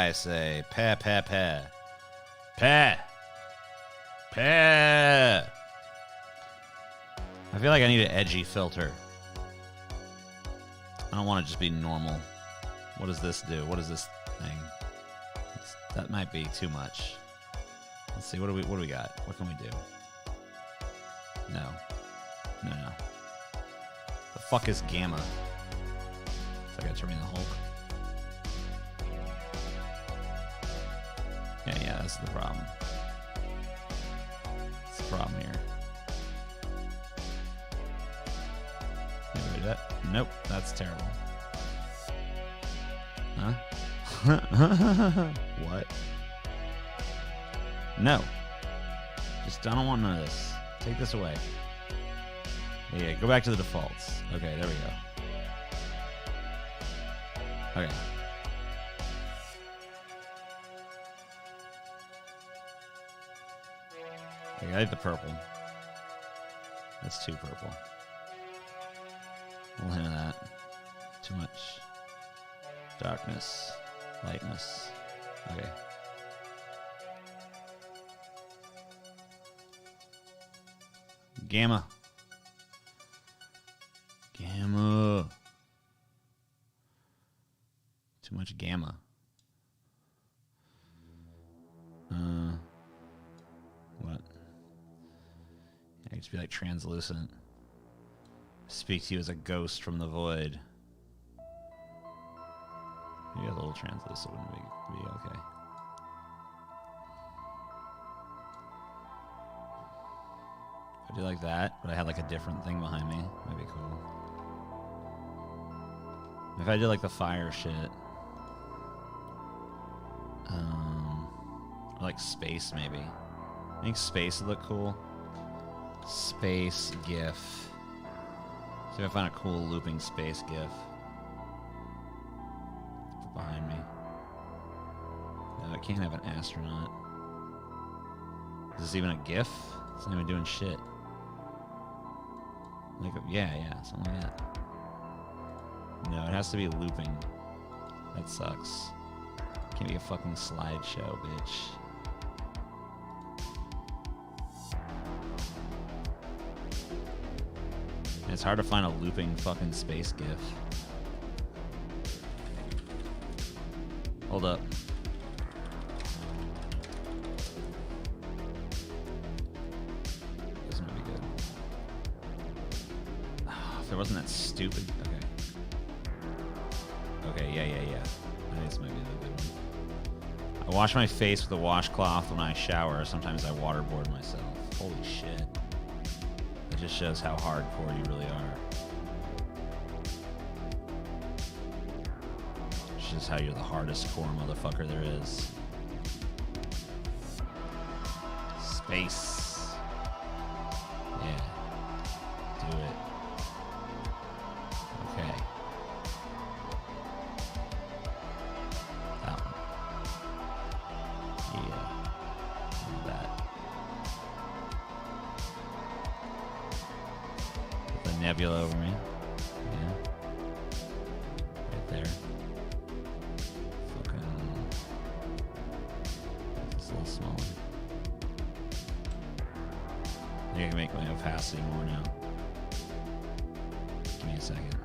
guys say? Peh, peh, peh. Peh. Peh. I feel like I need an edgy filter. I don't want to just be normal. What does this do? What is this thing? That might be too much. Let's see. What do we got? What can we do? No. No. The fuck is gamma? So I gotta turn me into Hulk. Yeah, that's the problem. That's the problem here. Maybe we do that. Nope, that's terrible. Huh? What? No. Just, I don't want none of this. Take this away. Yeah, go back to the defaults. Okay, there we go. Okay. Okay, I like the purple. That's too purple. A little hint of that. Too much. Darkness. Lightness. Okay. Gamma. Gamma. Too much gamma. What? I could just be like translucent. Speak to you as a ghost from the void. Maybe a little translucent wouldn't be okay. If I do like that, but I had like a different thing behind me, that'd be cool. If I did like the fire shit. Or like space maybe. I think space would look cool. Space GIF. See if I find a cool looping space GIF. Behind me. No, I can't have an astronaut. Is this even a GIF? It's not even doing shit. Like, yeah, something like that. No, it has to be looping. That sucks. Can't be a fucking slideshow, bitch. And it's hard to find a looping fucking space GIF. Hold up. This might be good. Oh, if there wasn't that stupid... Okay, yeah. I think this might be the good one. I wash my face with a washcloth when I shower. Sometimes I waterboard myself. Holy shit. That just shows how hardcore you really are. It's just how you're the hardest core motherfucker there is. Space. Yeah. Do it. Okay. That one. Yeah. Do that. Put the nebula over me. Yeah. Right there. Fucking. It's a little smaller. I think I can make my opacity more now. Give me a second.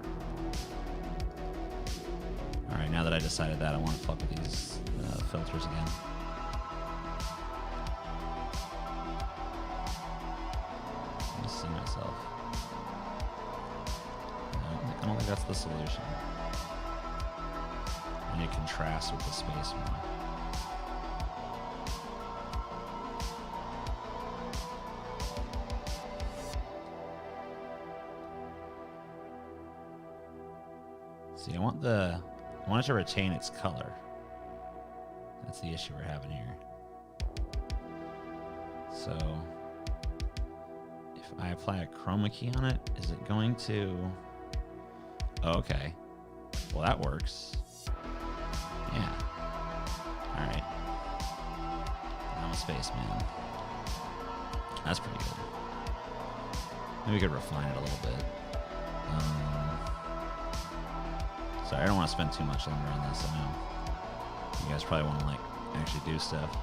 Alright, now that I decided that, I want to fuck with these filters again. Let me see myself. No, I don't think that's the solution. I need to contrast with the space more. See, I want it to retain its color. That's the issue we're having here. So, if I apply a chroma key on it, is it going to... Oh, okay. Well, that works. Yeah. Alright. I'm a spaceman. That's pretty good. Maybe we could refine it a little bit. Sorry, I don't want to spend too much longer on this, I know. You guys probably want to like actually do stuff.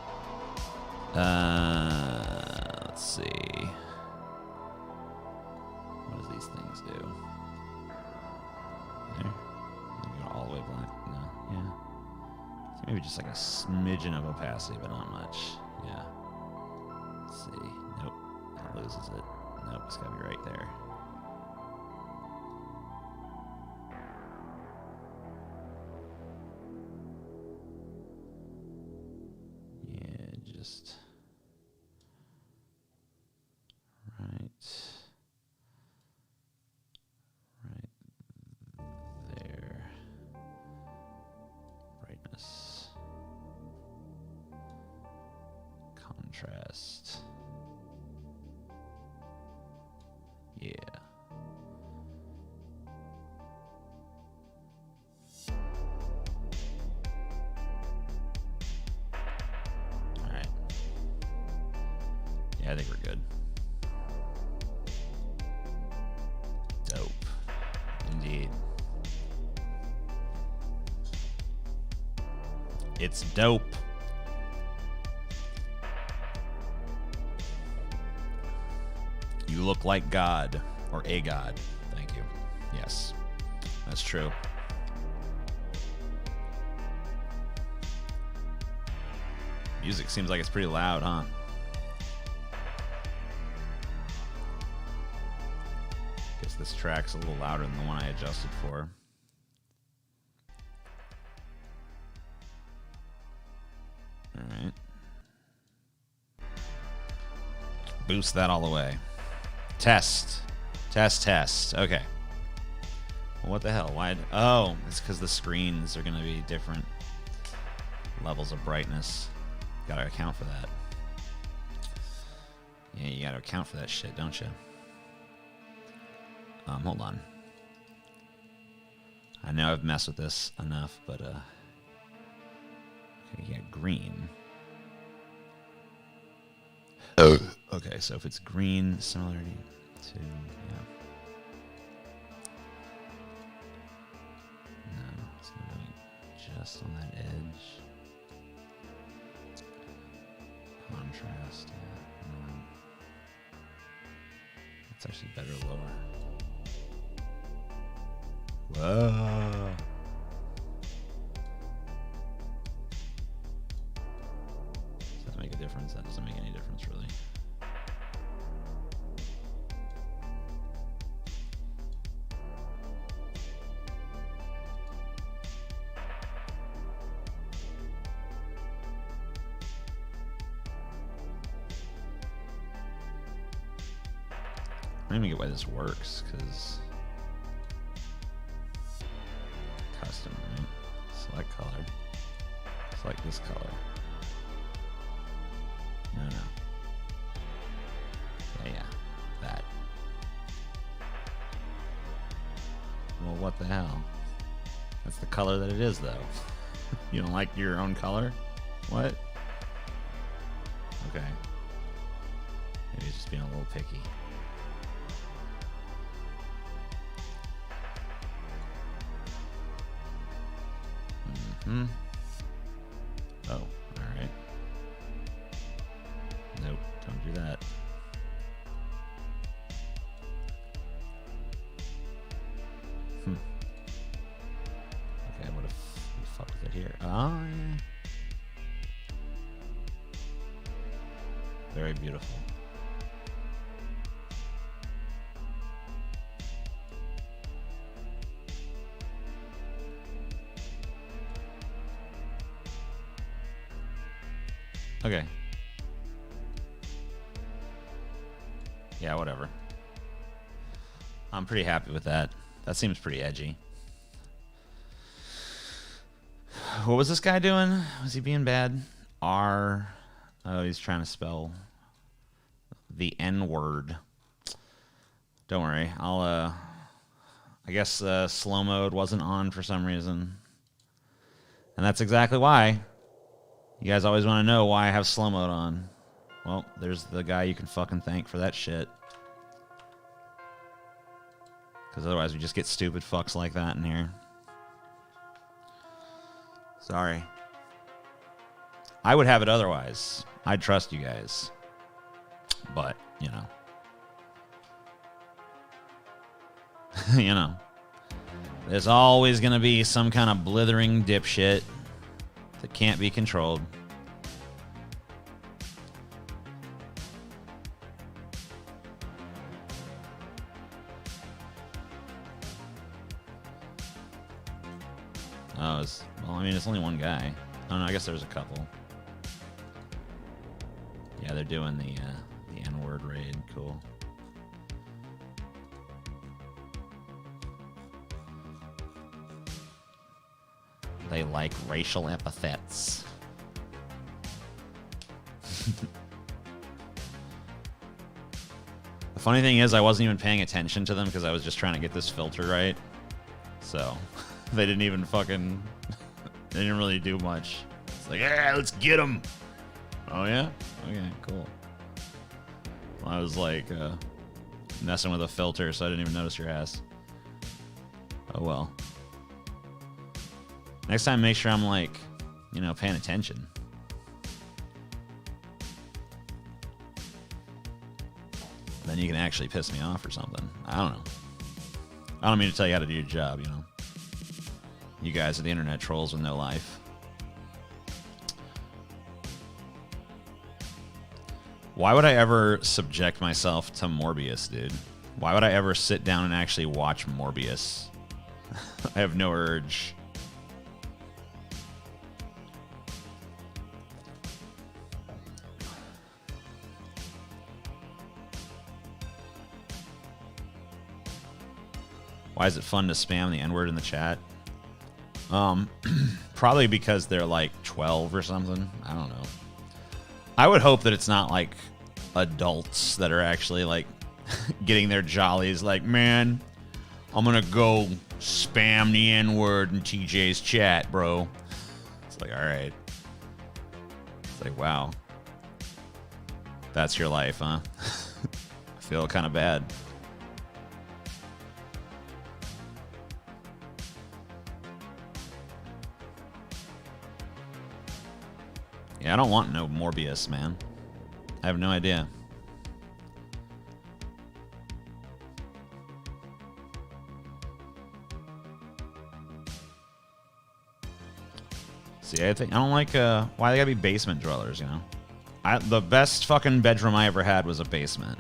Let's see. What does these things do? There. They go all the way black. No. Yeah. So maybe just like a smidgen of opacity, but not much. Yeah. Let's see. Nope. That loses it. Nope. It's gotta be right there. Contrast. Yeah. All right. Yeah, I think we're good. Dope. Indeed. It's dope. You look like God, or a God. Thank you. Yes, that's true. Music seems like it's pretty loud, huh? Guess this track's a little louder than the one I adjusted for. All right. Boost that all the way. Test. Test, test. Okay. Well, what the hell? Why? Oh, it's because the screens are going to be different levels of brightness. Got to account for that. Yeah, you got to account for that shit, don't you? Hold on. I know I've messed with this enough, but, okay, yeah, green. Oh. Okay, so if it's green, similarity to, yeah. No, it's not really just on that edge. Contrast, yeah. It's actually better lower. Whoa. Does that make a difference? That doesn't make any difference, really. I don't even get why this works, because custom, right? Select color. Select this color. No. Yeah, that. Well, what the hell? That's the color that it is, though. You don't like your own color? What? Okay. Maybe it's just being a little picky. Oh, alright. Nope, don't do that. Okay, what if we fuck with it here? Oh, yeah. Very beautiful. Okay. Yeah, whatever. I'm pretty happy with that. That seems pretty edgy. What was this guy doing? Was he being bad? R. Oh, he's trying to spell the N word. Don't worry. I guess slow mode wasn't on for some reason. And that's exactly why. You guys always want to know why I have slow mode on. Well, there's the guy you can fucking thank for that shit. Because otherwise we just get stupid fucks like that in here. Sorry. I would have it otherwise. I trust you guys. But, you know. You know. There's always going to be some kind of blithering dipshit that can't be controlled. Oh, well, I mean, it's only one guy. Oh, no, I guess there's a couple. Yeah, they're doing the N-word raid. Cool. They like racial epithets. The funny thing is, I wasn't even paying attention to them because I was just trying to get this filter right. So, they didn't even fucking... They didn't really do much. It's like, yeah, let's get them. Oh, yeah? Okay, cool. Well, I was like messing with a filter, so I didn't even notice your ass. Oh, well. Next time, make sure I'm like, you know, paying attention. Then you can actually piss me off or something. I don't know. I don't mean to tell you how to do your job, you know. You guys are the internet trolls with no life. Why would I ever subject myself to Morbius, dude? Why would I ever sit down and actually watch Morbius? I have no urge. Why is it fun to spam the N-word in the chat? Probably because they're like 12 or something. I don't know. I would hope that it's not like adults that are actually like getting their jollies like, man, I'm gonna go spam the N-word in TJ's chat, bro. It's like, all right. It's like, wow. That's your life, huh? I feel kind of bad. Yeah, I don't want no Morbius, man. I have no idea. See, I don't like why they gotta be basement dwellers, you know? The best fucking bedroom I ever had was a basement.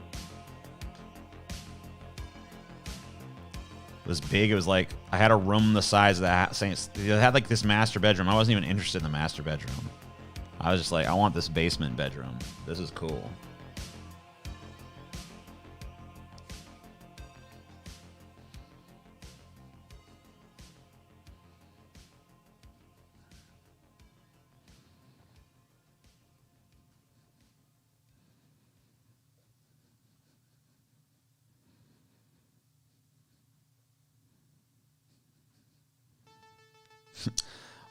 It was big. It was like I had a room the size of that. It had like this master bedroom. I wasn't even interested in the master bedroom. I was just like, I want this basement bedroom. This is cool.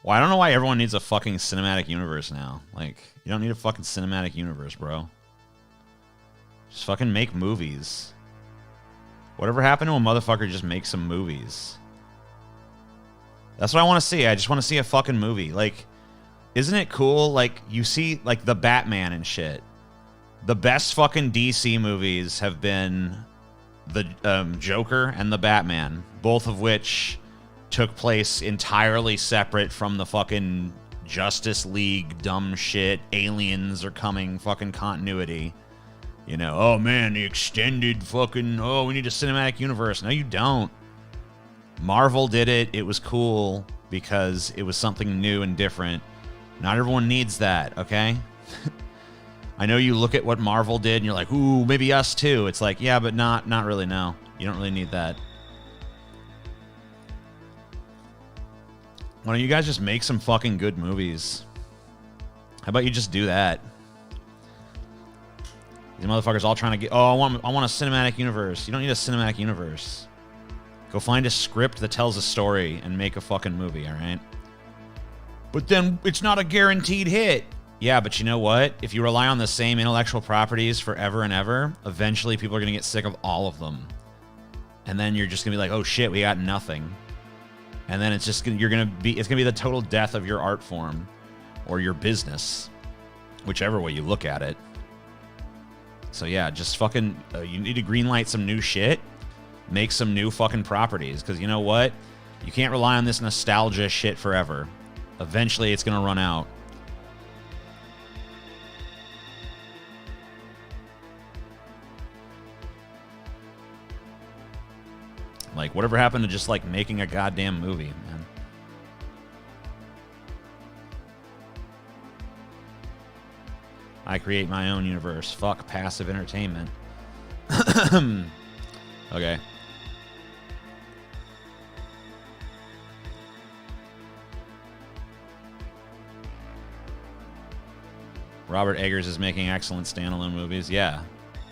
Well, I don't know why everyone needs a fucking cinematic universe now. Like, you don't need a fucking cinematic universe, bro. Just fucking make movies. Whatever happened to a motherfucker just make some movies? That's what I want to see. I just want to see a fucking movie. Like, isn't it cool? Like, you see, like, the Batman and shit. The best fucking DC movies have been the Joker and the Batman, both of which took place entirely separate from the fucking Justice League dumb shit, aliens are coming fucking continuity. You know, oh man, the extended fucking, oh, we need a cinematic universe. No, you don't. Marvel did it. It was cool because it was something new and different. Not everyone needs that, okay? I know you look at what Marvel did and you're like, ooh, maybe us too. It's like, yeah, but not really, no. You don't really need that. Why don't you guys just make some fucking good movies? How about you just do that? These motherfuckers all trying to get... Oh, I want a cinematic universe. You don't need a cinematic universe. Go find a script that tells a story and make a fucking movie, all right? But then it's not a guaranteed hit. Yeah, but you know what? If you rely on the same intellectual properties forever and ever, eventually people are going to get sick of all of them. And then you're just going to be like, oh shit, we got nothing. And then it's just it's gonna be the total death of your art form or your business. whichever way you look at it. So yeah, just fucking, you need to greenlight some new shit. Make some new fucking properties, because you know what? You can't rely on this nostalgia shit forever. Eventually, it's going to run out. Like, whatever happened to just, like, making a goddamn movie, man? I create my own universe. Fuck passive entertainment. Okay. Robert Eggers is making excellent standalone movies. Yeah,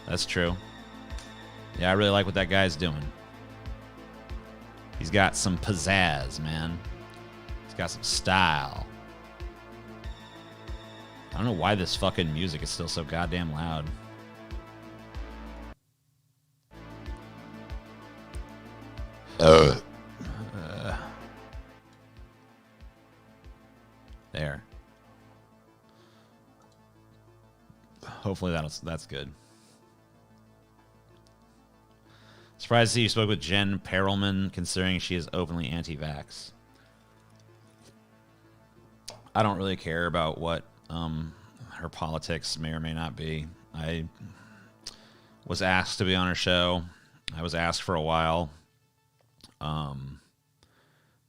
that's true. Yeah, I really like what that guy's doing. He's got some pizzazz, man. He's got some style. I don't know why this fucking music is still so goddamn loud. There. Hopefully that's good. Surprised to see you spoke with Jen Perelman, considering she is openly anti-vax. I don't really care about what her politics may or may not be. I was asked to be on her show. I was asked for a while.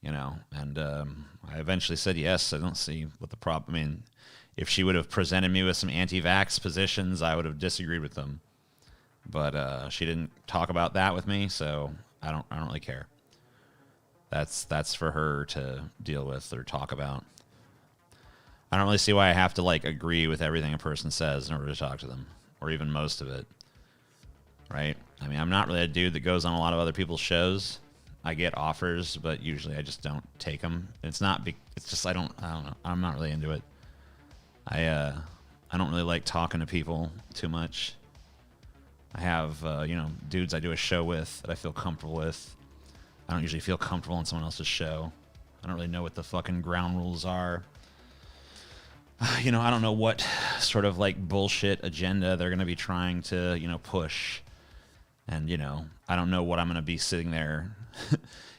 You know, and I eventually said yes. I don't see what the problem. I mean, if she would have presented me with some anti-vax positions, I would have disagreed with them. But she didn't talk about that with me, so I don't really care. That's for her to deal with or talk about. I don't really see why I have to like agree with everything a person says in order to talk to them, or even most of it. Right? I mean, I'm not really a dude that goes on a lot of other people's shows. I get offers, but usually I just don't take them. It's not. It's just I don't know. I'm not really into it. I don't really like talking to people too much. I have you know, dudes I do a show with that I feel comfortable with. I don't usually feel comfortable on someone else's show. I don't really know what the fucking ground rules are. You know, I don't know what sort of like bullshit agenda they're going to be trying to, you know, push. And, you know, I don't know what I'm going to be sitting there.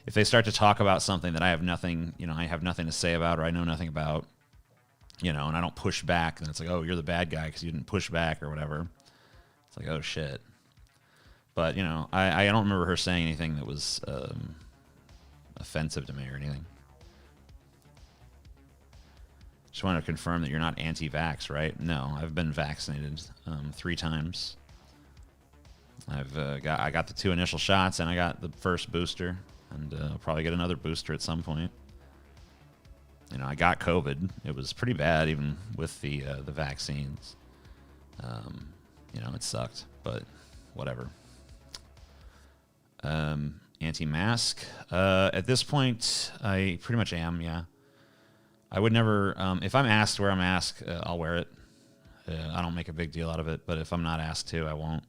If they start to talk about something that I have nothing, you know, I have nothing to say about or I know nothing about, you know, and I don't push back, then it's like, oh, you're the bad guy because you didn't push back or whatever. It's like, oh, shit. But, you know, I don't remember her saying anything that was offensive to me or anything. Just want to confirm that you're not anti-vax, right? No, I've been vaccinated 3 times. I got the 2 initial shots, and I got the first booster, and I'll probably get another booster at some point. You know, I got COVID. It was pretty bad, even with the vaccines. You know, it sucked, but whatever. Anti-mask. At this point, I pretty much am. Yeah, I would never. If I'm asked to wear a mask, I'll wear it. I don't make a big deal out of it, but if I'm not asked to, I won't.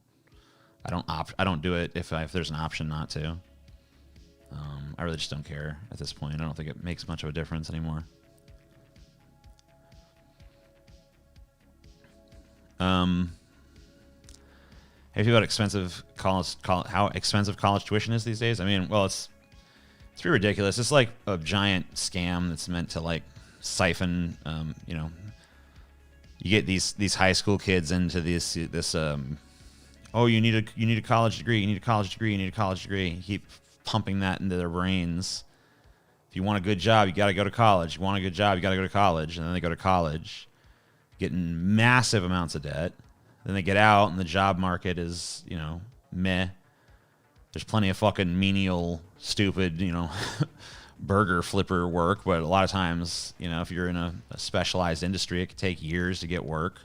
I don't do it if there's an option not to. I really just don't care at this point. I don't think it makes much of a difference anymore. Have you about expensive how expensive college tuition is these days? I mean, well, it's pretty ridiculous. It's like a giant scam that's meant to like siphon. You know, you get these high school kids into this. Oh, you need a college degree. You need a college degree. You need a college degree. You keep pumping that into their brains. If you want a good job, you got to go to college. You want a good job, you got to go to college. And then they go to college, getting massive amounts of debt. Then they get out, and the job market is, you know, meh. There's plenty of fucking menial, stupid, you know, burger flipper work. But a lot of times, you know, if you're in a specialized industry, it could take years to get work.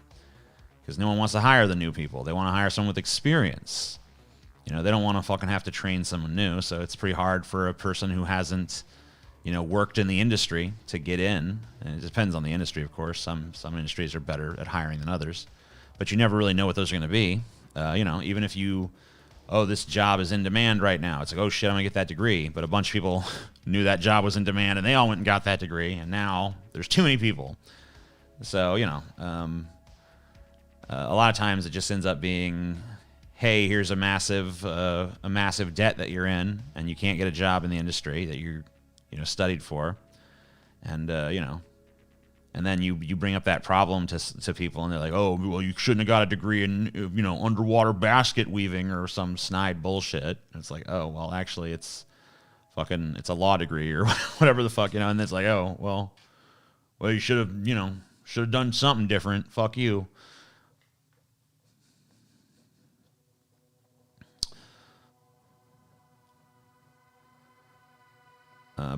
Because no one wants to hire the new people. They want to hire someone with experience. You know, they don't want to fucking have to train someone new. So it's pretty hard for a person who hasn't, you know, worked in the industry to get in. And it depends on the industry, of course. Some industries are better at hiring than others. But you never really know what those are going to be. You know, even if this job is in demand right now. It's like, oh, shit, I'm going to get that degree. But a bunch of people knew that job was in demand, and they all went and got that degree. And now there's too many people. So, you know, a lot of times it just ends up being, hey, here's a massive debt that you're in, and you can't get a job in the industry that you studied for, and and then you bring up that problem to people, and they're like, oh, well, you shouldn't have got a degree in underwater basket weaving or some snide bullshit. And it's like, oh, well, actually, it's a law degree or whatever the fuck, and it's like, oh, well, you should have done something different. Fuck you.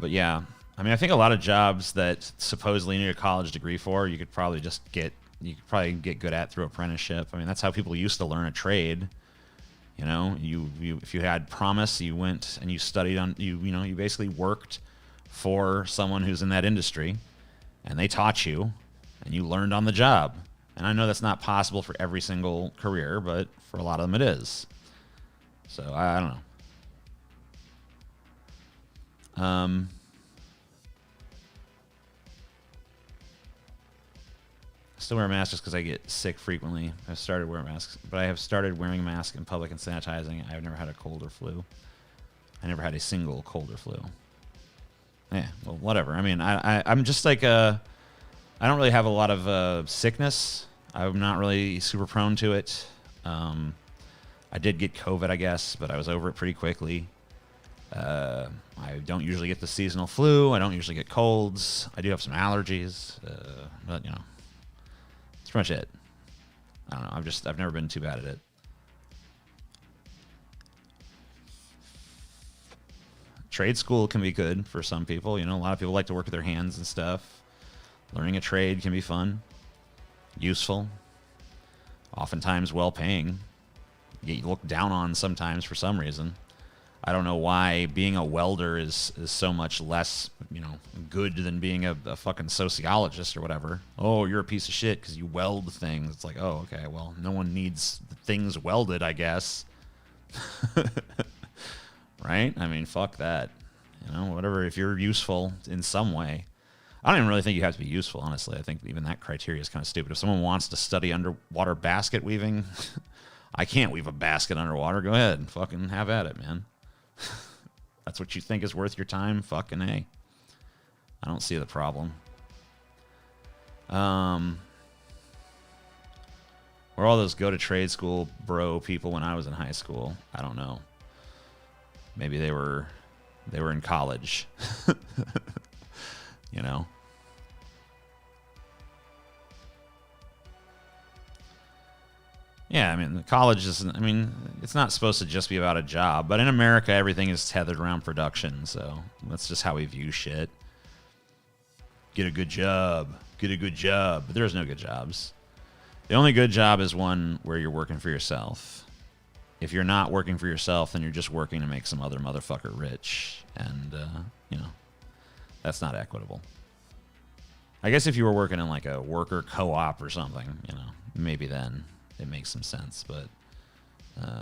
But yeah, I mean, I think a lot of jobs that supposedly need a college degree for, you could probably get good at through apprenticeship. I mean, that's how people used to learn a trade. You if you had promise, you went and you studied on you basically worked for someone who's in that industry, and they taught you, and you learned on the job. And I know that's not possible for every single career, but for a lot of them it is. So I don't know. I still wear a mask just because I get sick frequently. I've started wearing masks, but I have started wearing a mask in public and sanitizing. I've never had a cold or flu. I never had a single cold or flu. Yeah, well, whatever. I mean, I'm just like I don't really have a lot of sickness. I'm not really super prone to it. I did get COVID, I guess, but I was over it pretty quickly. I don't usually get the seasonal flu. I don't usually get colds. I do have some allergies, but that's pretty much it. I don't know. I've never been too bad at it. Trade school can be good for some people. A lot of people like to work with their hands and stuff. Learning a trade can be fun, useful, oftentimes well-paying. You get looked down on sometimes for some reason. I don't know why being a welder is so much less, good than being a fucking sociologist or whatever. Oh, you're a piece of shit because you weld things. It's like, oh, okay, well, no one needs things welded, I guess. Right? I mean, fuck that. Whatever, if you're useful in some way. I don't even really think you have to be useful, honestly. I think even that criteria is kind of stupid. If someone wants to study underwater basket weaving, I can't weave a basket underwater. Go ahead and fucking have at it, man. That's what you think is worth your time? Fucking A. I don't see the problem. Where all those go to trade school bro people when I was in high school? I don't know. Maybe they were in college. Yeah, I mean, college isn't, it's not supposed to just be about a job, but in America, everything is tethered around production, so that's just how we view shit. Get a good job. But there's no good jobs. The only good job is one where you're working for yourself. If you're not working for yourself, then you're just working to make some other motherfucker rich, and, that's not equitable. I guess if you were working in like a worker co-op or something, maybe then it makes some sense, but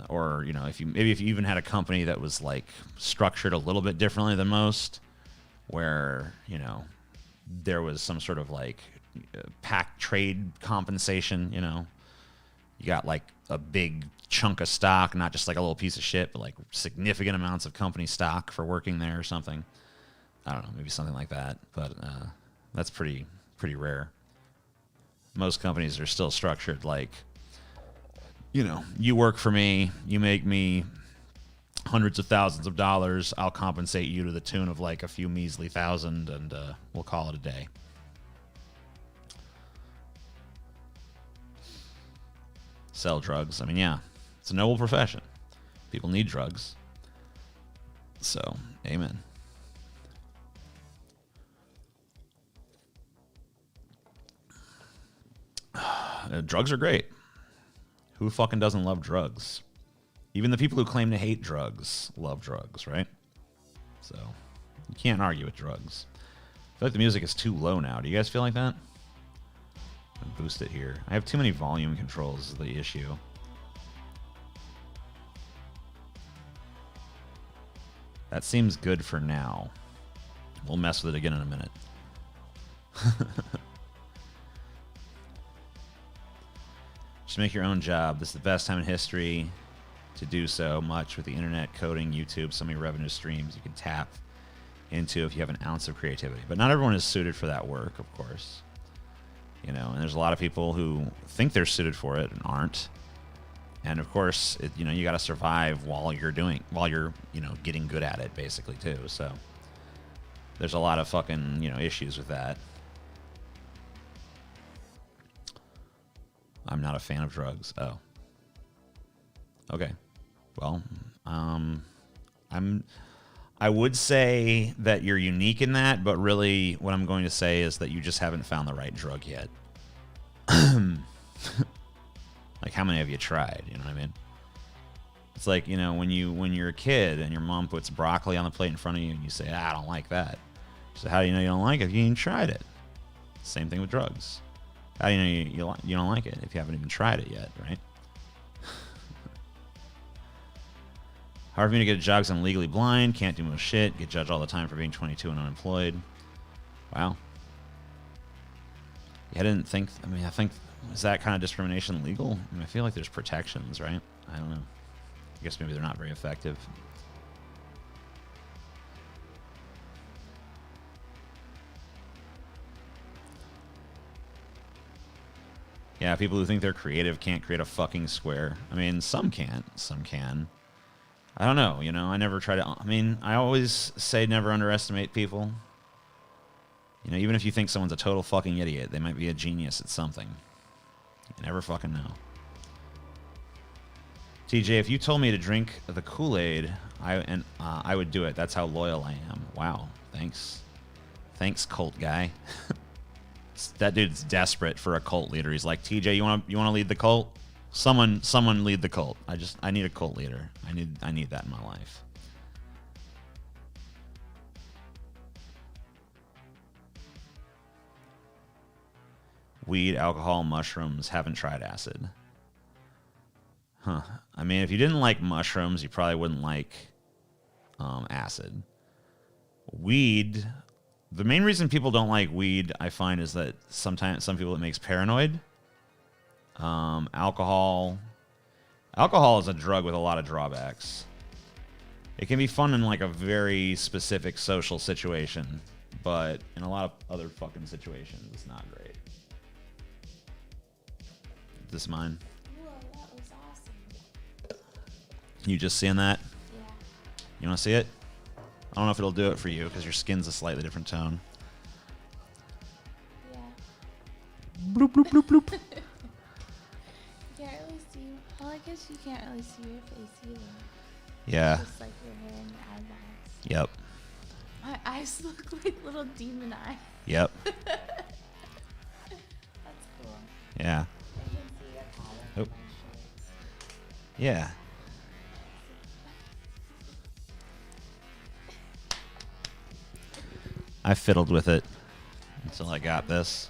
or if you even had a company that was like structured a little bit differently than most, where there was some sort of like pack trade compensation, you got like a big chunk of stock, not just like a little piece of shit, but like significant amounts of company stock for working there or something. I don't know, maybe something like that, but that's pretty rare. Most companies are still structured like, you work for me, you make me hundreds of thousands of dollars, I'll compensate you to the tune of like a few measly thousand, and we'll call it a day. Sell drugs. Yeah, it's a noble profession. People need drugs. So, amen. Drugs are great. Who fucking doesn't love drugs? Even the people who claim to hate drugs love drugs, right? So, you can't argue with drugs. I feel like the music is too low now. Do you guys feel like that? I'll boost it here. I have too many volume controls is the issue. That seems good for now. We'll mess with it again in a minute. Just make your own job. This is the best time in history to do so much with the internet, coding, YouTube, so many revenue streams you can tap into if you have an ounce of creativity. But not everyone is suited for that work, of course. You know, and there's a lot of people who think they're suited for it and aren't. And of course, you know, you got to survive while you're, you know, getting good at it, basically, too. So there's a lot of fucking, you know, issues with that. I'm not a fan of drugs. Oh. Okay. Well, I would say that you're unique in that, but really what I'm going to say is that you just haven't found the right drug yet. Like, how many have you tried? You know what I mean? It's like, you know, when you're a kid and your mom puts broccoli on the plate in front of you and you say, I don't like that. So how do you know you don't like it if you ain't tried it? Same thing with drugs. How do you know you don't like it if you haven't even tried it yet, right? Hard for me to get a job because I'm legally blind, can't do most shit, get judged all the time for being 22 and unemployed. Wow. Yeah, I didn't think, I mean, I think, is that kind of discrimination legal? I mean, I feel like there's protections, right? I don't know. I guess maybe they're not very effective. Yeah, people who think they're creative can't create a fucking square. I mean, some can't, some can. I don't know, you know, I never try to, I mean, I always say never underestimate people. You know, even if you think someone's a total fucking idiot, they might be a genius at something. You never fucking know. TJ, if you told me to drink the Kool-Aid, I would do it. That's how loyal I am. Wow, thanks. Thanks, cult guy. That dude's desperate for a cult leader. He's like, TJ, you want to lead the cult? Someone lead the cult. I need a cult leader. I need that in my life. Weed, alcohol, mushrooms. Haven't tried acid. Huh. I mean, if you didn't like mushrooms, you probably wouldn't like acid. Weed. The main reason people don't like weed, I find, is that sometimes some people it makes paranoid. Alcohol is a drug with a lot of drawbacks. It can be fun in like a very specific social situation, but in a lot of other fucking situations, it's not great. Is this mine? Whoa, that was awesome. You just seeing that? Yeah. You want to see it? I don't know if it'll do it for you because your skin's a slightly different tone. Yeah. Bloop, bloop, bloop, bloop. You can't really see. Well, I guess you can't really see your face either. Yeah. It's just like your hair and your eyeballs. Yep. My eyes look like little demon eyes. Yep. That's cool. Yeah. I can see your collar Oh. on my shorts. Yeah. I fiddled with it until I got this.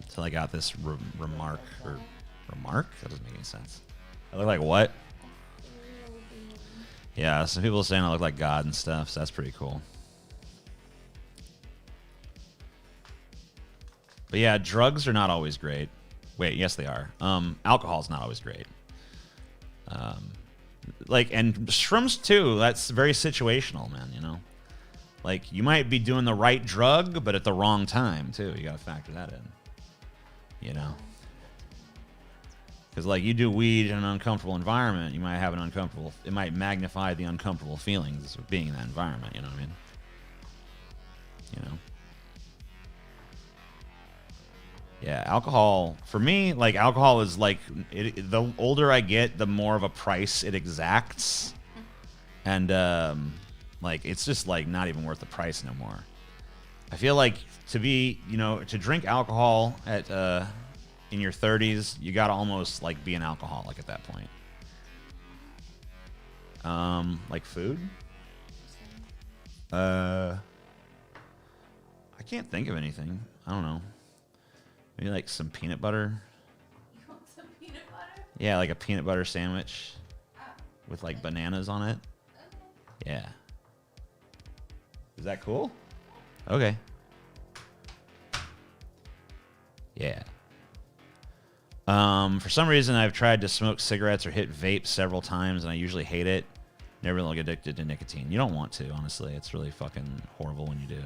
Until I got this remark. Or remark? That doesn't make any sense. I look like what? Yeah, some people are saying I look like God and stuff, so that's pretty cool. But yeah, drugs are not always great. Wait, yes they are. Alcohol's not always great. Like, and shrooms too, that's very situational, man, you know? Like, you might be doing the right drug, but at the wrong time, too. You gotta factor that in. You know? Because, like, you do weed in an uncomfortable environment, you might have an uncomfortable... It might magnify the uncomfortable feelings of being in that environment, you know what I mean? You know? Yeah, alcohol... For me, like, alcohol is, like... the older I get, the more of a price it exacts. And, like, it's just, like, not even worth the price no more. I feel like to be, you know, to drink alcohol at, in your 30s, you gotta almost, like, be an alcoholic at that point. Like food? I can't think of anything. I don't know. Maybe, like, some peanut butter. You want some peanut butter? Yeah, like a peanut butter sandwich with, like, bananas on it. Okay. Yeah. Is that cool? Okay. Yeah. For some reason, I've tried to smoke cigarettes or hit vape several times, and I usually hate it. Never really get addicted to nicotine. You don't want to, honestly. It's really fucking horrible when you do.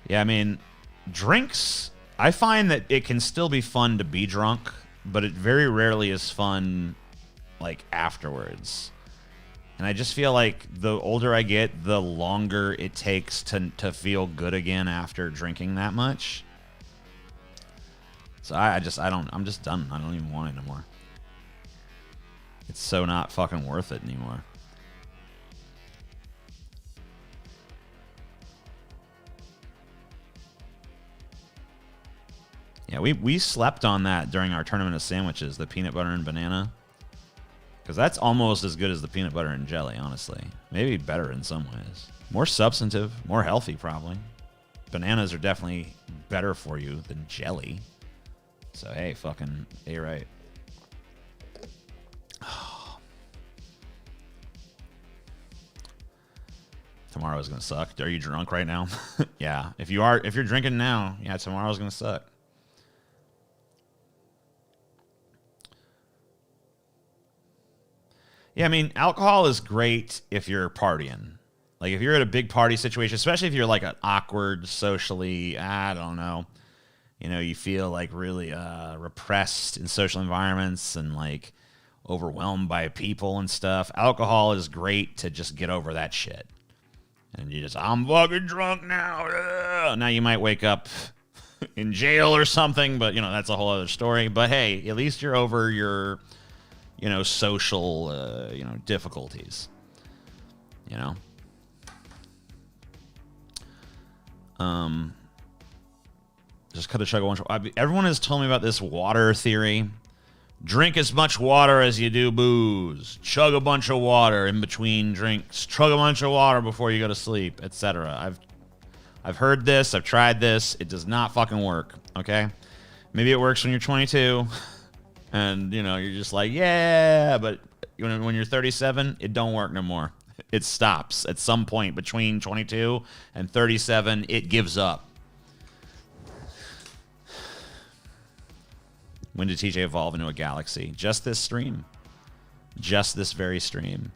Yeah, I mean, drinks, I find that it can still be fun to be drunk, but it very rarely is fun, like, afterwards. And I just feel like the older I get, the longer it takes to feel good again after drinking that much. So I'm just done. I don't even want it anymore. It's so not fucking worth it anymore. Yeah, we slept on that during our tournament of sandwiches, the peanut butter and banana. Because that's almost as good as the peanut butter and jelly, honestly. Maybe better in some ways. More substantive, more healthy, probably. Bananas are definitely better for you than jelly. So, hey, fucking A-right. Tomorrow's gonna suck. Are you drunk right now? Yeah. If you're drinking now, yeah, tomorrow's gonna suck. Yeah, I mean, alcohol is great if you're partying. Like, if you're at a big party situation, especially if you're, like, an awkward, socially, I don't know, you know, you feel, like, really repressed in social environments and, like, overwhelmed by people and stuff. Alcohol is great to just get over that shit. And you just, I'm fucking drunk now. Now you might wake up in jail or something, but, you know, that's a whole other story. But, hey, at least you're over your, you know, social, you know, difficulties. You know? Just cut a chug of one. Everyone has told me about this water theory. Drink as much water as you do booze. Chug a bunch of water in between drinks. Chug a bunch of water before you go to sleep, etc. I've heard this. I've tried this. It does not fucking work. Okay? Maybe it works when you're 22. And, you know, you're just like, yeah. But when you're 37, it don't work no more. It stops. At some point between 22 and 37, it gives up. When did TJ evolve into a galaxy? Just this stream. Just this very stream.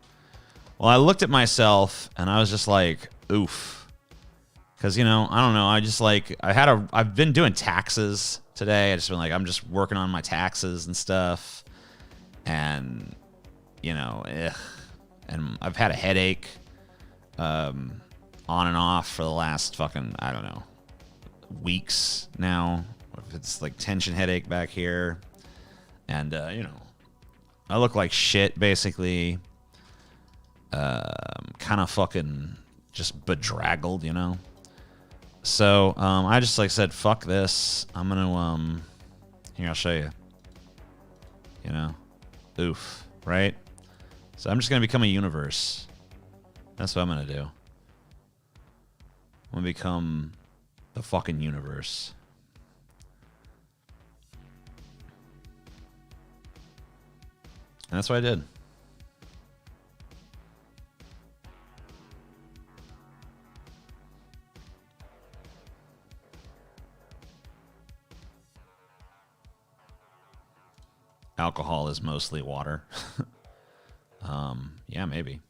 Well, I looked at myself and I was just like, oof. Because, you know, I don't know. I just like, I've been doing taxes today. I just been like, I'm just working on my taxes and stuff. And, you know, and I've had a headache on and off for the last fucking, I don't know, weeks now. It's like tension headache back here. And, you know, I look like shit, basically. Kind of fucking just bedraggled, you know? So, I just, like, said, fuck this. I'm gonna, here, I'll show you. You know? Oof. Right? So I'm just gonna become a universe. That's what I'm gonna do. I'm gonna become the fucking universe. And that's what I did. Alcohol is mostly water. Yeah, maybe.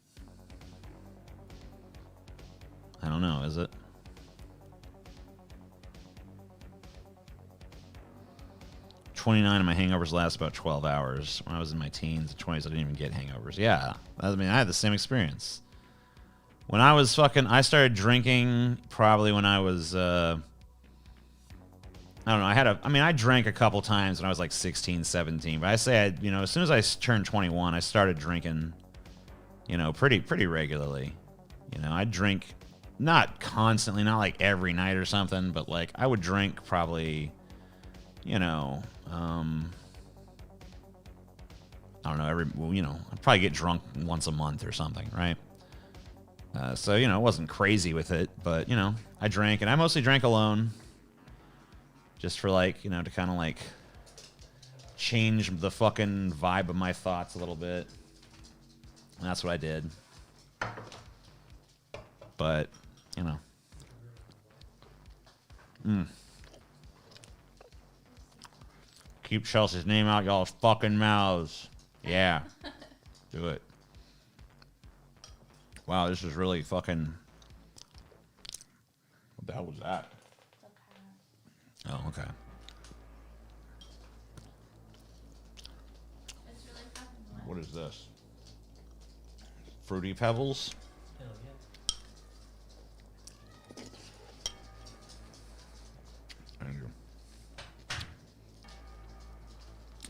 I don't know, is it? $29 of my hangovers last about 12 hours. When I was in my teens and 20s, I didn't even get hangovers. Yeah, I mean, I had the same experience. When I was I started drinking probably when I was, I don't know, I drank a couple times when I was like 16, 17. But I say, you know, as soon as I turned 21, I started drinking, you know, pretty regularly. You know, I'd drink, not constantly, not like every night or something, but like I would drink probably, you know, I don't know, I'd probably get drunk once a month or something, right? So, you know, I wasn't crazy with it, but, you know, I drank, and I mostly drank alone. Just for, like, you know, to kind of, like, change the fucking vibe of my thoughts a little bit. And that's what I did. But, you know. Keep Chelsea's name out y'all's fucking mouths. Yeah. Do it. Wow, this is really fucking... What the hell was that? Oh, okay. It's really fucking What is this? Fruity Pebbles? Hell yeah. Thank you.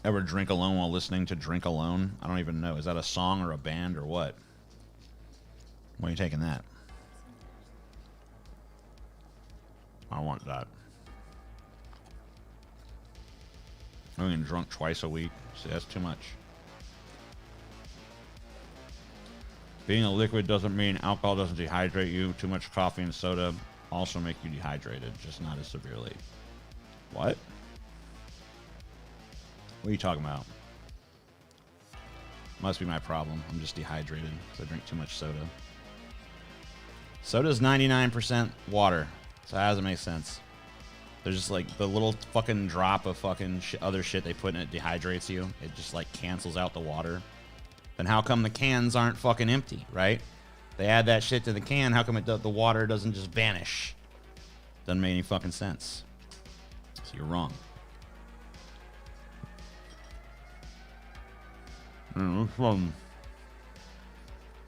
Ever drink alone while listening to Drink Alone? I don't even know. Is that a song or a band or what? Why are you taking that? I want that. I'm getting drunk twice a week. See, that's too much. Being a liquid doesn't mean alcohol doesn't dehydrate you. Too much coffee and soda also make you dehydrated, just not as severely. What? What are you talking about? Must be my problem. I'm just dehydrated because I drink too much soda. Soda's 99% water, so that doesn't make sense. There's just like the little fucking drop of fucking other shit they put in it dehydrates you. It just like cancels out the water. Then how come the cans aren't fucking empty, right? They add that shit to the can. How come the water doesn't just vanish? Doesn't make any fucking sense. So you're wrong.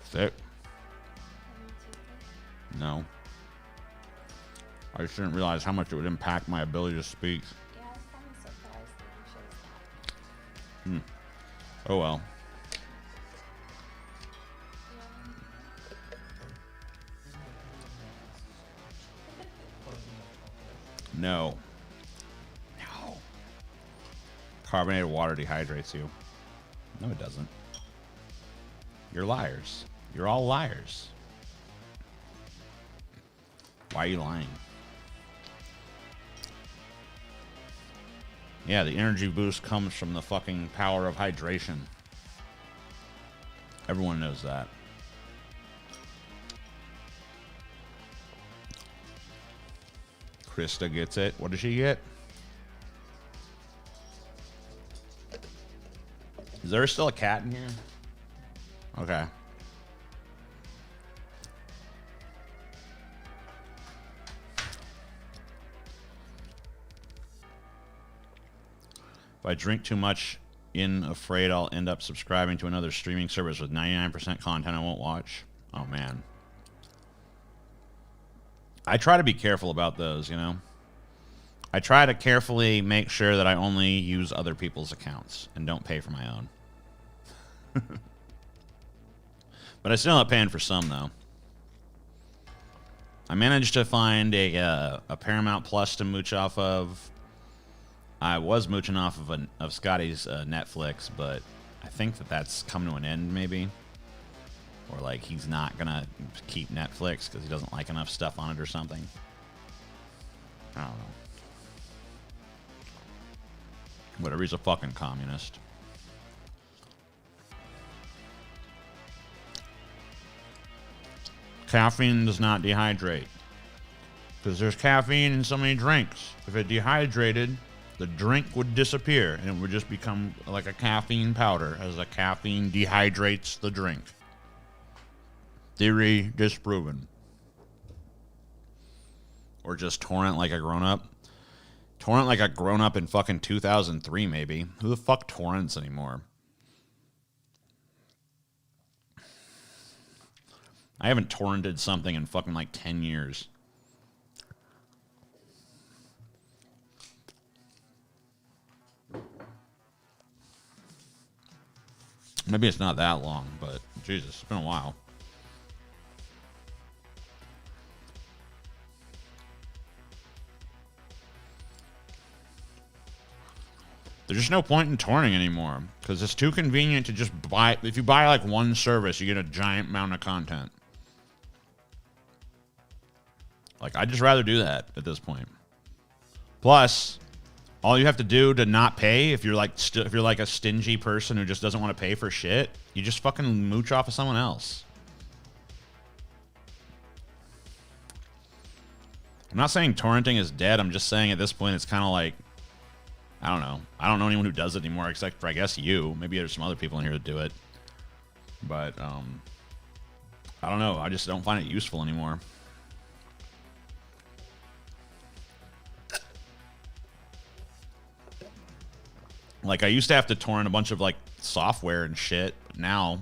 Thick. No. I just didn't realize how much it would impact my ability to speak. Yeah, I was kind of surprised that you chose that. Oh well. No. No. Carbonated water dehydrates you. No, it doesn't. You're liars. You're all liars. Why are you lying? Yeah, the energy boost comes from the fucking power of hydration. Everyone knows that. Krista gets it. What does she get? Is there still a cat in here? Okay. If I drink too much afraid I'll end up subscribing to another streaming service with 99% content I won't watch. Oh, man. I try to be careful about those, you know? I try to carefully make sure that I only use other people's accounts and don't pay for my own. But I still end up paying for some, though. I managed to find a Paramount Plus to mooch off of. I was mooching off of Scotty's Netflix, but I think that's come to an end, maybe. Or, like, he's not going to keep Netflix because he doesn't like enough stuff on it or something. I don't know. Whatever, he's a fucking communist. Caffeine does not dehydrate. Because there's caffeine in so many drinks. If it dehydrated, the drink would disappear and it would just become like a caffeine powder as the caffeine dehydrates the drink. Theory disproven. Or just torrent like a grown-up. Torrent like a grown-up in fucking 2003, maybe. Who the fuck torrents anymore? I haven't torrented something in fucking like 10 years. Maybe it's not that long, but Jesus, it's been a while. There's just no point in torrenting anymore because it's too convenient to just buy. If you buy like one service, you get a giant amount of content. Like, I'd just rather do that at this point. Plus, All you have to do to not pay, if you're like if you're like a stingy person who just doesn't want to pay for shit, you just fucking mooch off of someone else. I'm not saying torrenting is dead. I'm just saying at this point it's kind of like, I don't know. I don't know anyone who does it anymore except for, I guess, you. Maybe there's some other people in here that do it. But, I don't know. I just don't find it useful anymore. Like, I used to have to torrent a bunch of, like, software and shit. But now,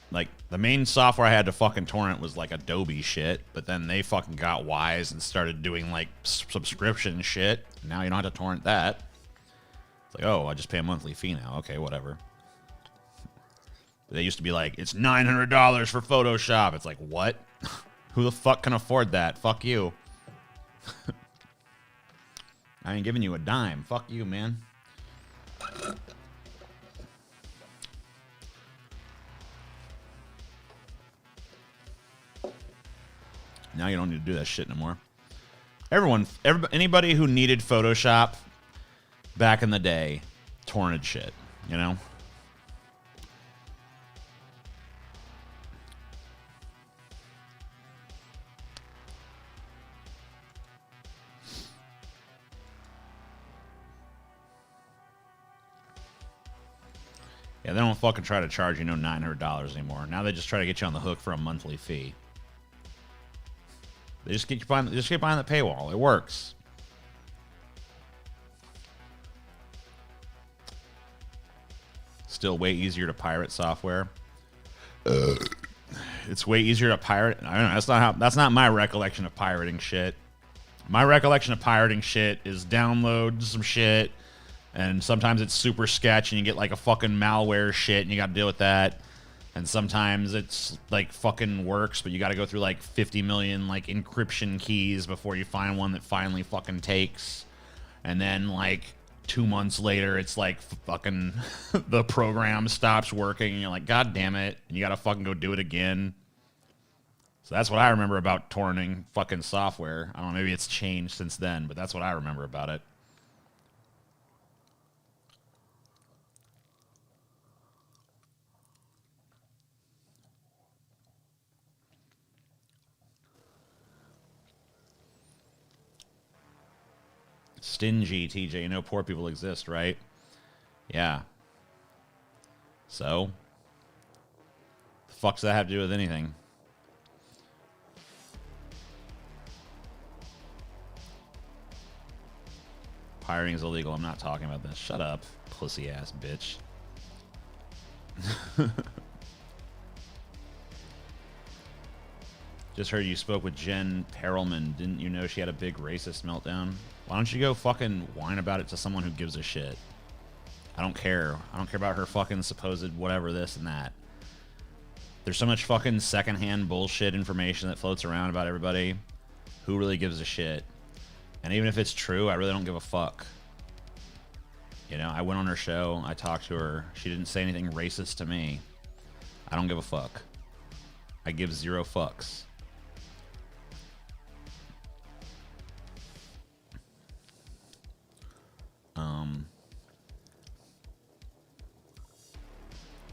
like, the main software I had to fucking torrent was, like, Adobe shit. But then they fucking got wise and started doing, like, subscription shit. Now you don't have to torrent that. It's like, oh, I just pay a monthly fee now. Okay, whatever. But they used to be like, it's $900 for Photoshop. It's like, what? Who the fuck can afford that? Fuck you. I ain't giving you a dime. Fuck you, man. Now you don't need to do that shit no more. Anybody who needed Photoshop back in the day, torrented shit, you know? Yeah, they don't fucking try to charge you no $900 anymore. Now they just try to get you on the hook for a monthly fee. They just get behind the paywall. It works. Still way easier to pirate software. It's way easier to pirate. I don't know. That's not my recollection of pirating shit. My recollection of pirating shit is download some shit, and sometimes it's super sketch, and you get like a fucking malware shit, and you got to deal with that. And sometimes it's like fucking works, but you got to go through like 50 million like encryption keys before you find one that finally fucking takes. And then like 2 months later, it's like fucking the program stops working, and you're like, God damn it, and you got to fucking go do it again. So that's what I remember about torrenting fucking software. I don't know, maybe it's changed since then, but that's what I remember about it. Stingy, TJ. You know poor people exist, right? Yeah. So? The fuck's that have to do with anything? Pirating is illegal. I'm not talking about this. Shut up, pussy ass bitch. Just heard you spoke with Jen Perelman. Didn't you know she had a big racist meltdown? Why don't you go fucking whine about it to someone who gives a shit? I don't care. I don't care about her fucking supposed whatever this and that. There's so much fucking secondhand bullshit information that floats around about everybody. Who really gives a shit? And even if it's true, I really don't give a fuck. You know, I went on her show. I talked to her. She didn't say anything racist to me. I don't give a fuck. I give zero fucks.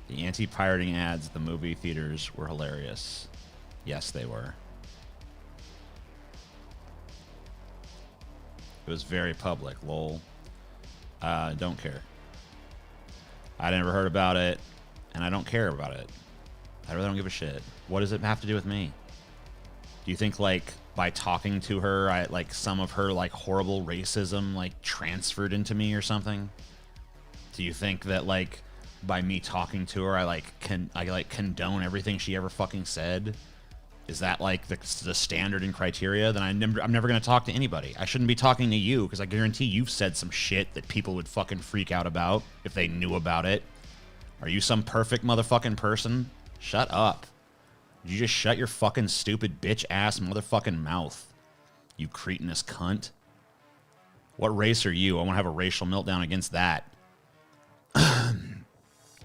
The anti-pirating ads at the movie theaters were hilarious. Yes, they were. It was very public, lol. Don't care. I never heard about it, and I don't care about it. I really don't give a shit. What does it have to do with me? Do you think, like, by talking to her, like, some of her, like, horrible racism, like, transferred into me or something? Do you think that, like, by me talking to her, I condone everything she ever fucking said? Is that like the standard and criteria? Then I'm never going to talk to anybody. I shouldn't be talking to you because I guarantee you've said some shit that people would fucking freak out about if they knew about it. Are you some perfect motherfucking person? Shut up. You just shut your fucking stupid bitch ass motherfucking mouth. You cretinous cunt. What race are you? I want to have a racial meltdown against that.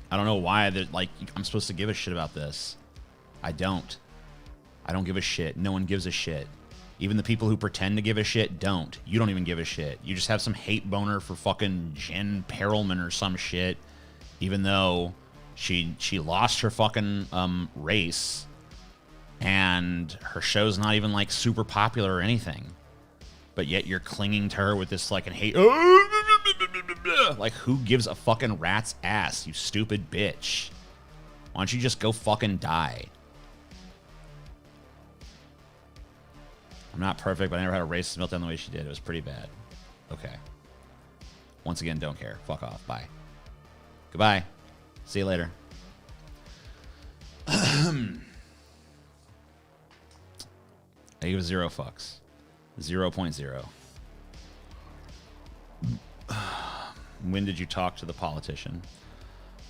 I don't know why that, like, I'm supposed to give a shit about this. I don't give a shit. No one gives a shit. Even the people who pretend to give a shit don't. You don't even give a shit. You just have some hate boner for fucking Jen Perelman or some shit, even though she lost her fucking race, and her show's not even like super popular or anything. But yet you're clinging to her with this fucking hate. Like, who gives a fucking rat's ass, you stupid bitch? Why don't you just go fucking die? I'm not perfect, but I never had a racist meltdown the way she did. It was pretty bad. Okay. Once again, don't care. Fuck off. Bye. Goodbye. See you later. I give 0 fucks. 0.0. When did you talk to the politician?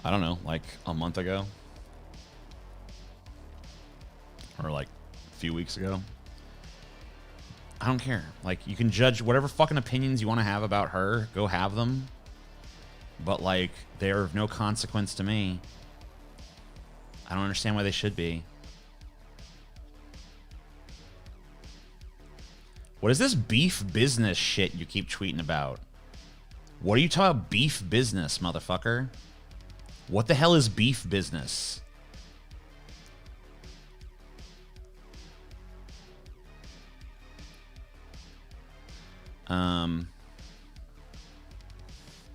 I don't know, like a month ago? Or like a few weeks ago? I don't care. Like, you can judge whatever fucking opinions you want to have about her. Go have them. But, like, they're of no consequence to me. I don't understand why they should be. What is this beef business shit you keep tweeting about? What are you talking about beef business, motherfucker? What the hell is beef business?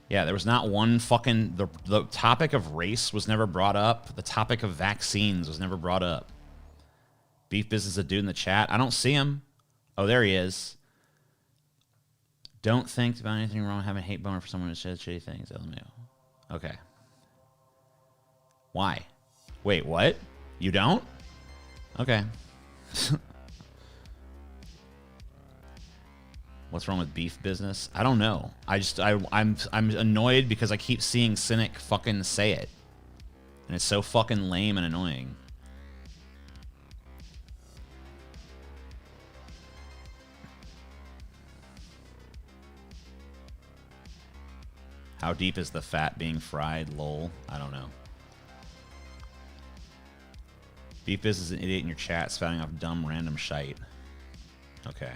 Yeah, there was not one fucking... The topic of race was never brought up. The topic of vaccines was never brought up. Beef business, a dude in the chat. I don't see him. Oh, there he is. Don't think about anything wrong having hate boner for someone who says shitty things. LMAO. Okay. Why? Wait, what? You don't? Okay. What's wrong with beef business? I don't know. I'm annoyed because I keep seeing Cynic fucking say it. And it's so fucking lame and annoying. How deep is the fat being fried? Lol. I don't know. Beef business is an idiot in your chat spouting off dumb random shite. Okay.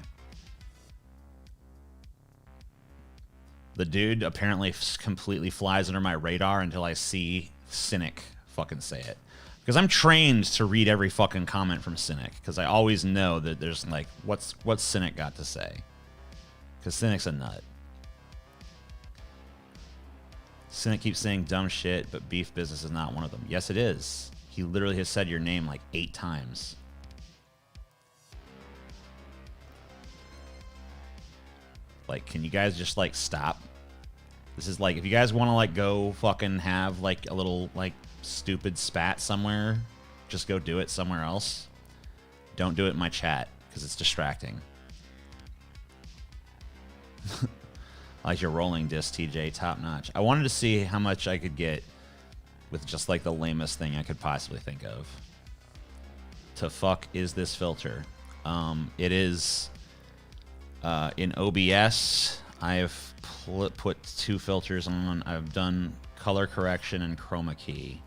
The dude apparently completely flies under my radar until I see Cynic fucking say it. Because I'm trained to read every fucking comment from Cynic. Because I always know that there's like, what's Cynic got to say? Because Cynic's a nut. Cynic keeps saying dumb shit, but beef business is not one of them. Yes, it is. He literally has said your name like 8 times. Like, can you guys just, like, stop? This is, like, if you guys want to, like, go fucking have, like, a little, like, stupid spat somewhere, just go do it somewhere else. Don't do it in my chat, because it's distracting. Like your rolling disc, TJ, top notch. I wanted to see how much I could get with just, like, the lamest thing I could possibly think of. To fuck is this filter? It is... in OBS, I've put 2 filters on. I've done color correction and chroma key.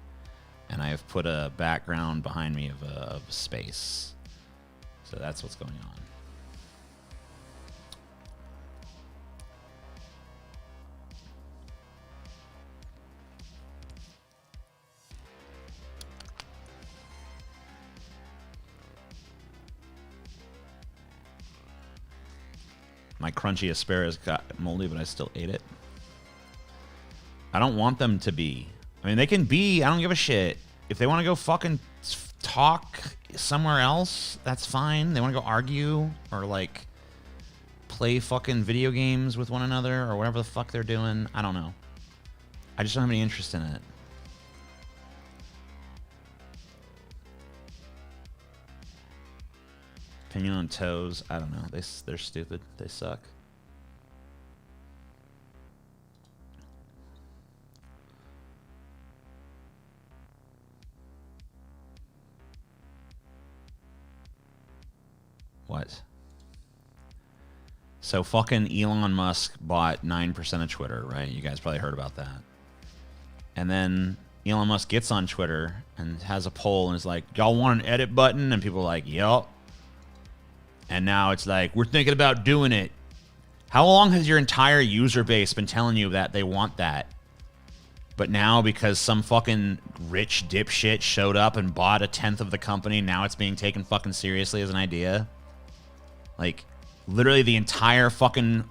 And I have put a background behind me of space. So that's what's going on. My crunchy asparagus got moldy, but I still ate it. I don't want them to be. I mean, they can be. I don't give a shit. If they want to go fucking talk somewhere else, that's fine. They want to go argue or, like, play fucking video games with one another or whatever the fuck they're doing. I don't know. I just don't have any interest in it. Opinion on toes. I don't know. They're stupid. They suck. What? So fucking Elon Musk bought 9% of Twitter, right? You guys probably heard about that. And then Elon Musk gets on Twitter and has a poll and is like, y'all want an edit button? And people are like, yup. And now it's like, we're thinking about doing it. How long has your entire user base been telling you that they want that? But now because some fucking rich dipshit showed up and bought 1/10 of the company, now it's being taken fucking seriously as an idea? Like, literally the entire fucking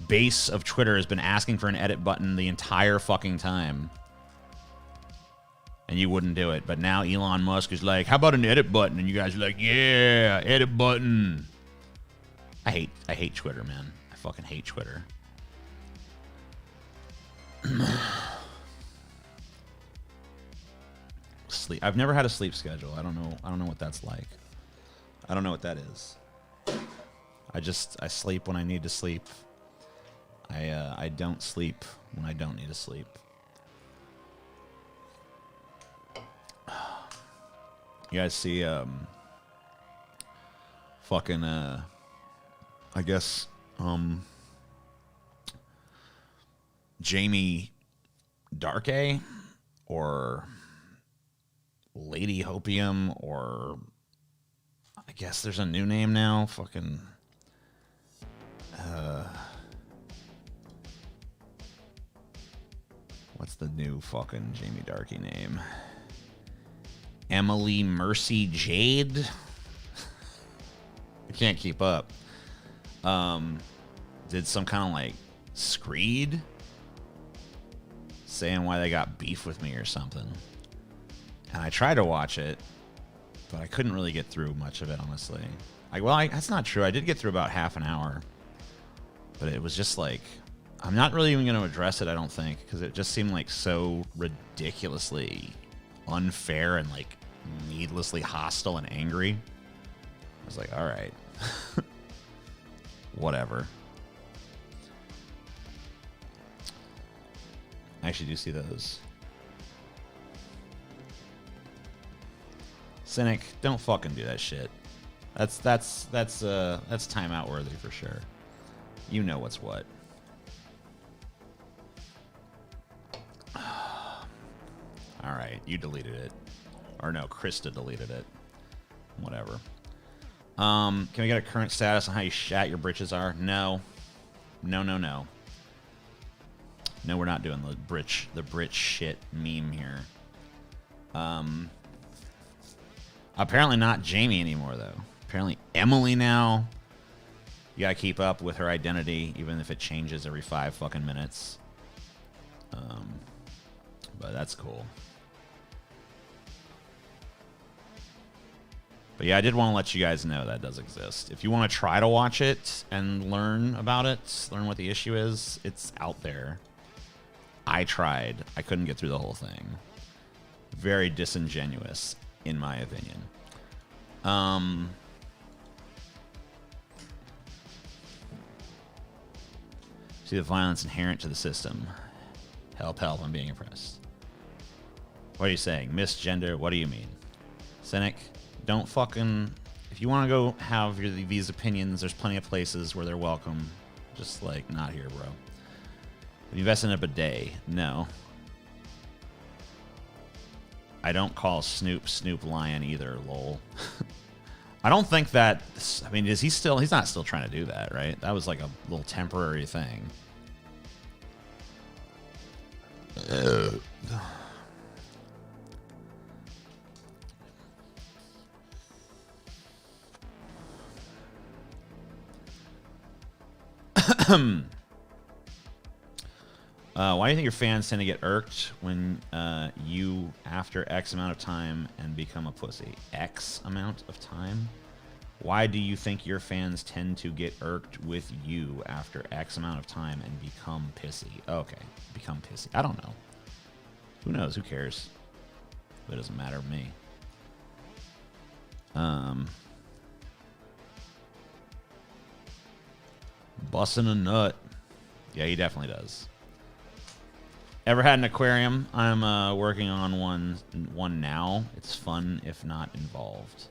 base of Twitter has been asking for an edit button the entire fucking time. And you wouldn't do it. But now Elon Musk is like, how about an edit button? And you guys are like, yeah, edit button. I hate Twitter, man. I fucking hate Twitter. Sleep. I've never had a sleep schedule. I don't know what that's like. I don't know what that is. I sleep when I need to sleep. I don't sleep when I don't need to sleep. You guys see fucking I guess Jamie Darkay or Lady Hopium, or I guess there's a new name now. Fucking what's the new fucking Jamie Darkay name? Emily Mercy Jade. I can't keep up. Did some kind of like screed saying why they got beef with me or something. And I tried to watch it, but I couldn't really get through much of it, honestly. That's not true. I did get through about half an hour, but it was just like, I'm not really even going to address it, I don't think, because it just seemed like so ridiculously unfair and like needlessly hostile and angry. I was like, all right. Whatever. I actually do see those. Cynic, don't fucking do that shit. That's timeout worthy for sure. You know what's what. All right, you deleted it. Or no, Krista deleted it. Whatever. Can we get a current status on how you shat your britches are? No. No, no, no. No, we're not doing the britch shit meme here. Apparently not Jamie anymore, though. Apparently Emily now. You gotta keep up with her identity, even if it changes every 5 fucking minutes. But that's cool. But yeah, I did want to let you guys know that does exist. If you want to try to watch it and learn about it, learn what the issue is, it's out there. I tried. I couldn't get through the whole thing. Very disingenuous, in my opinion. See the violence inherent to the system. Help, help, I'm being oppressed. What are you saying? Misgender, what do you mean? Cynic, don't fucking... If you want to go have these opinions, there's plenty of places where they're welcome. Just, like, not here, bro. Have you invested in a bidet? No. I don't call Snoop Lion either, lol. I don't think that... I mean, is he still... He's not still trying to do that, right? That was like a little temporary thing. Why do you think your fans tend to get irked when you, after X amount of time, and become a pussy? X amount of time? Why do you think your fans tend to get irked with you after X amount of time and become pissy? Okay, become pissy. I don't know. Who knows? Who cares? It doesn't matter to me. Bussin' a nut. Yeah, he definitely does. Ever had an aquarium? I'm working on one now. It's fun if not involved.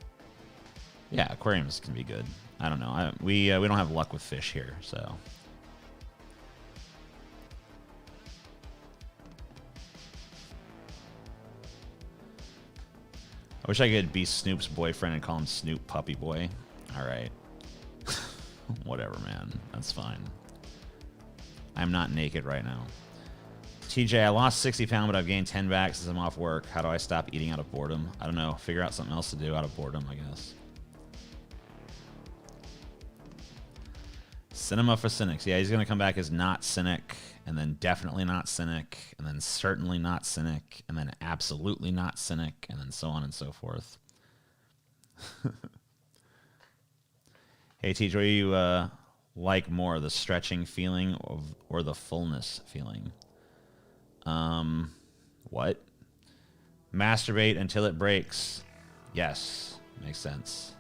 Yeah, aquariums can be good. I don't know. We don't have luck with fish here, so. I wish I could be Snoop's boyfriend and call him Snoop Puppy Boy. All right. Whatever, man. That's fine. I'm not naked right now. TJ, I lost 60 pounds, but I've gained 10 back since I'm off work. How do I stop eating out of boredom? I don't know. Figure out something else to do out of boredom, I guess. Cinema for cynics. Yeah, he's going to come back as not cynic, and then definitely not cynic, and then certainly not cynic, and then absolutely not cynic, and then so on and so forth. Hey, TJ, what do you like more, the stretching feeling or the fullness feeling? What? Masturbate until it breaks. Yes, makes sense.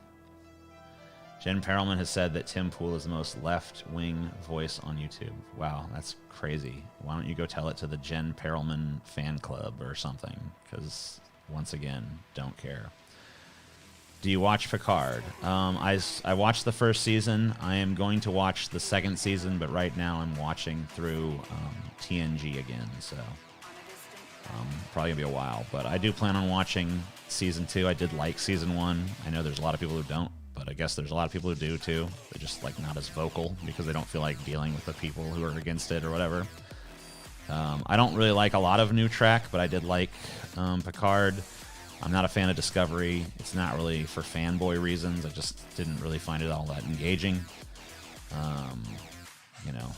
Jen Perelman has said that Tim Pool is the most left-wing voice on YouTube. Wow, that's crazy. Why don't you go tell it to the Jen Perelman fan club or something? Because, once again, don't care. Do you watch Picard? I watched the first season. I am going to watch the second season, but right now I'm watching through TNG again, so probably going to be a while. But I do plan on watching season 2. I did like season 1. I know there's a lot of people who don't, but I guess there's a lot of people who do, too. They're just, like, not as vocal because they don't feel like dealing with the people who are against it or whatever. I don't really like a lot of new Trek, but I did like Picard. I'm not a fan of Discovery. It's not really for fanboy reasons. I just didn't really find it all that engaging. You know,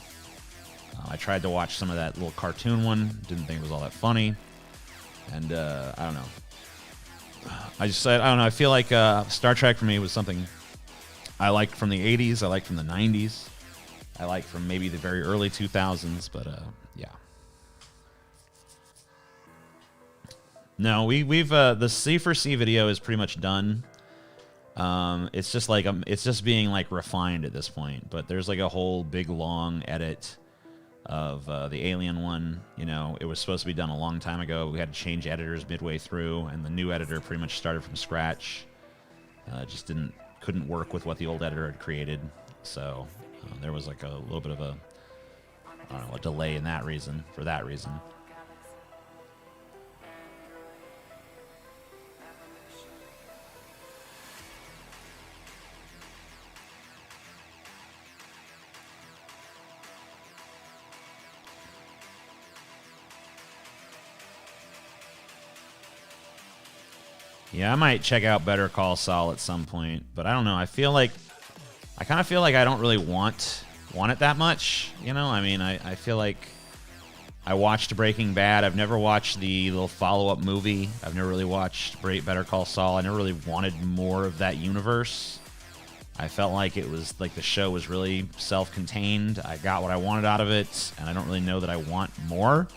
I tried to watch some of that little cartoon one. Didn't think it was all that funny. And I don't know. I don't know. I feel like Star Trek for me was something I liked from the 80s. I liked from the 90s. I liked from maybe the very early 2000s. But yeah. No, we've the C4C video is pretty much done. It's just like it's just being like refined at this point. But there's like a whole big long edit of the Alien one. You know, it was supposed to be done a long time ago. We had to change editors midway through, and the new editor pretty much started from scratch. Just couldn't work with what the old editor had created. So there was like a little bit of a delay in that reason. For that reason. Yeah, I might check out Better Call Saul at some point, but I don't know. I kind of feel like I don't really want it that much. You know, I mean, I feel like I watched Breaking Bad. I've never watched the little follow-up movie. I've never really watched Better Call Saul. I never really wanted more of that universe. I felt like it was like the show was really self-contained. I got what I wanted out of it, and I don't really know that I want more.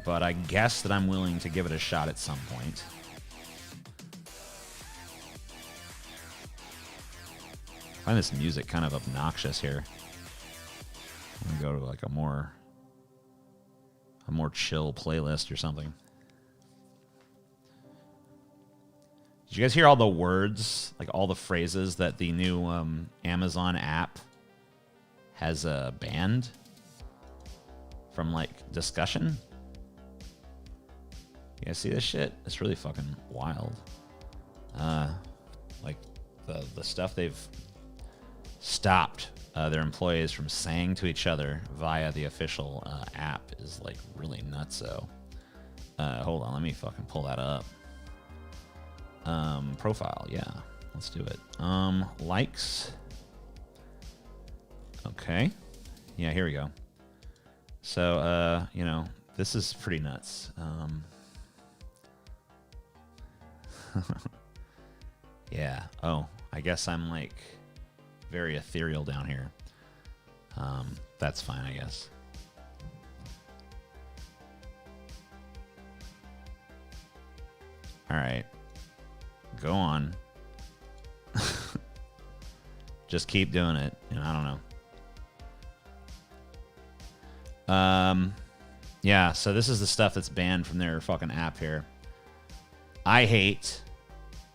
But I guess that I'm willing to give it a shot at some point. I find this music kind of obnoxious here. I'm gonna go to like a more chill playlist or something. Did you guys hear all the words, like all the phrases that the new Amazon app has banned from like discussion? You guys see this shit? It's really fucking wild. Like the stuff they've stopped their employees from saying to each other via the official app is like really nutso. Hold on, let me fucking pull that up. Profile, yeah, let's do it. Likes. Okay, yeah, here we go. So you know, this is pretty nuts. Yeah. Oh, I guess I'm like very ethereal down here. That's fine, I guess. All right. Go on. Just keep doing it. You know, I don't know. Yeah, so this is the stuff that's banned from their fucking app here. I hate.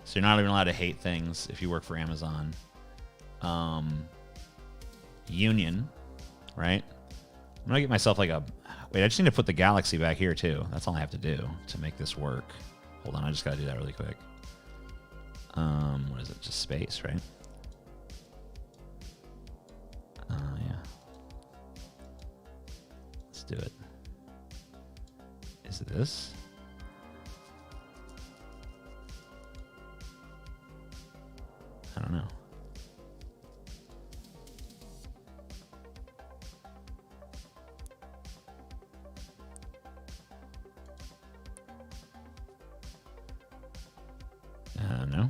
So you're not even allowed to hate things if you work for Amazon. Union, right? I'm gonna get myself like a. Wait, I just need to put the galaxy back here too. That's all I have to do to make this work. Hold on, I just gotta do that really quick. What is it? Just space, right? do it. Is it this? I don't know. No.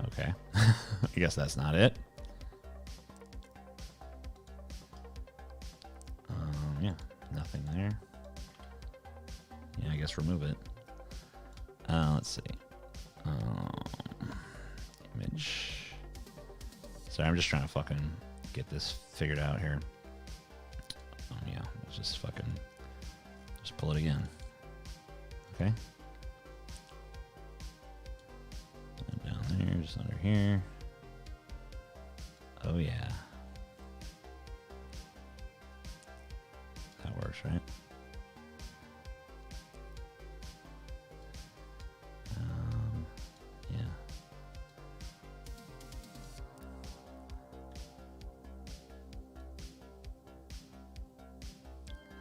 Okay. I guess that's not it. Yeah, nothing there. Yeah, I guess remove it. Let's see. Image. Sorry, I'm just trying to fucking get this figured out here. Yeah, let's just pull it again. Okay. Down there, just under here. Oh yeah. That works, right? Yeah.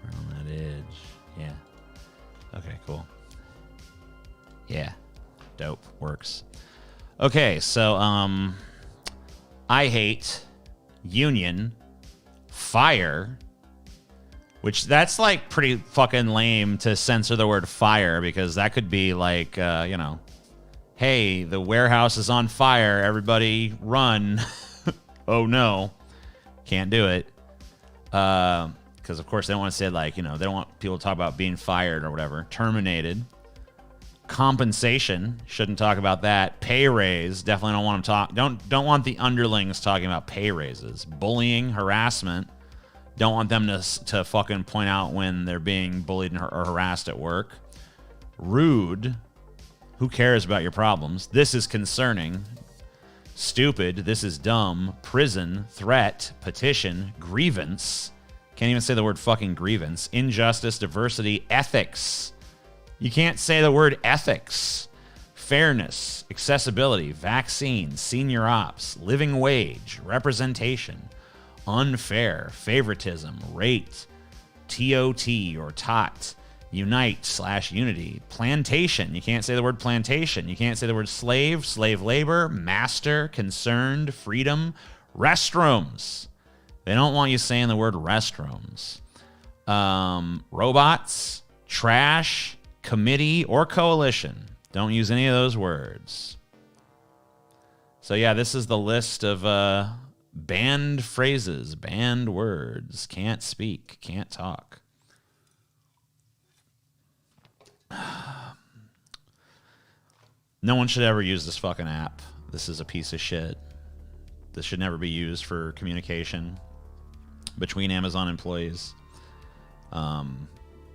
We're on that edge. Yeah. Okay, cool. Yeah. Dope. Works. Okay, so I hate union fire, which that's like pretty fucking lame to censor the word fire, because that could be like you know, hey, the warehouse is on fire, everybody run. Oh no, can't do it, because of course they don't want to say, like, you know, they don't want people to talk about being fired or whatever. Terminated. Compensation, shouldn't talk about that. Pay raise, definitely don't want them don't want the underlings talking about pay raises. Bullying, harassment, don't want them to fucking point out when they're being bullied or harassed at work. Rude, who cares about your problems? This is concerning. Stupid, this is dumb. Prison, threat, petition, grievance. Can't even say the word fucking grievance. Injustice, diversity, ethics. You can't say the word ethics. Fairness, accessibility, vaccine, senior ops, living wage, representation, unfair, favoritism, rate, TOT or TOT, unite/unity, plantation. You can't say the word plantation. You can't say the word slave, slave labor, master, concerned, freedom, restrooms. They don't want you saying the word restrooms. Robots, trash, committee, or coalition. Don't use any of those words. So yeah, this is the list of banned phrases, banned words. Can't speak, can't talk. No one should ever use this fucking app. This is a piece of shit. This should never be used for communication between Amazon employees.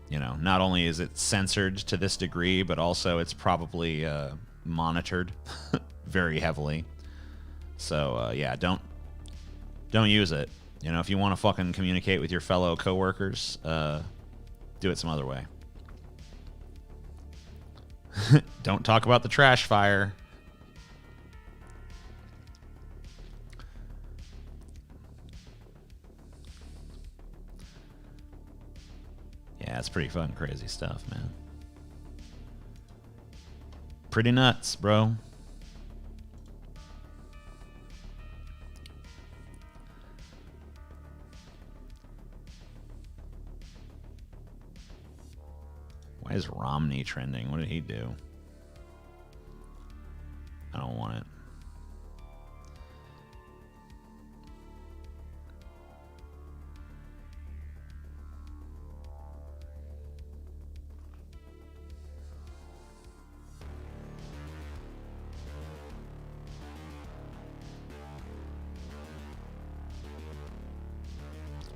You know, not only is it censored to this degree, but also it's probably monitored very heavily. So yeah, don't use it. You know, if you want to fucking communicate with your fellow coworkers, do it some other way. Don't talk about the trash fire. Yeah, it's pretty fun, crazy stuff, man. Pretty nuts, bro. Why is Romney trending? What did he do? I don't want it.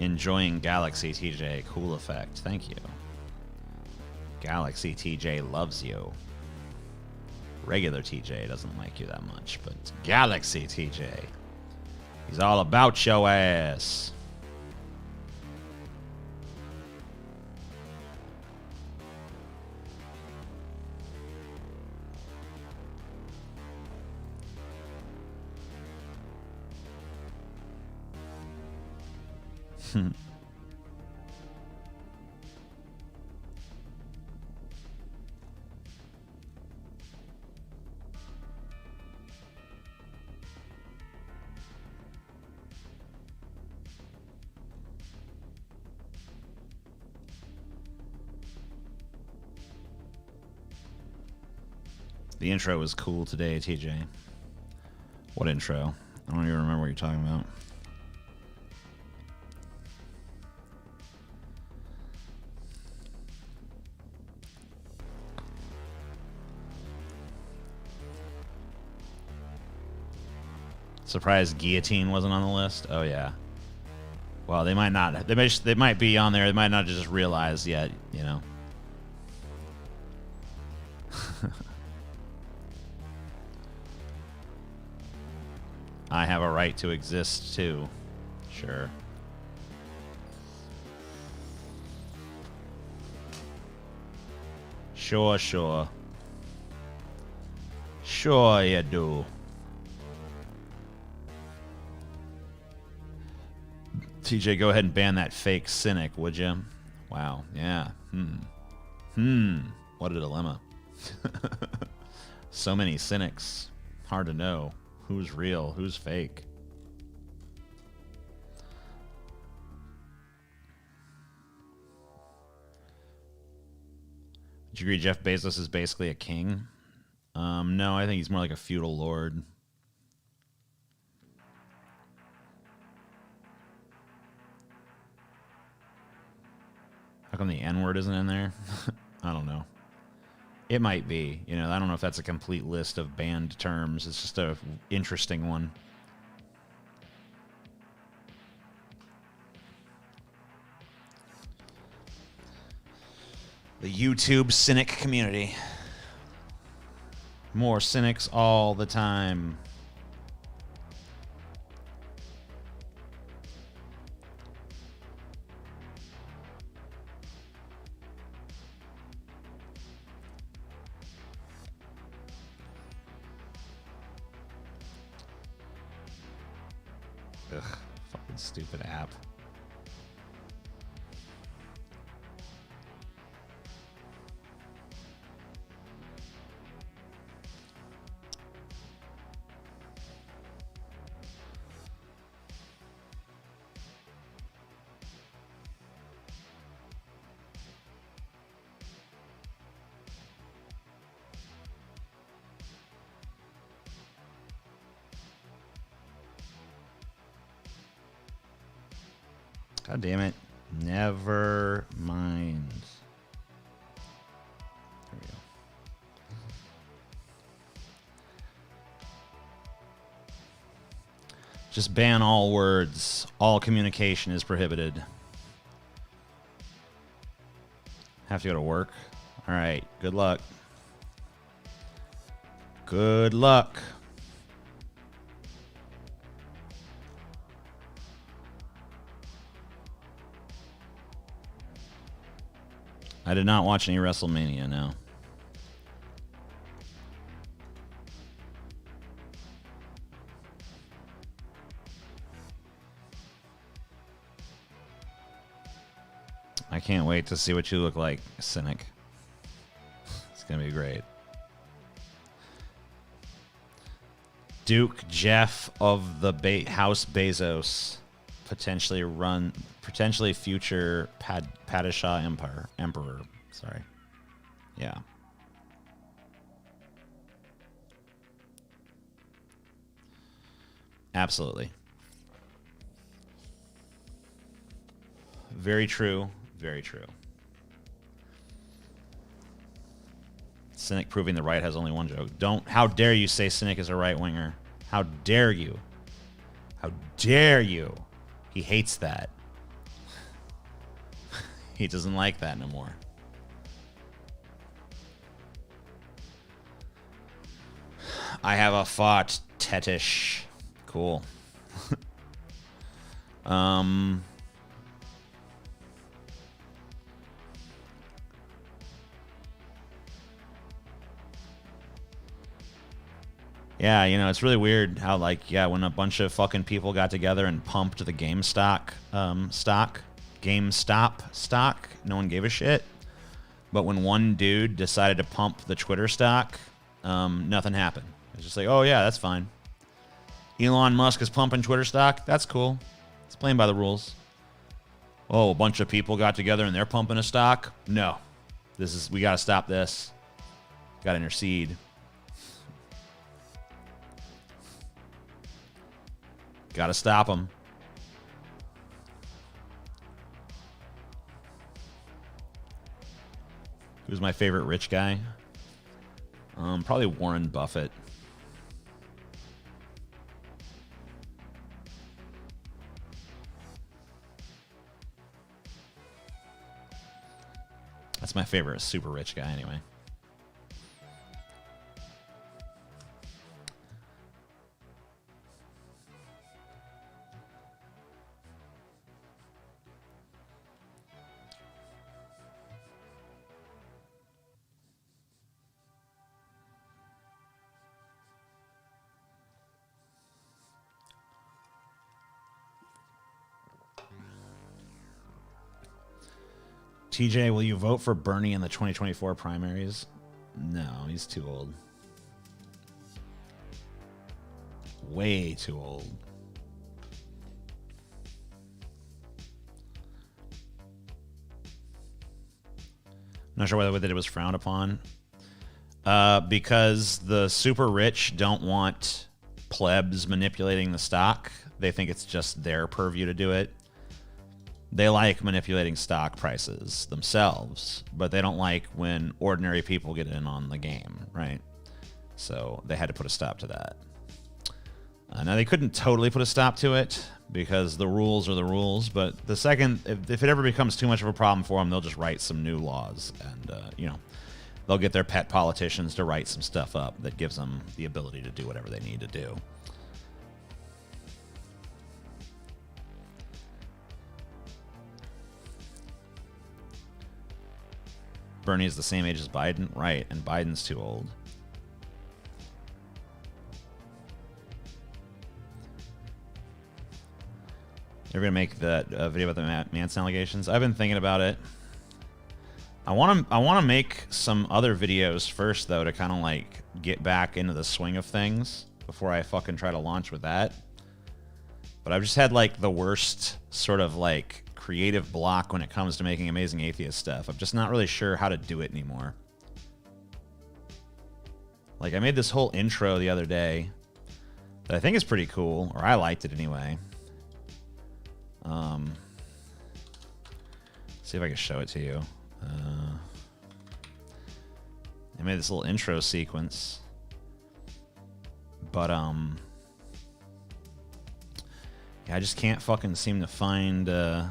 Enjoying Galaxy TJ. Cool effect. Thank you. Galaxy TJ loves you. Regular TJ doesn't like you that much, but Galaxy TJ, he's all about your ass. The intro was cool today, TJ. What intro? I don't even remember what you're talking about. Surprised guillotine wasn't on the list. Oh yeah. Well, they might not. They might be on there. They might not just realize yet. You know. I have a right to exist too. Sure. Sure, sure. Sure you do. TJ, go ahead and ban that fake cynic, would you? Wow. Yeah. What a dilemma. So many cynics. Hard to know who's real, who's fake. Do you agree Jeff Bezos is basically a king? No, I think he's more like a feudal lord. How come the N-word isn't in there? I don't know. It might be. You know, I don't know if that's a complete list of banned terms. It's just a interesting one. The YouTube cynic community. More cynics all the time. Ugh, fucking stupid app. God damn it. Never mind. There we go. Just ban all words. All communication is prohibited. Have to go to work. All right. Good luck. Good luck. I did not watch any WrestleMania, no. I can't wait to see what you look like, cynic. It's going to be great. Duke Jeff of the House Bezos. Potentially future Padishah Emperor. Sorry. Yeah. Absolutely. Very true. Very true. Cynic proving the right has only one joke. How dare you say Cynic is a right-winger? How dare you? How dare you? He hates that. He doesn't like that no more. I have a fought tetish. Cool. Yeah, you know, it's really weird how, like, yeah, when a bunch of fucking people got together and pumped the GameStop stock, no one gave a shit. But when one dude decided to pump the Twitter stock, nothing happened. It's just like, oh yeah, that's fine. Elon Musk is pumping Twitter stock. That's cool. It's playing by the rules. Oh, a bunch of people got together and they're pumping a stock. No, we got to stop this. Got to intercede. Gotta stop them. Who's my favorite rich guy? Probably Warren Buffett. That's my favorite super rich guy anyway. TJ, will you vote for Bernie in the 2024 primaries? No, he's too old. Way too old. I'm not sure whether it was frowned upon. Because the super rich don't want plebs manipulating the stock. They think it's just their purview to do it. They like manipulating stock prices themselves, but they don't like when ordinary people get in on the game, right? So they had to put a stop to that. Now, they couldn't totally put a stop to it because the rules are the rules, but the second, if it ever becomes too much of a problem for them, they'll just write some new laws and, you know, they'll get their pet politicians to write some stuff up that gives them the ability to do whatever they need to do. Bernie is the same age as Biden, right? And Biden's too old. They're gonna make that video about the Manson allegations. I've been thinking about it. I want to make some other videos first, though, to kind of like get back into the swing of things before I fucking try to launch with that. But I've just had like the worst sort of like creative block when it comes to making Amazing Atheist stuff. I'm just not really sure how to do it anymore. Like, I made this whole intro the other day that I think is pretty cool, or I liked it anyway. See if I can show it to you. I made this little intro sequence, but yeah, I just can't fucking seem to find. I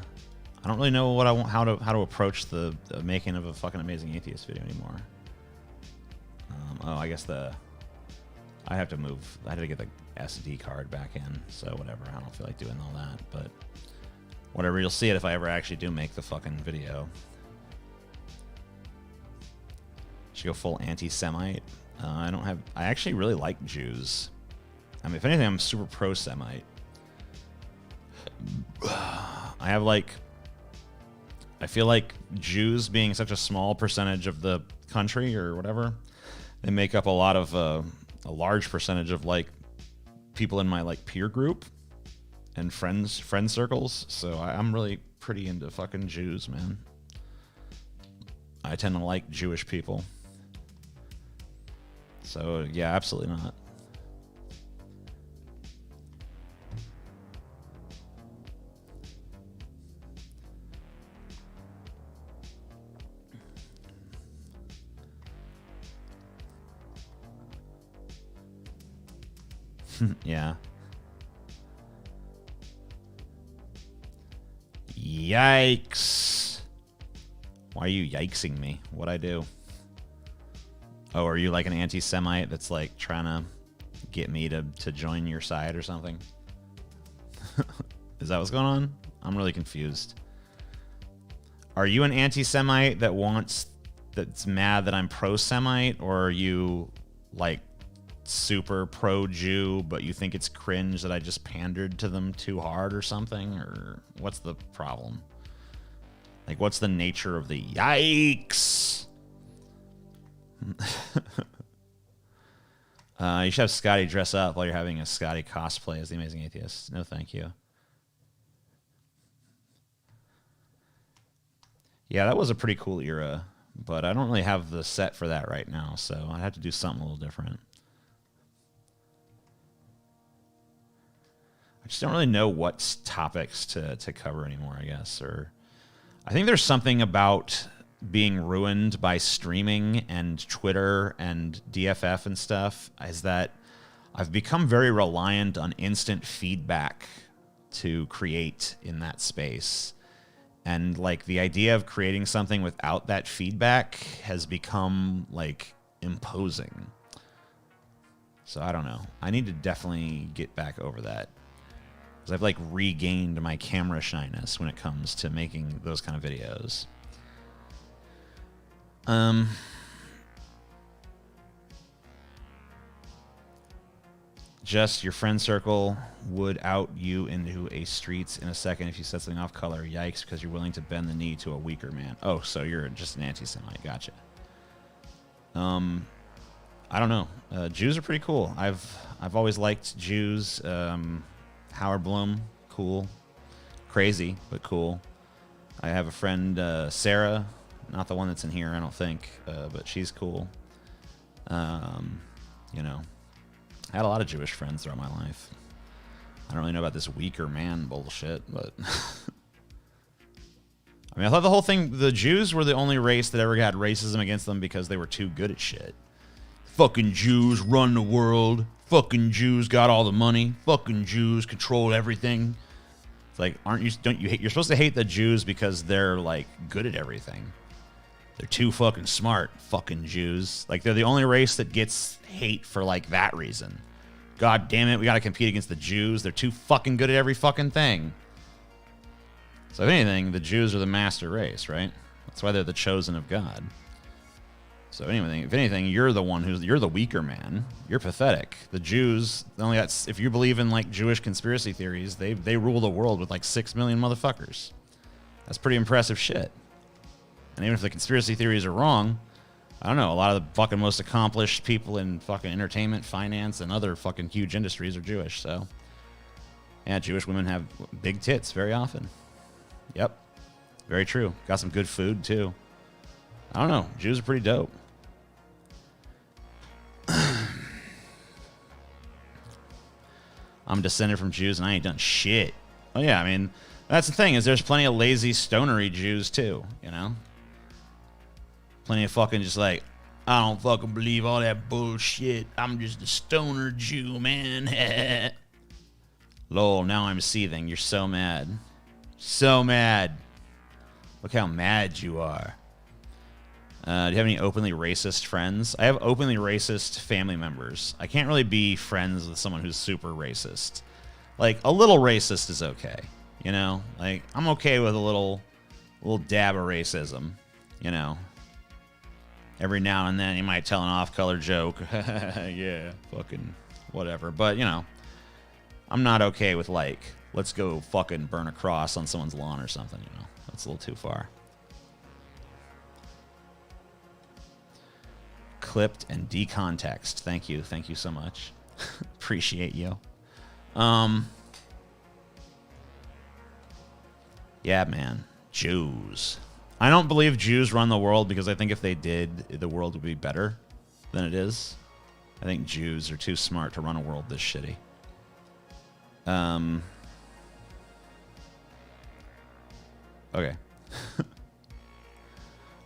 don't really know what I want, how to approach the making of a fucking Amazing Atheist video anymore. Oh, I guess I have to move. I had to get the SD card back in, so whatever. I don't feel like doing all that, but whatever. You'll see it if I ever actually do make the fucking video. Should go full anti-Semite. I actually really like Jews. I mean, if anything, I'm super pro-Semite. I feel like Jews being such a small percentage of the country or whatever, they make up a lot of a large percentage of like people in my like peer group and friend circles. So I'm really pretty into fucking Jews, man. I tend to like Jewish people. So yeah, absolutely not. Yeah. Yikes. Why are you yikesing me? What'd I do? Oh, are you like an anti-Semite that's like trying to get me to join your side or something? Is that what's going on? I'm really confused. Are you an anti-Semite that's mad that I'm pro-Semite, or are you like super pro-Jew, but you think it's cringe that I just pandered to them too hard or something? Or what's the problem? Like, what's the nature of the yikes? You should have Scotty dress up while you're having a Scotty cosplay as the Amazing Atheist. No, thank you. Yeah, that was a pretty cool era, but I don't really have the set for that right now, so I have to do something a little different. I just don't really know what topics to cover anymore, I guess. Or I think there's something about being ruined by streaming and Twitter and DFF and stuff, is that I've become very reliant on instant feedback to create in that space. And like the idea of creating something without that feedback has become like imposing. So I don't know. I need to definitely get back over that. Because I've like regained my camera shyness when it comes to making those kind of videos. Just your friend circle would out you into a streets in a second if you set something off color. Yikes, because you're willing to bend the knee to a weaker man. Oh, so you're just an anti-Semite. Gotcha. I don't know. Jews are pretty cool. I've always liked Jews. Howard Bloom, cool. Crazy, but cool. I have a friend, Sarah, not the one that's in here, I don't think, but she's cool. You know, I had a lot of Jewish friends throughout my life. I don't really know about this weaker man bullshit, but I mean, I thought the whole thing, the Jews were the only race that ever had racism against them because they were too good at shit. Fucking Jews run the world. Fucking Jews got all the money. Fucking Jews control everything. It's like, you're supposed to hate the Jews because they're like good at everything. They're too fucking smart, fucking Jews. Like, they're the only race that gets hate for, like, that reason. God damn it, we gotta compete against the Jews. They're too fucking good at every fucking thing. So, if anything, the Jews are the master race, right? That's why they're the chosen of God. So, anyway, if anything, you're the one you're the weaker man. You're pathetic. The Jews, only got, if you believe in, like, Jewish conspiracy theories, they rule the world with, like, 6 million motherfuckers. That's pretty impressive shit. And even if the conspiracy theories are wrong, I don't know, a lot of the fucking most accomplished people in fucking entertainment, finance, and other fucking huge industries are Jewish, so. Yeah, Jewish women have big tits very often. Yep. Very true. Got some good food, too. I don't know. Jews are pretty dope. I'm descended from Jews and I ain't done shit. Oh, yeah, I mean, that's the thing, is there's plenty of lazy, stonery Jews, too, you know? Plenty of fucking just like, I don't fucking believe all that bullshit. I'm just a stoner Jew, man. Lol, now I'm seething. You're so mad. So mad. Look how mad you are. Do you have any openly racist friends? I have openly racist family members. I can't really be friends with someone who's super racist. Like, a little racist is okay, you know? Like, I'm okay with a little dab of racism, you know? Every now and then, you might tell an off-color joke. Yeah, fucking whatever. But, you know, I'm not okay with, like, let's go fucking burn a cross on someone's lawn or something, you know? That's a little too far. Clipped and decontext. Thank you. Thank you so much. Appreciate you. Yeah, man. Jews. I don't believe Jews run the world because I think if they did, the world would be better than it is. I think Jews are too smart to run a world this shitty. Okay.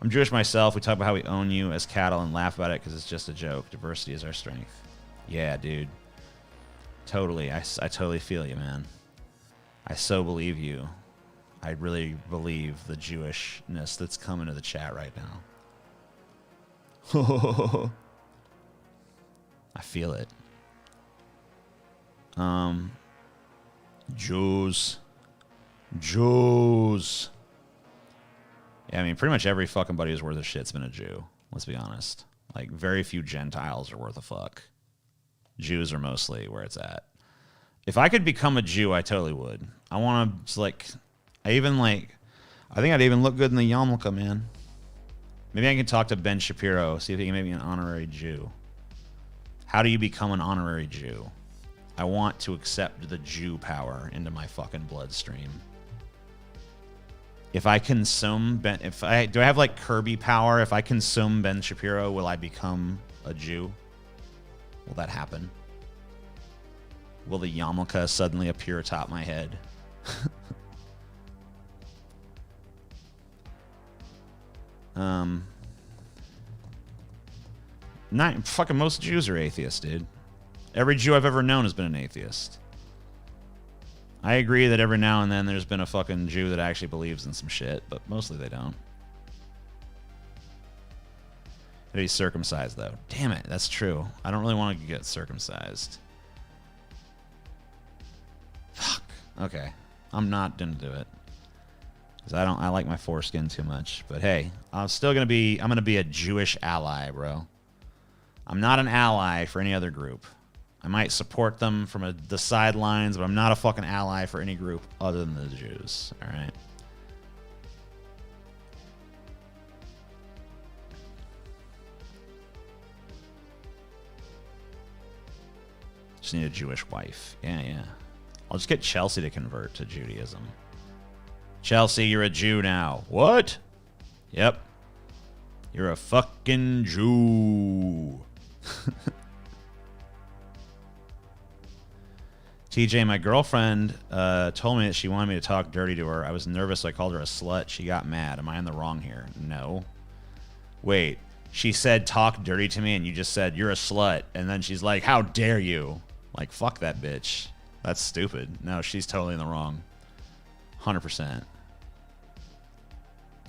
I'm Jewish myself. We talk about how we own you as cattle and laugh about it because it's just a joke. Diversity is our strength. Yeah, dude. Totally. I totally feel you, man. I so believe you. I really believe the Jewishness that's coming to the chat right now. I feel it. Jews. Jews. Yeah, I mean, pretty much every fucking buddy who's worth a shit's been a Jew. Let's be honest. Like, very few Gentiles are worth a fuck. Jews are mostly where it's at. If I could become a Jew, I totally would. I want to, like... I think I'd even look good in the yarmulke, man. Maybe I can talk to Ben Shapiro, see if he can make me an honorary Jew. How do you become an honorary Jew? I want to accept the Jew power into my fucking bloodstream. If I consume do I have like Kirby power? If I consume Ben Shapiro, will I become a Jew? Will that happen? Will the yarmulke suddenly appear atop my head? Fucking most Jews are atheists, dude. Every Jew I've ever known has been an atheist. I agree that every now and then there's been a fucking Jew that actually believes in some shit, but mostly they don't. He's circumcised, though. Damn it, that's true. I don't really want to get circumcised. Fuck. Okay. I'm not gonna do it. Because I like my foreskin too much. But hey, I'm gonna be a Jewish ally, bro. I'm not an ally for any other group. I might support them from the sidelines, but I'm not a fucking ally for any group other than the Jews. Alright? Just need a Jewish wife. Yeah, yeah. I'll just get Chelsea to convert to Judaism. Chelsea, you're a Jew now. What? Yep. You're a fucking Jew. TJ, my girlfriend told me that she wanted me to talk dirty to her. I was nervous, so I called her a slut. She got mad. Am I in the wrong here? No. Wait. She said talk dirty to me, and you just said you're a slut. And then she's like, how dare you? Like, fuck that bitch. That's stupid. No, she's totally in the wrong. 100%.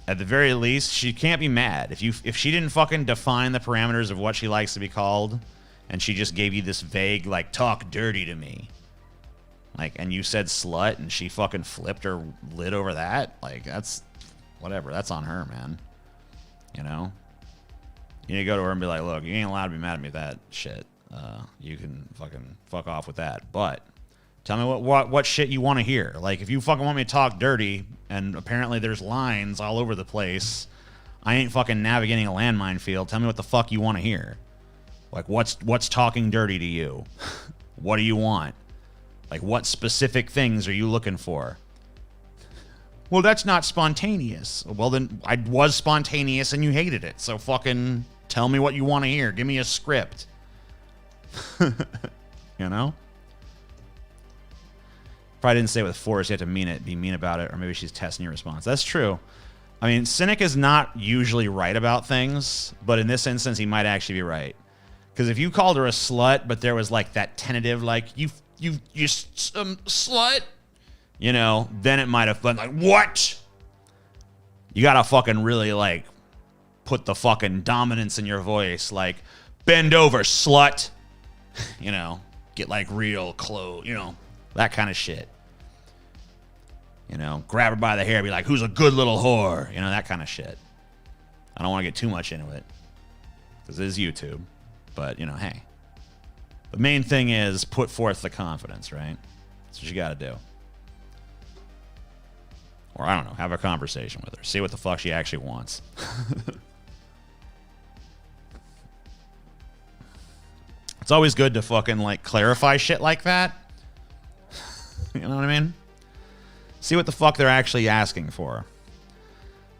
At the very least, she can't be mad. If she didn't fucking define the parameters of what she likes to be called, and she just gave you this vague, like, talk dirty to me, like, and you said slut, and she fucking flipped her lid over that, like, that's, whatever, that's on her, man. You know? You need to go to her and be like, look, you ain't allowed to be mad at me with that shit. You can fucking fuck off with that. But tell me what shit you want to hear. Like, if you fucking want me to talk dirty, and apparently there's lines all over the place, I ain't fucking navigating a landmine field. Tell me what the fuck you want to hear. Like, what's talking dirty to you? What do you want? Like, what specific things are you looking for? Well, that's not spontaneous. Well, then I was spontaneous and you hated it. So fucking tell me what you want to hear. Give me a script. You know? Probably didn't say it with force. You have to mean it, be mean about it, or maybe she's testing your response. That's true. I mean, Cynic is not usually right about things, but in this instance, he might actually be right. Because if you called her a slut, but there was like that tentative, like, you slut, you know, then it might have been like, what? You gotta fucking really, like, put the fucking dominance in your voice, like, bend over, slut. You know, get, like, real close, you know, that kind of shit. You know, grab her by the hair, be like, who's a good little whore? You know, that kind of shit. I don't want to get too much into it, because it is YouTube. But, you know, hey. The main thing is put forth the confidence, right? That's what you got to do. Or, I don't know, have a conversation with her. See what the fuck she actually wants. It's always good to fucking, like, clarify shit like that. You know what I mean? See what the fuck they're actually asking for.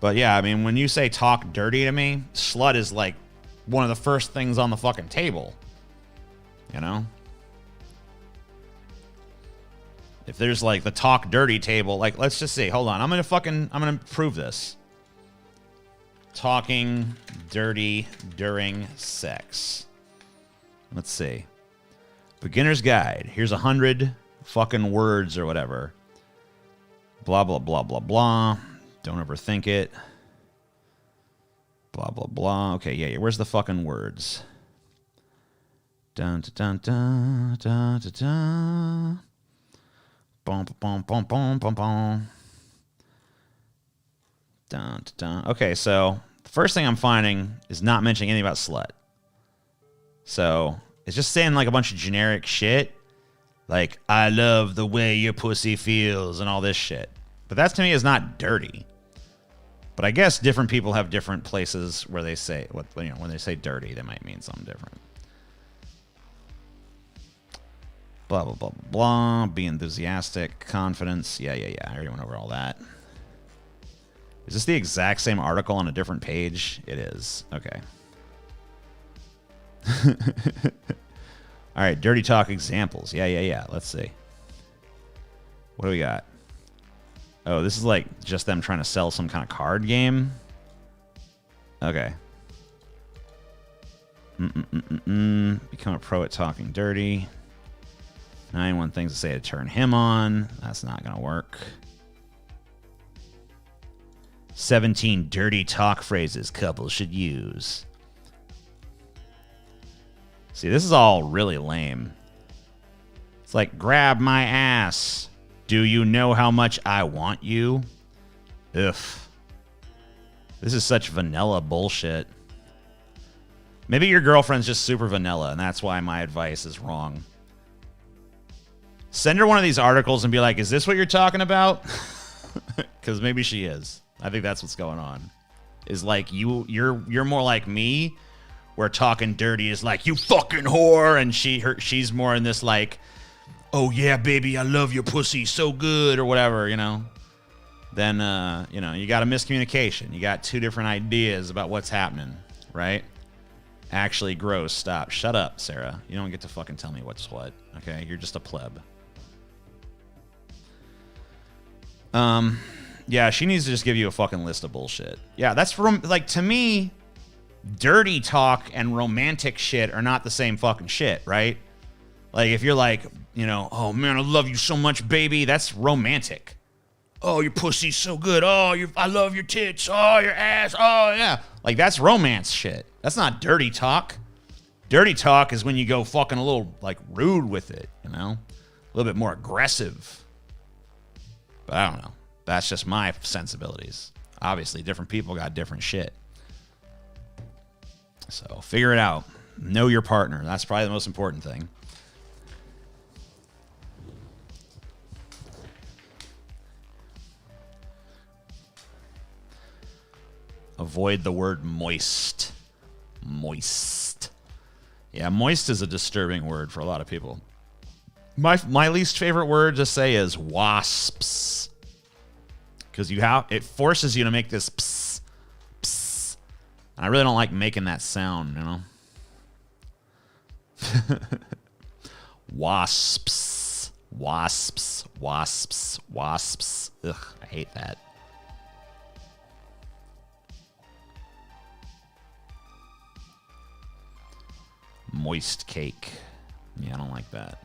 But, yeah, I mean, when you say talk dirty to me, slut is, like, one of the first things on the fucking table. You know? If there's, like, the talk dirty table, like, let's just see. Hold on. I'm gonna prove this. Talking dirty during sex. Let's see. Beginner's guide. Here's 100 fucking words or whatever. Blah, blah, blah, blah, blah. Don't overthink it. Blah, blah, blah. Okay, yeah. Where's the fucking words? Dun, dun, dun, dun, dun, dun. Bum, bum, bum, bum, bum, bum. Dun, dun. Okay, so the first thing I'm finding is not mentioning anything about slut. So it's just saying like a bunch of generic shit. Like, I love the way your pussy feels and all this shit. But that to me is not dirty. But I guess different people have different places where they say, when they say dirty, they might mean something different. Blah, blah, blah, blah, blah. Be enthusiastic, confidence. Yeah. I already went over all that. Is this the exact same article on a different page? It is. Okay. All right, dirty talk examples. Yeah. Let's see. What do we got? Oh, this is like just them trying to sell some kind of card game. Okay. Become a pro at talking dirty. 91 things to say to turn him on. That's not going to work. 17 dirty talk phrases couples should use. See, this is all really lame. It's like, grab my ass. Do you know how much I want you? Ugh. This is such vanilla bullshit. Maybe your girlfriend's just super vanilla, and that's why my advice is wrong. Send her one of these articles and be like, is this what you're talking about? Because maybe she is. I think that's what's going on. Is like, you're more like me, where talking dirty is like, you fucking whore, and she's more in this like, oh yeah, baby, I love your pussy so good, or whatever, you know. Then, you know, you got a miscommunication. You got two different ideas about what's happening, right? Actually, gross. Stop. Shut up, Sarah. You don't get to fucking tell me what's what, okay? You're just a pleb. Yeah, she needs to just give you a fucking list of bullshit. Yeah, that's from, like, to me, dirty talk and romantic shit are not the same fucking shit, right? Like, if you're like, you know, oh man, I love you so much, baby, that's romantic. Oh, your pussy's so good. Oh, I love your tits. Oh, your ass. Oh, yeah. Like, that's romance shit. That's not dirty talk. Dirty talk is when you go fucking a little, like, rude with it, you know? A little bit more aggressive. But I don't know. That's just my sensibilities. Obviously, different people got different shit. So, figure it out. Know your partner. That's probably the most important thing. Avoid the word moist. Moist. Yeah, moist is a disturbing word for a lot of people. My least favorite word to say is wasps. Because it forces you to make this pss, pss. And I really don't like making that sound, you know? Wasps. Wasps. Wasps. Wasps. Ugh, I hate that. Moist cake. Yeah, I don't like that.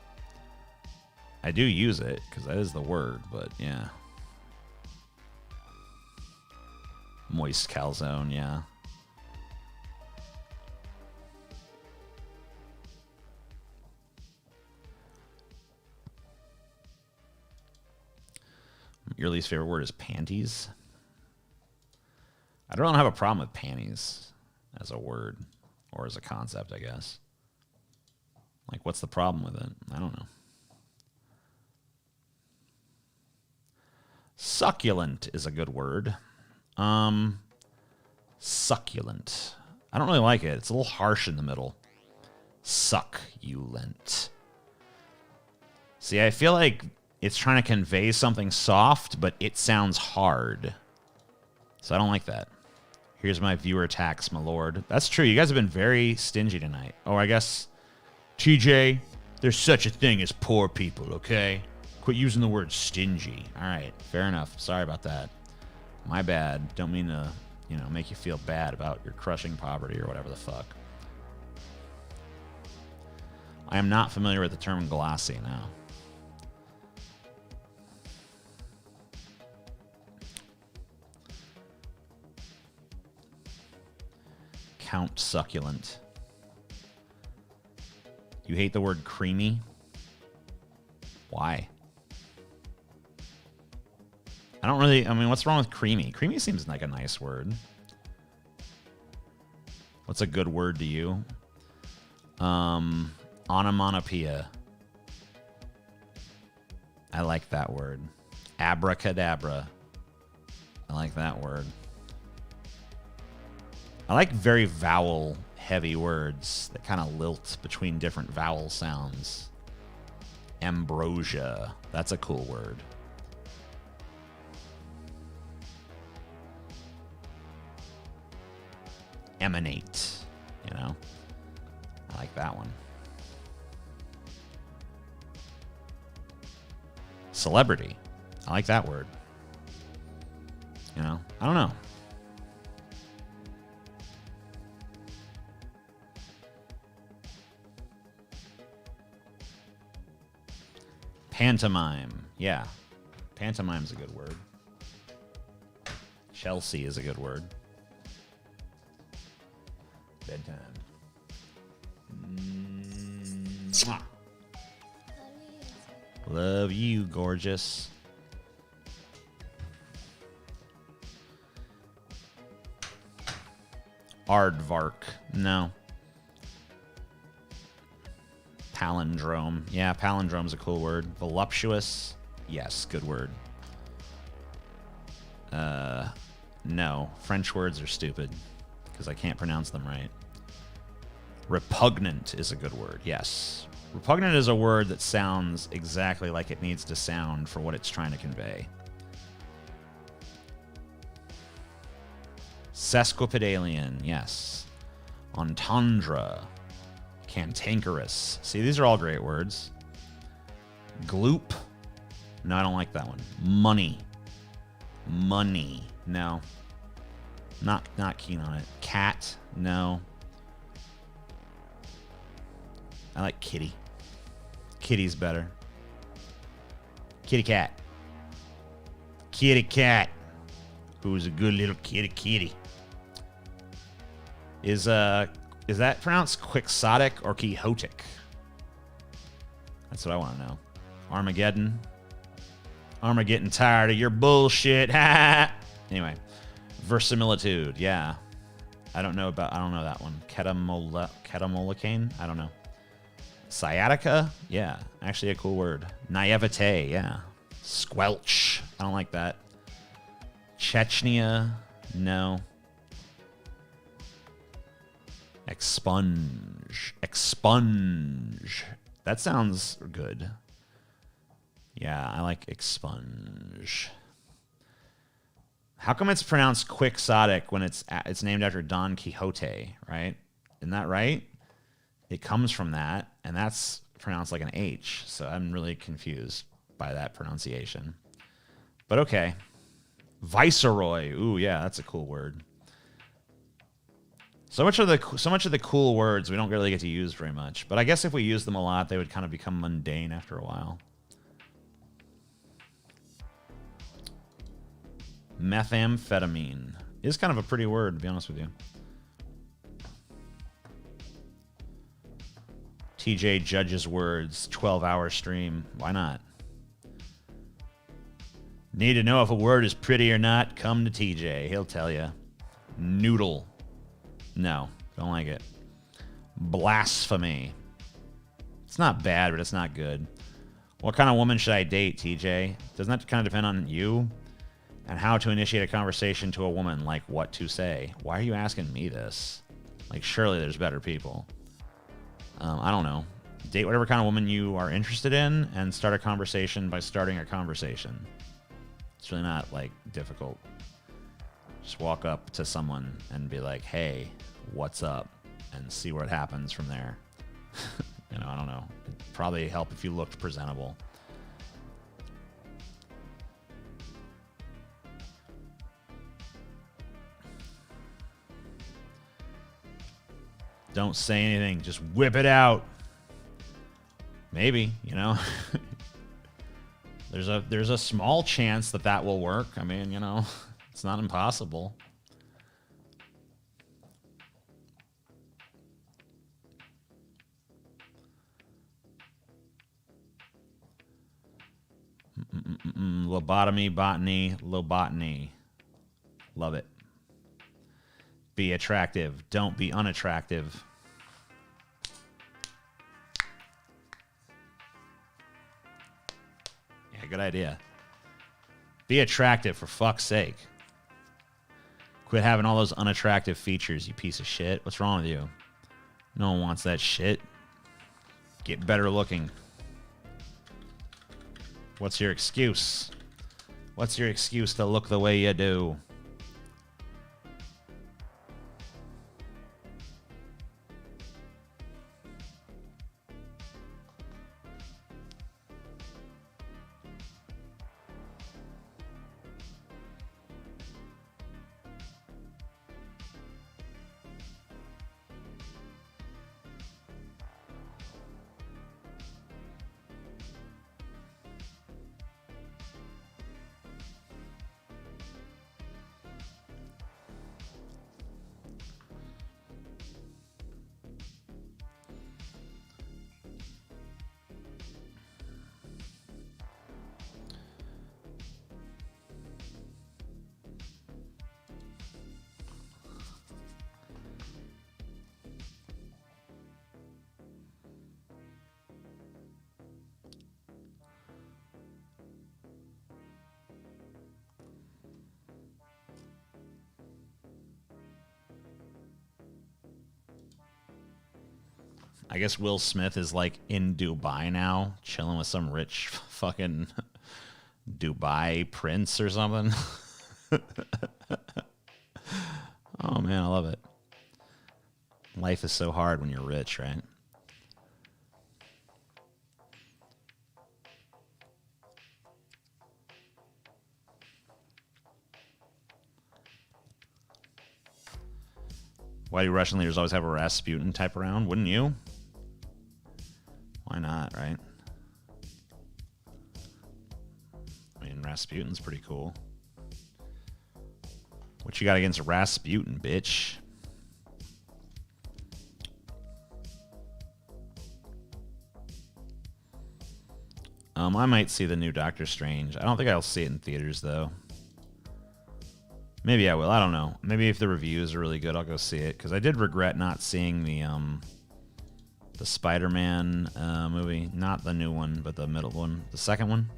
I do use it because that is the word, but yeah. Moist calzone, yeah. Your least favorite word is panties? I don't have a problem with panties as a word or as a concept, I guess. Like, what's the problem with it? I don't know. Succulent is a good word. Succulent. I don't really like it. It's a little harsh in the middle. Succulent. See, I feel like it's trying to convey something soft, but it sounds hard. So I don't like that. Here's my viewer tax, my lord. That's true. You guys have been very stingy tonight. Oh, I guess, TJ, there's such a thing as poor people, okay? Quit using the word stingy. All right, fair enough. Sorry about that. My bad. Don't mean to, you know, make you feel bad about your crushing poverty or whatever the fuck. I am not familiar with the term glossy now. Count succulent. You hate the word creamy? Why? I don't really, I mean, what's wrong with creamy? Creamy seems like a nice word. What's a good word to you? Onomatopoeia. I like that word. Abracadabra. I like that word. I like very vowel heavy words that kind of lilt between different vowel sounds. Ambrosia. That's a cool word. Emanate. You know? I like that one. Celebrity. I like that word. You know, I don't know. Pantomime. Yeah. Pantomime's a good word. Chelsea is a good word. Bedtime. Mwah. Love you, gorgeous. Aardvark. No. Palindrome. Yeah, palindrome's a cool word. Voluptuous. Yes, good word. No. French words are stupid because I can't pronounce them right. Repugnant is a good word. Yes. Repugnant is a word that sounds exactly like it needs to sound for what it's trying to convey. Sesquipedalian, yes. Entendre. Cantankerous. See, these are all great words. Gloop. No, I don't like that one. Money. Money. No. Not keen on it. Cat. No. I like kitty. Kitty's better. Kitty cat. Kitty cat. Who's a good little kitty. Is that pronounced quixotic or quixotic? That's what I want to know. Armageddon. Armageddon tired of your bullshit. Anyway, verisimilitude. Yeah, I don't know that one. Ketamolocane. I don't know. Sciatica. Yeah, actually a cool word. Naivete. Yeah. Squelch. I don't like that. Chechnya. No. Expunge. Expunge. That sounds good. Yeah, I like expunge. How come it's pronounced quixotic when it's named after Don Quixote, right? Isn't that right? It comes from that, and that's pronounced like an H, so I'm really confused by that pronunciation. But okay. Viceroy. Ooh, yeah, that's a cool word. So much of the cool words we don't really get to use very much. But I guess if we use them a lot, they would kind of become mundane after a while. Methamphetamine is kind of a pretty word, to be honest with you. TJ judges words, 12-hour stream. Why not? Need to know if a word is pretty or not? Come to TJ. He'll tell you. Noodle. No, don't like it. Blasphemy. It's not bad, but it's not good. What kind of woman should I date, TJ? Doesn't that kind of depend on you? And how to initiate a conversation to a woman, like what to say. Why are you asking me this? Like, surely there's better people. I don't know. Date whatever kind of woman you are interested in and start a conversation by starting a conversation. It's really not, like, difficult. Just walk up to someone and be like, hey, what's up? And see what happens from there. You know, I don't know. It'd probably help if you looked presentable. Don't say anything. Just whip it out. Maybe, you know. There's a small chance that will work. I mean, you know, it's not impossible. Lobotomy, botany, lobotany. Love it. Be attractive. Don't be unattractive. Yeah, good idea. Be attractive, for fuck's sake. Quit having all those unattractive features, you piece of shit. What's wrong with you? No one wants that shit. Get better looking. What's your excuse? What's your excuse to look the way you do? I guess Will Smith is like in Dubai now, chilling with some rich fucking Dubai prince or something. Oh man, I love it. Life is so hard when you're rich, right? Why do Russian leaders always have a Rasputin type around? Wouldn't you? Why not, right? I mean, Rasputin's pretty cool. What you got against Rasputin, bitch? I might see the new Doctor Strange. I don't think I'll see it in theaters, though. Maybe I will. I don't know. Maybe if the reviews are really good, I'll go see it. Because I did regret not seeing the Spider-Man movie. Not the new one, but the middle one. The second one.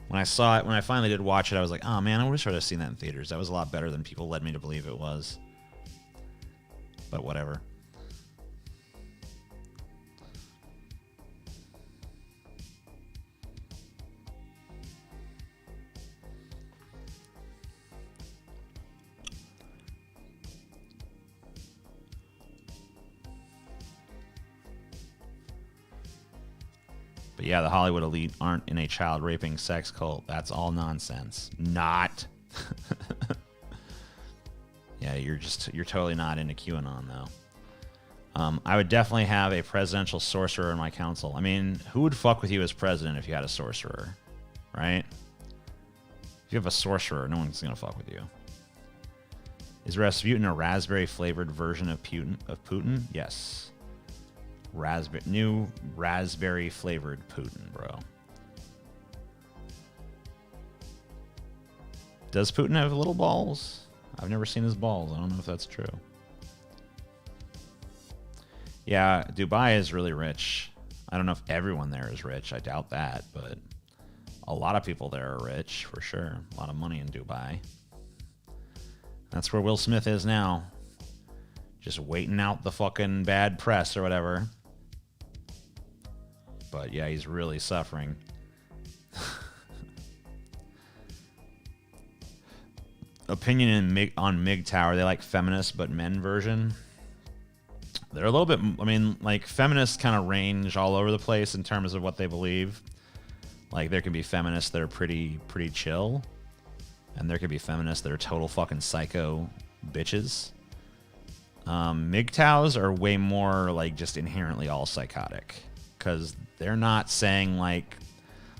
When I saw it, when I finally did watch it, I was like, oh man, I wish I would have seen that in theaters. That was a lot better than people led me to believe it was. But whatever. But yeah, the Hollywood elite aren't in a child raping sex cult. That's all nonsense. Not. Yeah, you're totally not into QAnon though. I would definitely have a presidential sorcerer in my council. I mean, who would fuck with you as president if you had a sorcerer, right? If you have a sorcerer, no one's gonna fuck with you. Is Rasputin a raspberry flavored version of Putin? Yes. New raspberry flavored Putin, bro. Does Putin have little balls? I've never seen his balls. I don't know if that's true. Yeah, Dubai is really rich. I don't know if everyone there is rich. I doubt that, but a lot of people there are rich, for sure. A lot of money in Dubai. That's where Will Smith is now. Just waiting out the fucking bad press or whatever. But yeah, he's really suffering. Opinion on MGTOW, are they like feminist but men version? They're a little bit, I mean, like feminists kind of range all over the place in terms of what they believe. Like there can be feminists that are pretty chill. And there could be feminists that are total fucking psycho bitches. MGTOWs are way more like just inherently all psychotic. Because they're not saying like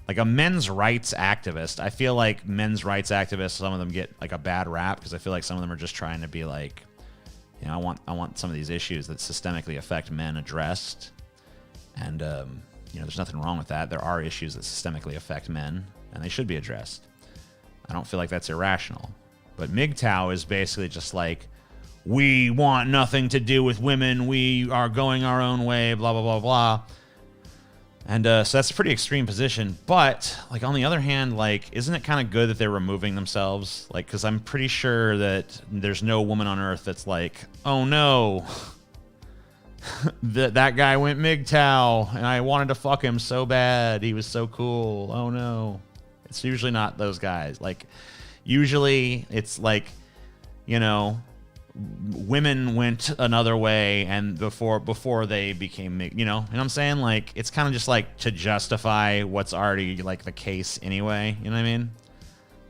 a men's rights activist. I feel like men's rights activists, some of them get like a bad rap because I feel like some of them are just trying to be like, you know, I want some of these issues that systemically affect men addressed. And, you know, there's nothing wrong with that. There are issues that systemically affect men and they should be addressed. I don't feel like that's irrational. But MGTOW is basically just like, we want nothing to do with women. We are going our own way, blah, blah, blah, blah. And so that's a pretty extreme position. But, like, on the other hand, like, isn't it kind of good that they're removing themselves? Like, because I'm pretty sure that there's no woman on earth that's like, oh, no, that guy went MGTOW, and I wanted to fuck him so bad. He was so cool. Oh, no. It's usually not those guys. Like, usually it's like, you know, women went another way and before they became, you know what I'm saying? Like, it's kind of just like to justify what's already like the case anyway. You know what I mean?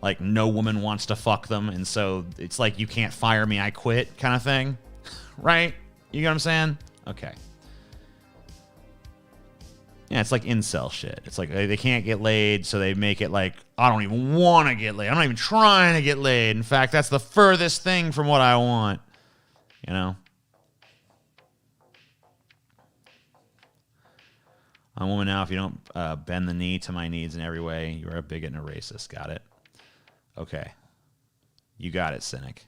Like, no woman wants to fuck them. And so it's like, you can't fire me, I quit kind of thing. Right? You know what I'm saying? Okay. Yeah, it's like incel shit. It's like they can't get laid, so they make it like, I don't even want to get laid. I'm not even trying to get laid. In fact, that's the furthest thing from what I want. You know? I'm a woman now. If you don't bend the knee to my needs in every way, you're a bigot and a racist. Got it? Okay. You got it, Cynic.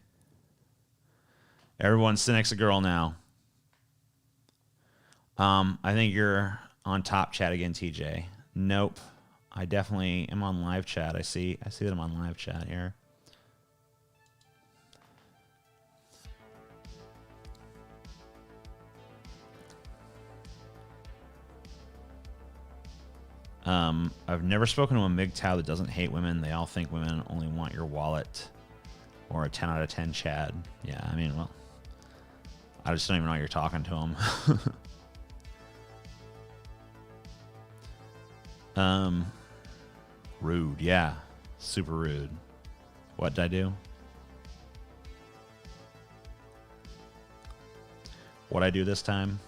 Everyone, Cynic's a girl now. I think you're on top chat again, TJ. Nope. I definitely am on live chat. I see that I'm on live chat here. I've never spoken to a MGTOW that doesn't hate women. They all think women only want your wallet or a 10 out of 10 Chad. Yeah, I mean, well, I just don't even know you're talking to them. Rude. Yeah, super rude. What did I do? What'd I do this time?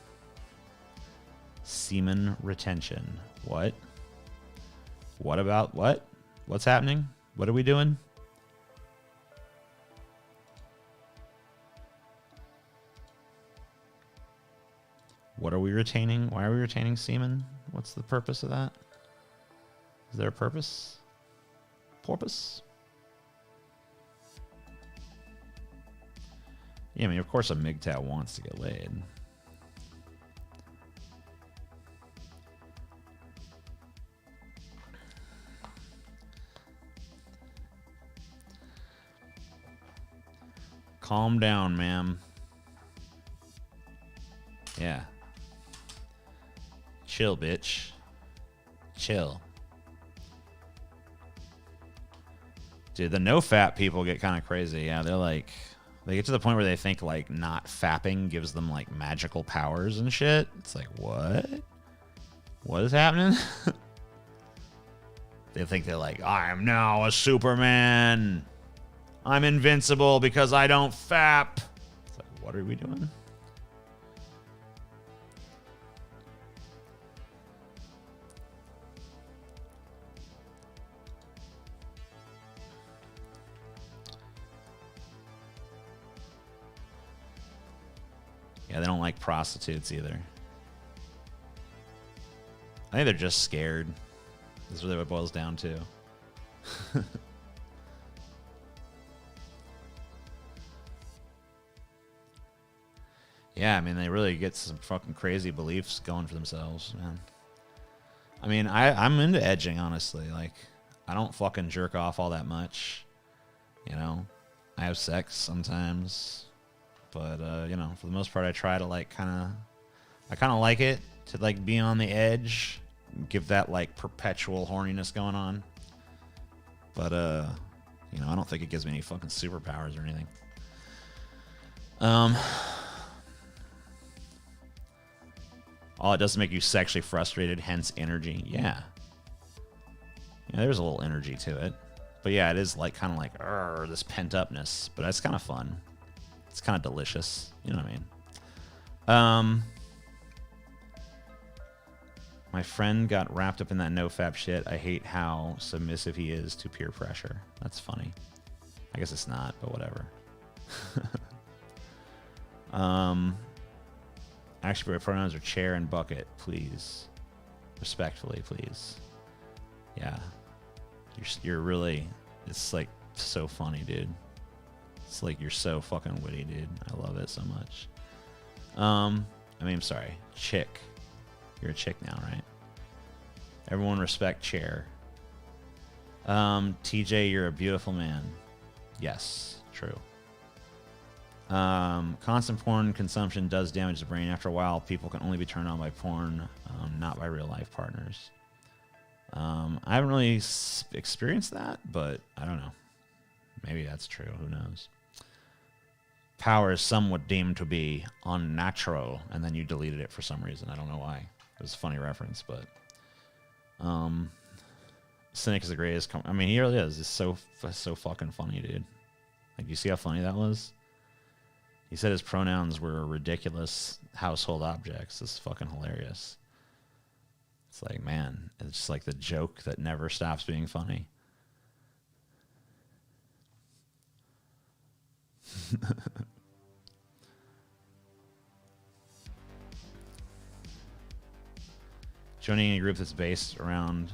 Semen retention. What? What about what? What's happening? What are we doing? What are we retaining? Why are we retaining semen? What's the purpose of that? Is there a purpose? Porpoise? Yeah, I mean, of course a MGTOW wants to get laid. Calm down, ma'am. Yeah. Chill, bitch. Chill. Dude, the Nofap people get kind of crazy. Yeah, they're like... They get to the point where they think, like, not fapping gives them, like, magical powers and shit. It's like, what? What is happening? They think they're like, I am now a Superman. I'm invincible because I don't fap. It's like, what are we doing? Yeah, they don't like prostitutes either. I think they're just scared. That's really what it boils down to. Yeah, I mean, they really get some fucking crazy beliefs going for themselves, man. I mean, I'm into edging, honestly. Like, I don't fucking jerk off all that much. You know? I have sex sometimes. But, you know, for the most part, I try to, like, I kind of like it to, like, be on the edge. Give that, like, perpetual horniness going on. But, you know, I don't think it gives me any fucking superpowers or anything. Oh, it doesn't make you sexually frustrated, hence energy. Yeah. Yeah, there's a little energy to it. But yeah, it is like kind of like this pent-upness. But it's kind of fun. It's kind of delicious. You know what I mean? My friend got wrapped up in that nofap shit. I hate how submissive he is to peer pressure. That's funny. I guess it's not, but whatever. Actually, my pronouns are chair and bucket, please. Respectfully, please. Yeah. You're really, it's like so funny, dude. It's like you're so fucking witty, dude. I love it so much. I mean, I'm sorry. Chick. You're a chick now, right? Everyone respect chair. TJ, you're a beautiful man. Yes, true. Constant porn consumption does damage the brain. After a while, people can only be turned on by porn, not by real life partners. I haven't really experienced that, but I don't know. Maybe that's true. Who knows? Powers some would deem to be unnatural, and then you deleted it for some reason. I don't know why. It was a funny reference, but Cynic is the greatest. I mean, he really is. It's so fucking funny, dude. Like, you see how funny that was? He said his pronouns were ridiculous household objects. It's fucking hilarious. It's like, man, it's just like the joke that never stops being funny. Joining a group that's based around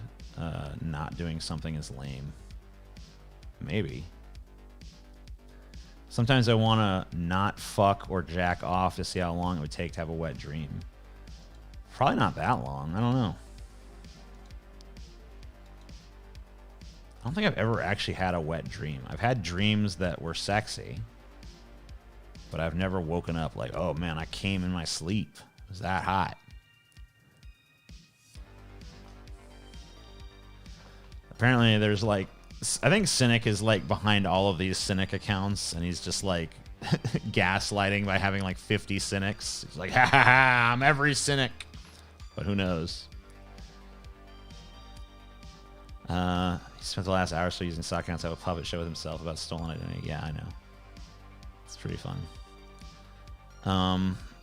not doing something is lame. Maybe. Sometimes I want to not fuck or jack off to see how long it would take to have a wet dream. Probably not that long. I don't know. I don't think I've ever actually had a wet dream. I've had dreams that were sexy, but I've never woken up like, oh man, I came in my sleep. It was that hot. Apparently there's like, I think Cynic is like behind all of these Cynic accounts, and he's just like gaslighting by having like 50 Cynics. He's like, ha ha ha, I'm every Cynic. But who knows? He spent the last hour or so using stock accounts to have a puppet show with himself about stolen identity. Yeah, I know. It's pretty fun.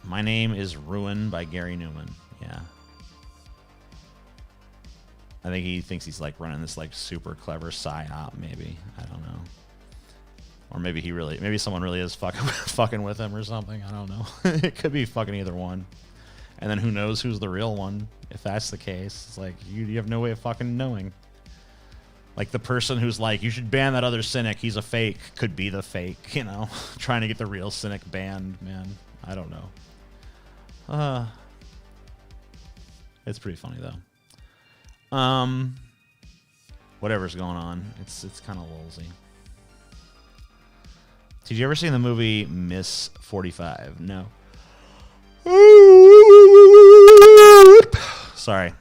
My Name is Ruin by Gary Newman. Yeah. I think he thinks he's like running this like super clever psyop, maybe. I don't know. Or maybe maybe someone really is fucking with him or something. I don't know. It could be fucking either one. And then who knows who's the real one if that's the case. It's like you have no way of fucking knowing. Like the person who's like, you should ban that other Cynic, he's a fake, could be the fake, you know? Trying to get the real Cynic banned, man. I don't know. It's pretty funny though. Whatever's going on, it's kind of lulzy. Did you ever see the movie Miss 45? No. Sorry,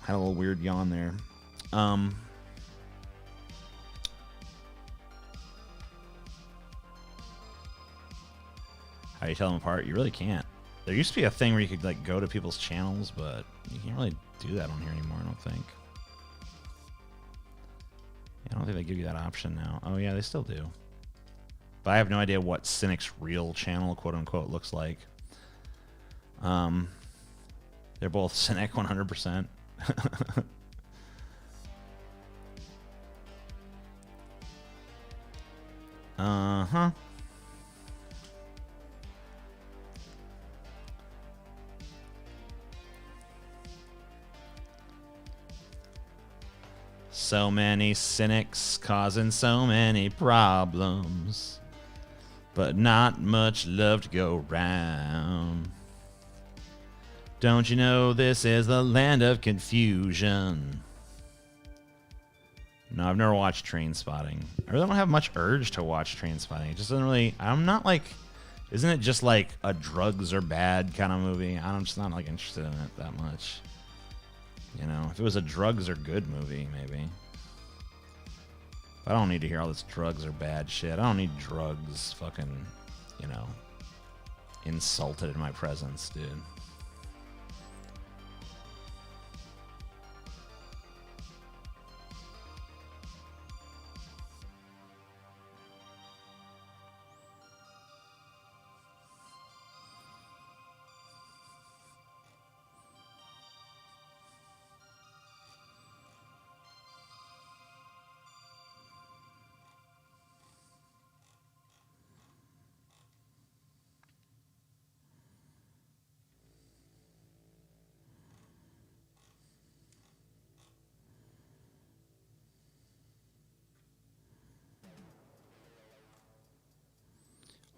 had a little weird yawn there. How do you tell them apart? You really can't. There used to be a thing where you could like go to people's channels, but you can't really do that on here anymore, I don't think. I don't think they give you that option now. Oh yeah, they still do. But I have no idea what Cynic's real channel, quote unquote, looks like. They're both Cynic 100%. Uh-huh. So many cynics causing so many problems, but not much love to go round. Don't you know this is the land of confusion? No, I've never watched Trainspotting. I really don't have much urge to watch Trainspotting. It just doesn't really... I'm not like... Isn't it just like a drugs are bad kind of movie? I'm just not like interested in it that much. You know, if it was a drugs are good movie, maybe. But I don't need to hear all this drugs are bad shit. I don't need drugs fucking, you know, insulted in my presence, dude.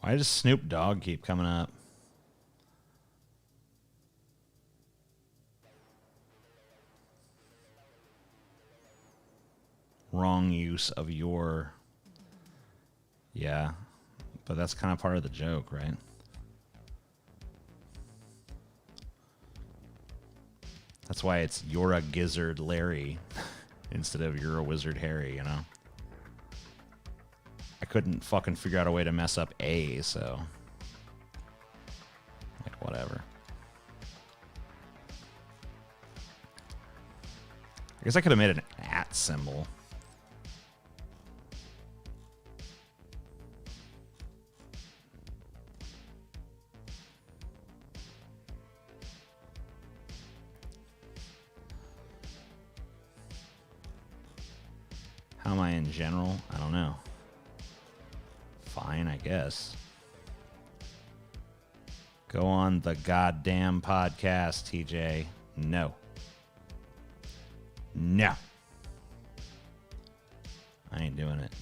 Why does Snoop Dogg keep coming up? Wrong use of your... Yeah, but that's kind of part of the joke, right? That's why it's you're a Gizzard Larry instead of you're a Wizard Harry, you know? I couldn't fucking figure out a way to mess up A, so... Like, whatever. I guess I could have made an @ symbol. How am I in general? I don't know. Fine, I guess. Go on the goddamn podcast, TJ. No. No. I ain't doing it.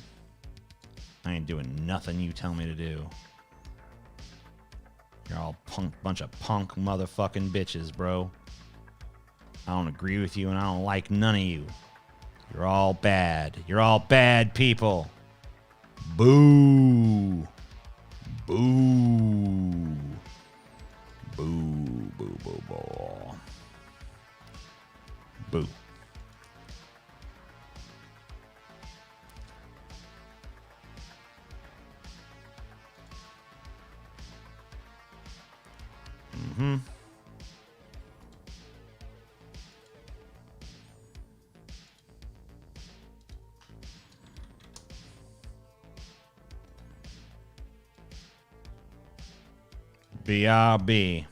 I ain't doing nothing you tell me to do. You're all bunch of punk motherfucking bitches, bro. I don't agree with you and I don't like none of you. You're all bad. You're all bad people. Boo. Boo. Boo, boo, boo, boo. Boo. BRB.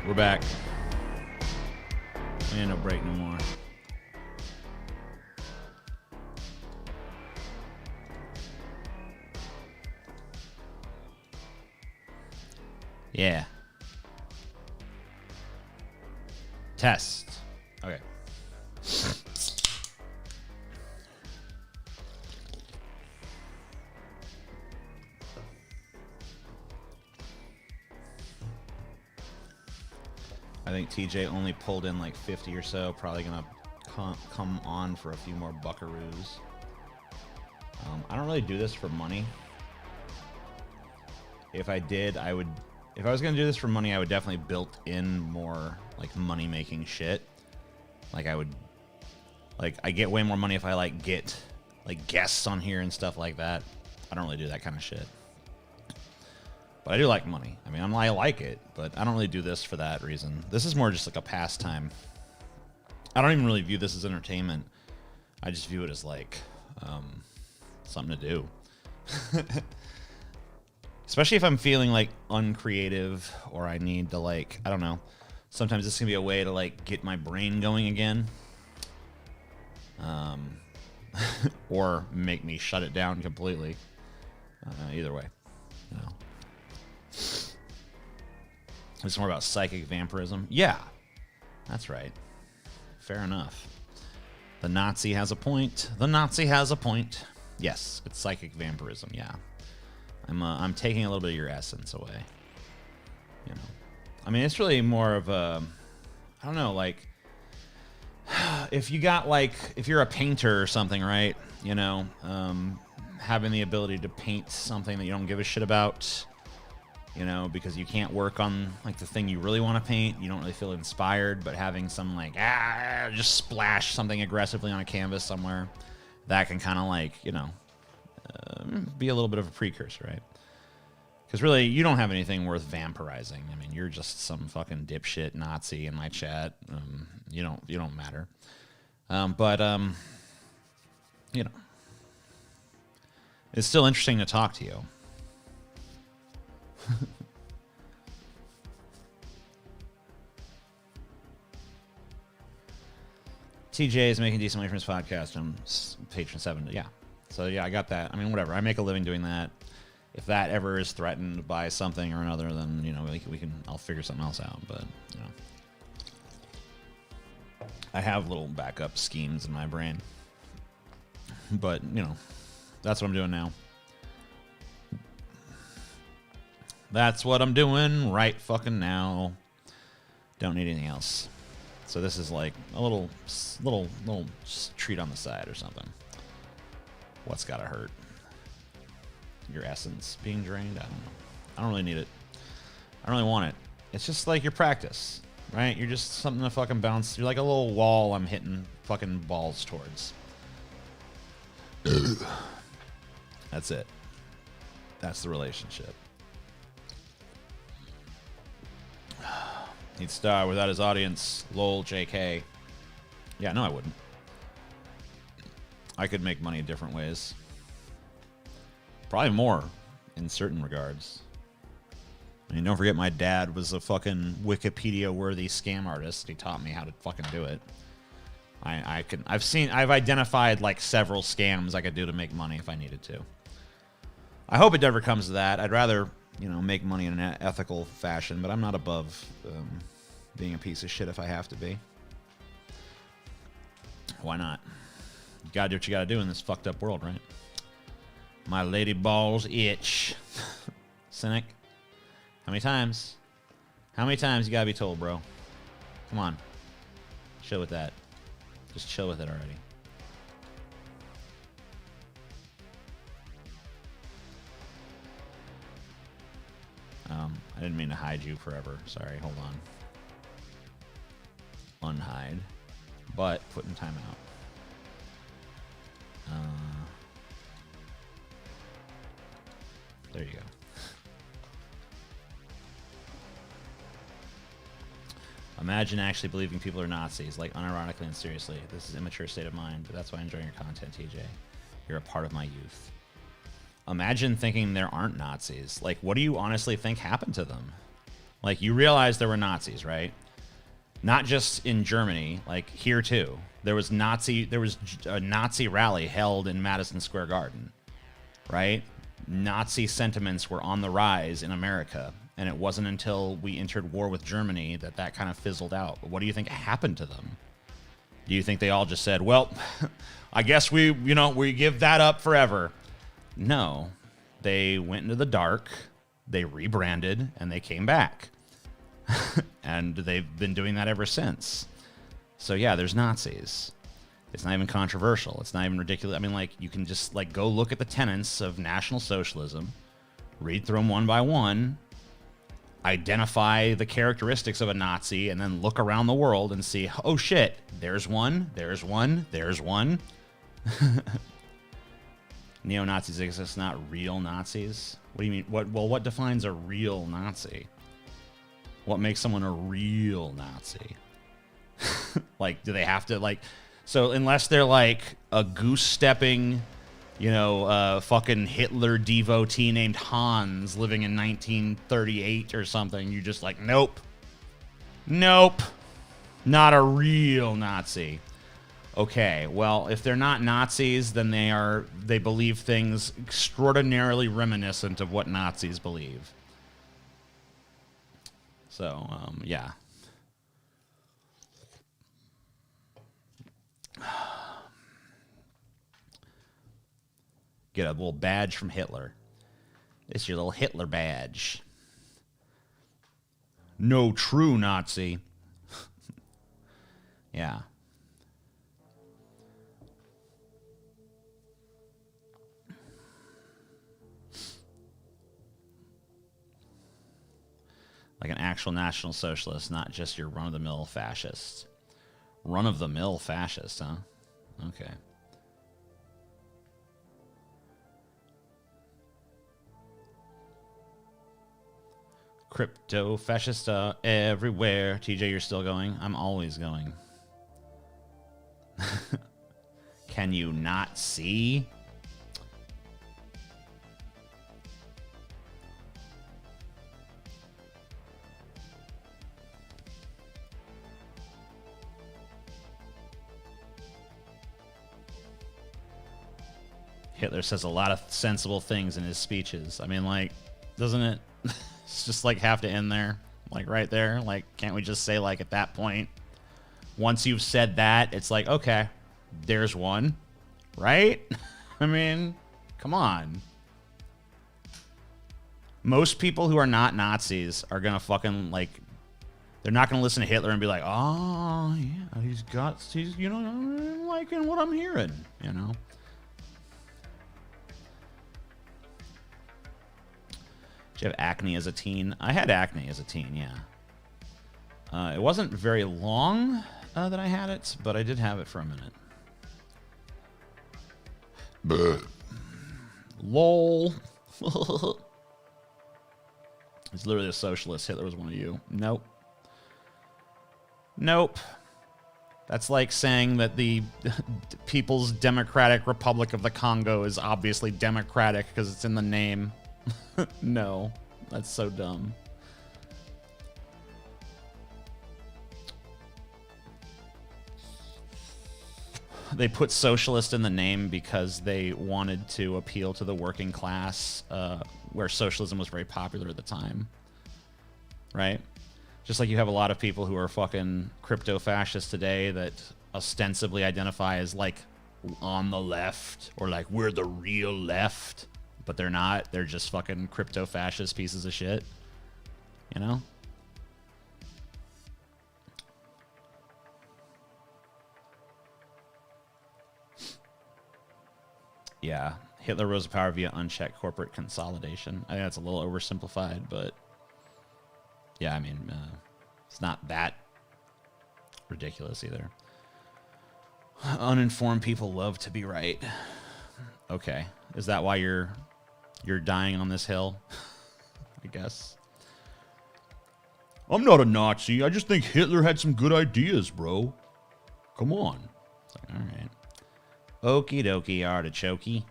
We're back. We ain't no break no more. Yeah. Test. Okay. I think TJ only pulled in like 50 or so. Probably gonna come on for a few more buckaroos. I don't really do this for money. If I did, I would. If I was gonna do this for money, I would definitely built in more like money making shit. Like I would, like I get way more money if I like get like guests on here and stuff like that. I don't really do that kind of shit. But I do like money. I mean, I like it, but I don't really do this for that reason. This is more just like a pastime. I don't even really view this as entertainment. I just view it as like something to do. Especially if I'm feeling like uncreative or I need to like, I don't know. Sometimes this can be a way to like get my brain going again. Or make me shut it down completely. Either way, you know. It's more about psychic vampirism. Yeah, that's right. Fair enough. The Nazi has a point. The Nazi has a point. Yes, it's psychic vampirism. Yeah, I'm taking a little bit of your essence away. You know, I mean, it's really more of a, I don't know, like if you got like if you're a painter or something, right? You know, having the ability to paint something that you don't give a shit about. You know, because you can't work on like the thing you really want to paint. You don't really feel inspired, but having some like, just splash something aggressively on a canvas somewhere, that can kind of like, you know, be a little bit of a precursor, right? Because really, you don't have anything worth vampirizing. I mean, you're just some fucking dipshit Nazi in my chat. You don't matter. You know, it's still interesting to talk to you. TJ is making decent money from his podcast on Patreon 7. Yeah. So, yeah, I got that. I mean, whatever. I make a living doing that. If that ever is threatened by something or another, then, you know, I'll figure something else out. But, you know, I have little backup schemes in my brain. But, you know, that's what I'm doing now. That's what I'm doing right fucking now. Don't need anything else. So this is like a little treat on the side or something. What's gotta hurt? Your essence being drained? I don't know. I don't really need it. I don't really want it. It's just like your practice, right? You're just something to fucking bounce. You're like a little wall I'm hitting fucking balls towards. That's it. That's the relationship. He'd star without his audience. Lol, JK. Yeah, no, I wouldn't. I could make money in different ways. Probably more in certain regards. I mean, don't forget my dad was a fucking Wikipedia-worthy scam artist. He taught me how to fucking do it. I've identified like several scams I could do to make money if I needed to. I hope it never comes to that. I'd rather, you know, make money in an ethical fashion, but I'm not above being a piece of shit if I have to be. Why not? You gotta do what you gotta do in this fucked up world, right? My lady balls itch. Cynic. How many times? How many times you gotta be told, bro? Come on. Chill with that. Just chill with it already. I didn't mean to hide you forever. Sorry, hold on. Unhide. But put in timeout. There you go. Imagine actually believing people are Nazis, like unironically and seriously. This is an immature state of mind, but that's why I'm enjoying your content, TJ. You're a part of my youth. Imagine thinking there aren't Nazis. Like, what do you honestly think happened to them? Like, you realize there were Nazis, right? Not just in Germany, like here too. There was a Nazi rally held in Madison Square Garden, right? Nazi sentiments were on the rise in America, and it wasn't until we entered war with Germany that kind of fizzled out. But what do you think happened to them? Do you think they all just said, well, I guess we give that up forever? No. They went into the dark, they rebranded, and they came back. And they've been doing that ever since. So yeah, there's Nazis. It's not even controversial. It's not even ridiculous. I mean, like, you can just, like, go look at the tenets of National Socialism, read through them one by one, identify the characteristics of a Nazi, and then look around the world and see, oh shit, there's one, there's one, there's one. Neo-Nazis exist, not real Nazis. What do you mean? What defines a real Nazi? What makes someone a real Nazi? Like, do they have to, like... So unless they're, like, a goose-stepping, fucking Hitler devotee named Hans living in 1938 or something, you're just like, nope. Nope. Not a real Nazi. Okay, well, if they're not Nazis, then they believe things extraordinarily reminiscent of what Nazis believe. So, yeah. Get a little badge from Hitler. It's your little Hitler badge. No true Nazi. Yeah. Like an actual National Socialist, not just your run-of-the-mill fascist. Run-of-the-mill fascist, huh? Okay. Crypto fascista everywhere. TJ, you're still going? I'm always going. Can you not see? Hitler says a lot of sensible things in his speeches. I mean, like, doesn't it? It's just like have to end there, like right there. Like, can't we just say, like, at that point, once you've said that, it's like, okay, there's one, right? I mean, come on. Most people who are not Nazis are gonna fucking, like, they're not gonna listen to Hitler and be like, oh yeah, he's I'm liking what I'm hearing, Did you have acne as a teen? I had acne as a teen, yeah. It wasn't very long that I had it, but I did have it for a minute. LOL. He's literally a socialist. Hitler was one of you. Nope. Nope. That's like saying that the People's Democratic Republic of the Congo is obviously democratic because it's in the name. No, that's so dumb. They put socialist in the name because they wanted to appeal to the working class, where socialism was very popular at the time. Right? Just like you have a lot of people who are fucking crypto-fascists today that ostensibly identify as, like, on the left, or like, we're the real left. But they're not. They're just fucking crypto-fascist pieces of shit. You know? Yeah. Hitler rose to power via unchecked corporate consolidation. I think that's a little oversimplified, but... yeah, I mean, it's not that ridiculous either. Uninformed people love to be right. Okay. Is that why you're dying on this hill? I guess. I'm not a Nazi. I just think Hitler had some good ideas, bro. Come on. It's like, all right. Okie dokie, artichoke.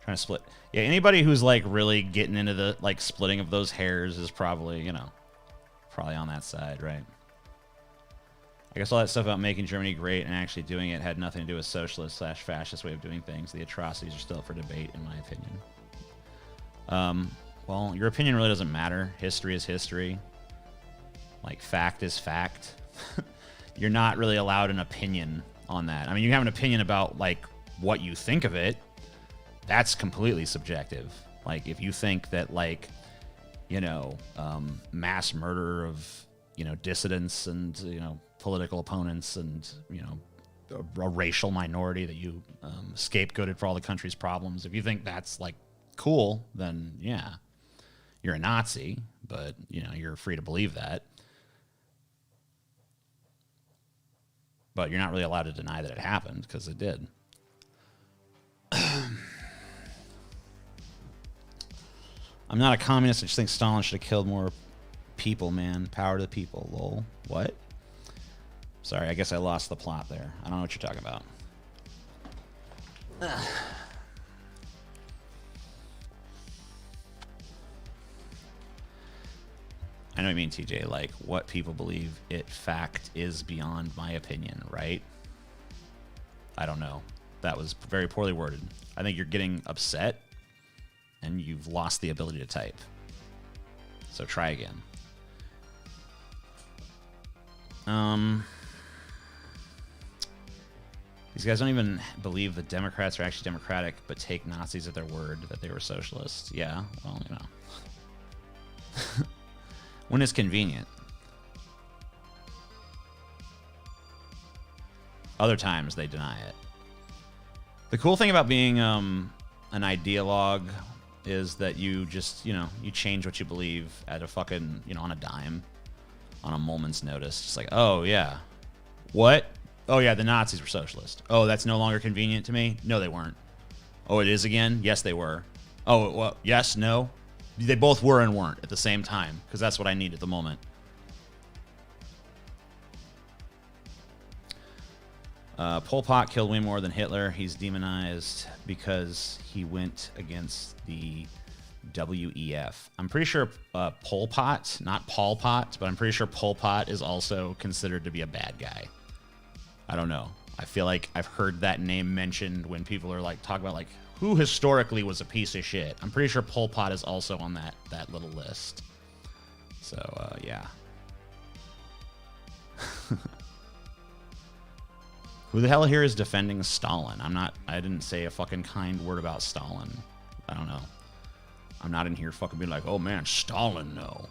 Trying to split. Yeah, anybody who's like really getting into the like splitting of those hairs is probably, you know, probably on that side, right? I guess all that stuff about making Germany great and actually doing it had nothing to do with socialist/fascist way of doing things. The atrocities are still up for debate, in my opinion. Well, your opinion really doesn't matter. History is history. Like, fact is fact. You're not really allowed an opinion on that. I mean, you have an opinion about, like, what you think of it. That's completely subjective. Like, if you think that, like, you know, mass murder of, you know, dissidents and, you know, political opponents and, you know, a racial minority that you scapegoated for all the country's problems, if you think that's, like, cool, then, yeah, you're a Nazi, but, you know, you're free to believe that. But you're not really allowed to deny that it happened, because it did. I'm not a communist. I just think Stalin should have killed more people, man. Power to the people, lol. What? Sorry, I guess I lost the plot there. I don't know what you're talking about. I know what you mean, TJ. Like, what people believe it fact is beyond my opinion, right? I don't know. That was very poorly worded. I think you're getting upset, and you've lost the ability to type. So try again. These guys don't even believe the Democrats are actually democratic, but take Nazis at their word that they were socialists. Yeah, well, you know. When it's convenient. Other times they deny it. The cool thing about being an ideologue is that you just, you know, you change what you believe at a fucking, you know, on a dime, on a moment's notice. Just like, oh, yeah. What? Oh, yeah, the Nazis were socialist. Oh, that's no longer convenient to me? No, they weren't. Oh, it is again? Yes, they were. Oh, well, yes, no. They both were and weren't at the same time, because that's what I need at the moment. Pol Pot killed way more than Hitler. He's demonized because he went against the WEF. I'm pretty sure Pol Pot, not Pol Pot, but I'm pretty sure Pol Pot is also considered to be a bad guy. I don't know. I feel like I've heard that name mentioned when people are like talking about like who historically was a piece of shit. I'm pretty sure Pol Pot is also on that little list. So yeah. Who the hell here is defending Stalin? I didn't say a fucking kind word about Stalin. I don't know. I'm not in here fucking being like, oh man, Stalin, no.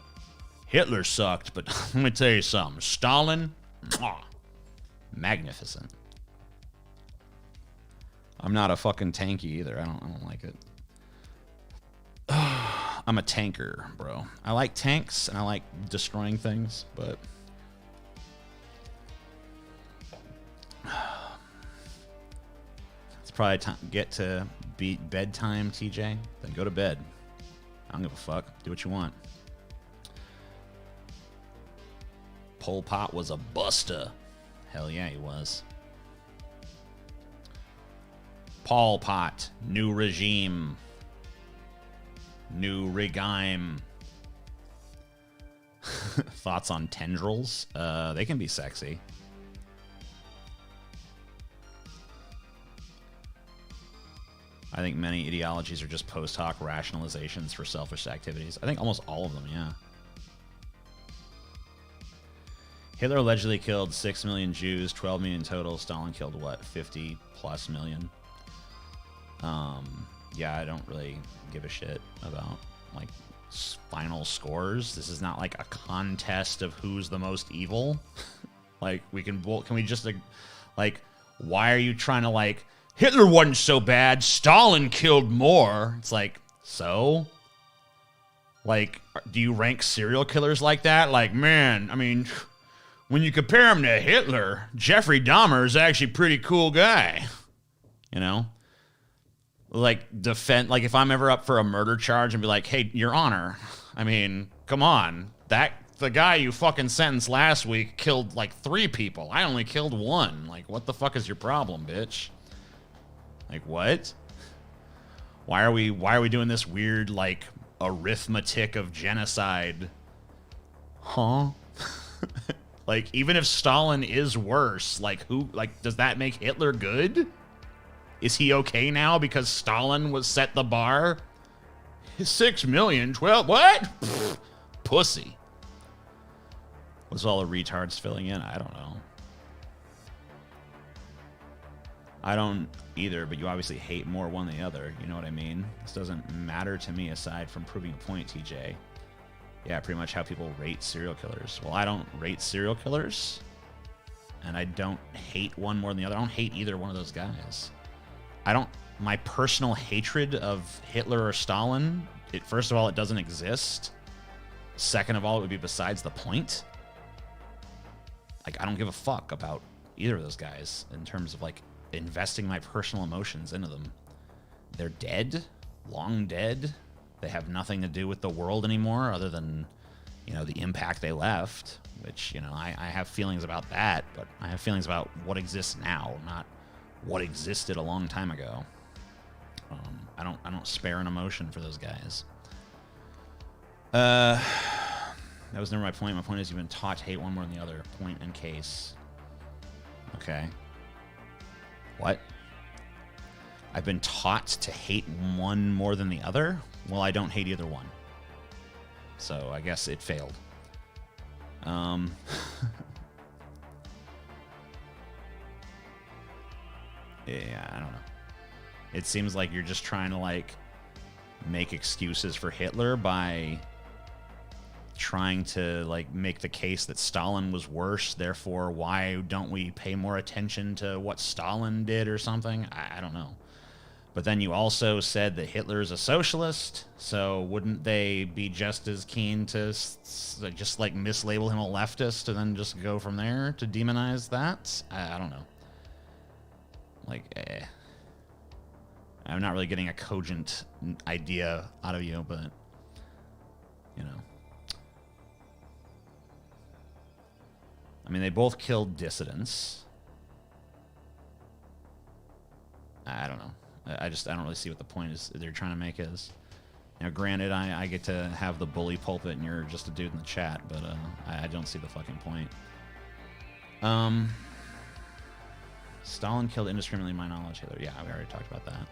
Hitler sucked, but let me tell you something. Stalin, mwah, magnificent. I'm not a fucking tanky either. I don't like it. I'm a tanker, bro. I like tanks and I like destroying things, but it's probably time get to beat bedtime, TJ. Then go to bed. I don't give a fuck. Do what you want. Pol Pot was a buster. Hell yeah, he was. Pol Pot, new regime, new regime. Thoughts on tendrils? They can be sexy. I think many ideologies are just post hoc rationalizations for selfish activities. I think almost all of them, yeah. Hitler allegedly killed 6 million Jews, 12 million total. Stalin killed, what, 50 plus million? Yeah, I don't really give a shit about, like, final scores. This is not, like, a contest of who's the most evil. Like, can we just, like, why are you trying to, like, Hitler wasn't so bad, Stalin killed more? It's like, so? Like, do you rank serial killers like that? Like, man, I mean, when you compare him to Hitler, Jeffrey Dahmer is actually a pretty cool guy. You know? Like, like, if I'm ever up for a murder charge and be like, hey, Your Honor, I mean, come on. The guy you fucking sentenced last week killed, like, 3 people. I only killed 1. Like, what the fuck is your problem, bitch? Like, what? Why are we doing this weird, like, arithmetic of genocide? Huh? Like, even if Stalin is worse, like, does that make Hitler good? Is he okay now because Stalin was set the bar? 6 million, 12, what? Pfft, pussy. Was all the retards filling in? I don't know. I don't either, but you obviously hate more one than the other. You know what I mean? This doesn't matter to me aside from proving a point, TJ. Yeah, pretty much how people rate serial killers. Well, I don't rate serial killers, and I don't hate one more than the other. I don't hate either one of those guys. My personal hatred of Hitler or Stalin, first of all, it doesn't exist. Second of all, it would be besides the point. Like, I don't give a fuck about either of those guys in terms of, like, investing my personal emotions into them. They're dead, long dead. They have nothing to do with the world anymore other than, you know, the impact they left, which, you know, I have feelings about that, but I have feelings about what exists now, not what existed a long time ago. I don't spare an emotion for those guys. That was never my point. My point is you've been taught to hate one more than the other. Point and case. Okay. What? I've been taught to hate one more than the other? Well, I don't hate either one. So I guess it failed. Yeah, I don't know. It seems like you're just trying to, like, make excuses for Hitler by trying to, like, make the case that Stalin was worse, therefore why don't we pay more attention to what Stalin did or something? I don't know. But then you also said that Hitler is a socialist, so wouldn't they be just as keen to just, like, mislabel him a leftist and then just go from there to demonize that? I don't know. Like, I'm not really getting a cogent idea out of you, but, you know. I mean, they both killed dissidents. I don't know. I don't really see what the point is they're trying to make is. Now, granted, I get to have the bully pulpit and you're just a dude in the chat, but I don't see the fucking point. Stalin killed indiscriminately, my knowledge, Hitler. Yeah, we already talked about that.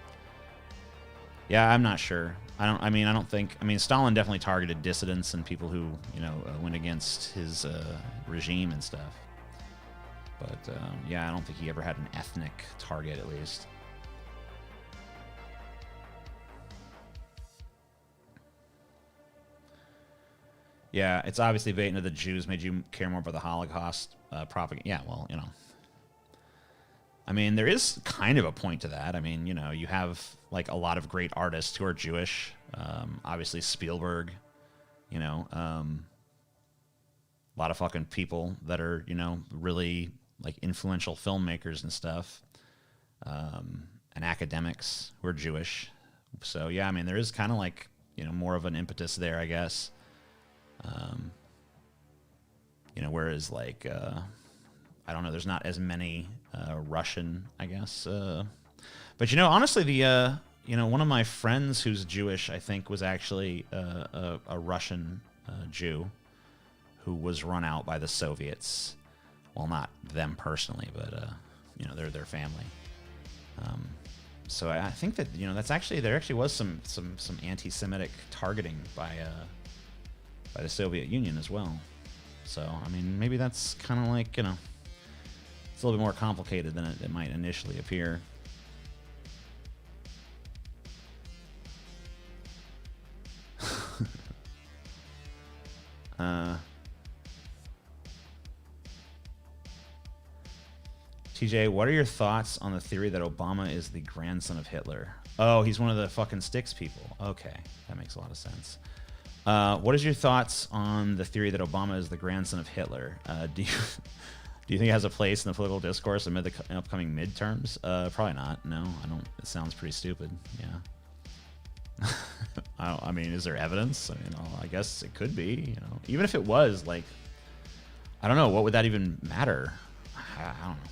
Yeah, I'm not sure. I mean, Stalin definitely targeted dissidents and people who, you know, went against his regime and stuff. But, yeah, I don't think he ever had an ethnic target, at least. Yeah, it's obviously baiting that the Jews made you care more about the Holocaust propaganda. Yeah, well, you know. I mean, there is kind of a point to that. I mean, you know, you have, like, a lot of great artists who are Jewish. Obviously, Spielberg, you know. A lot of fucking people that are, you know, really, like, influential filmmakers and stuff. And academics who are Jewish. So, yeah, I mean, there is kind of, like, you know, more of an impetus there, I guess. You know, whereas, like, I don't know, there's not as many Russian, I guess. But, you know, honestly, you know, one of my friends who's Jewish, I think, was actually a Russian Jew who was run out by the Soviets. Well, not them personally, but, you know, their family. So I think that, you know, there actually was some anti-Semitic targeting by the Soviet Union as well. So, I mean, maybe that's kind of like, you know, it's a little bit more complicated than it might initially appear. TJ, what are your thoughts on the theory that Obama is the grandson of Hitler? Oh, he's one of the fucking Sticks people. Okay, that makes a lot of sense. What is your thoughts on the theory that Obama is the grandson of Hitler? Do you think it has a place in the political discourse amid the upcoming midterms? Probably not. No, I don't. It sounds pretty stupid. Yeah. I mean, is there evidence? I mean, I guess it could be. You know, even if it was, like, I don't know. What would that even matter? I don't know.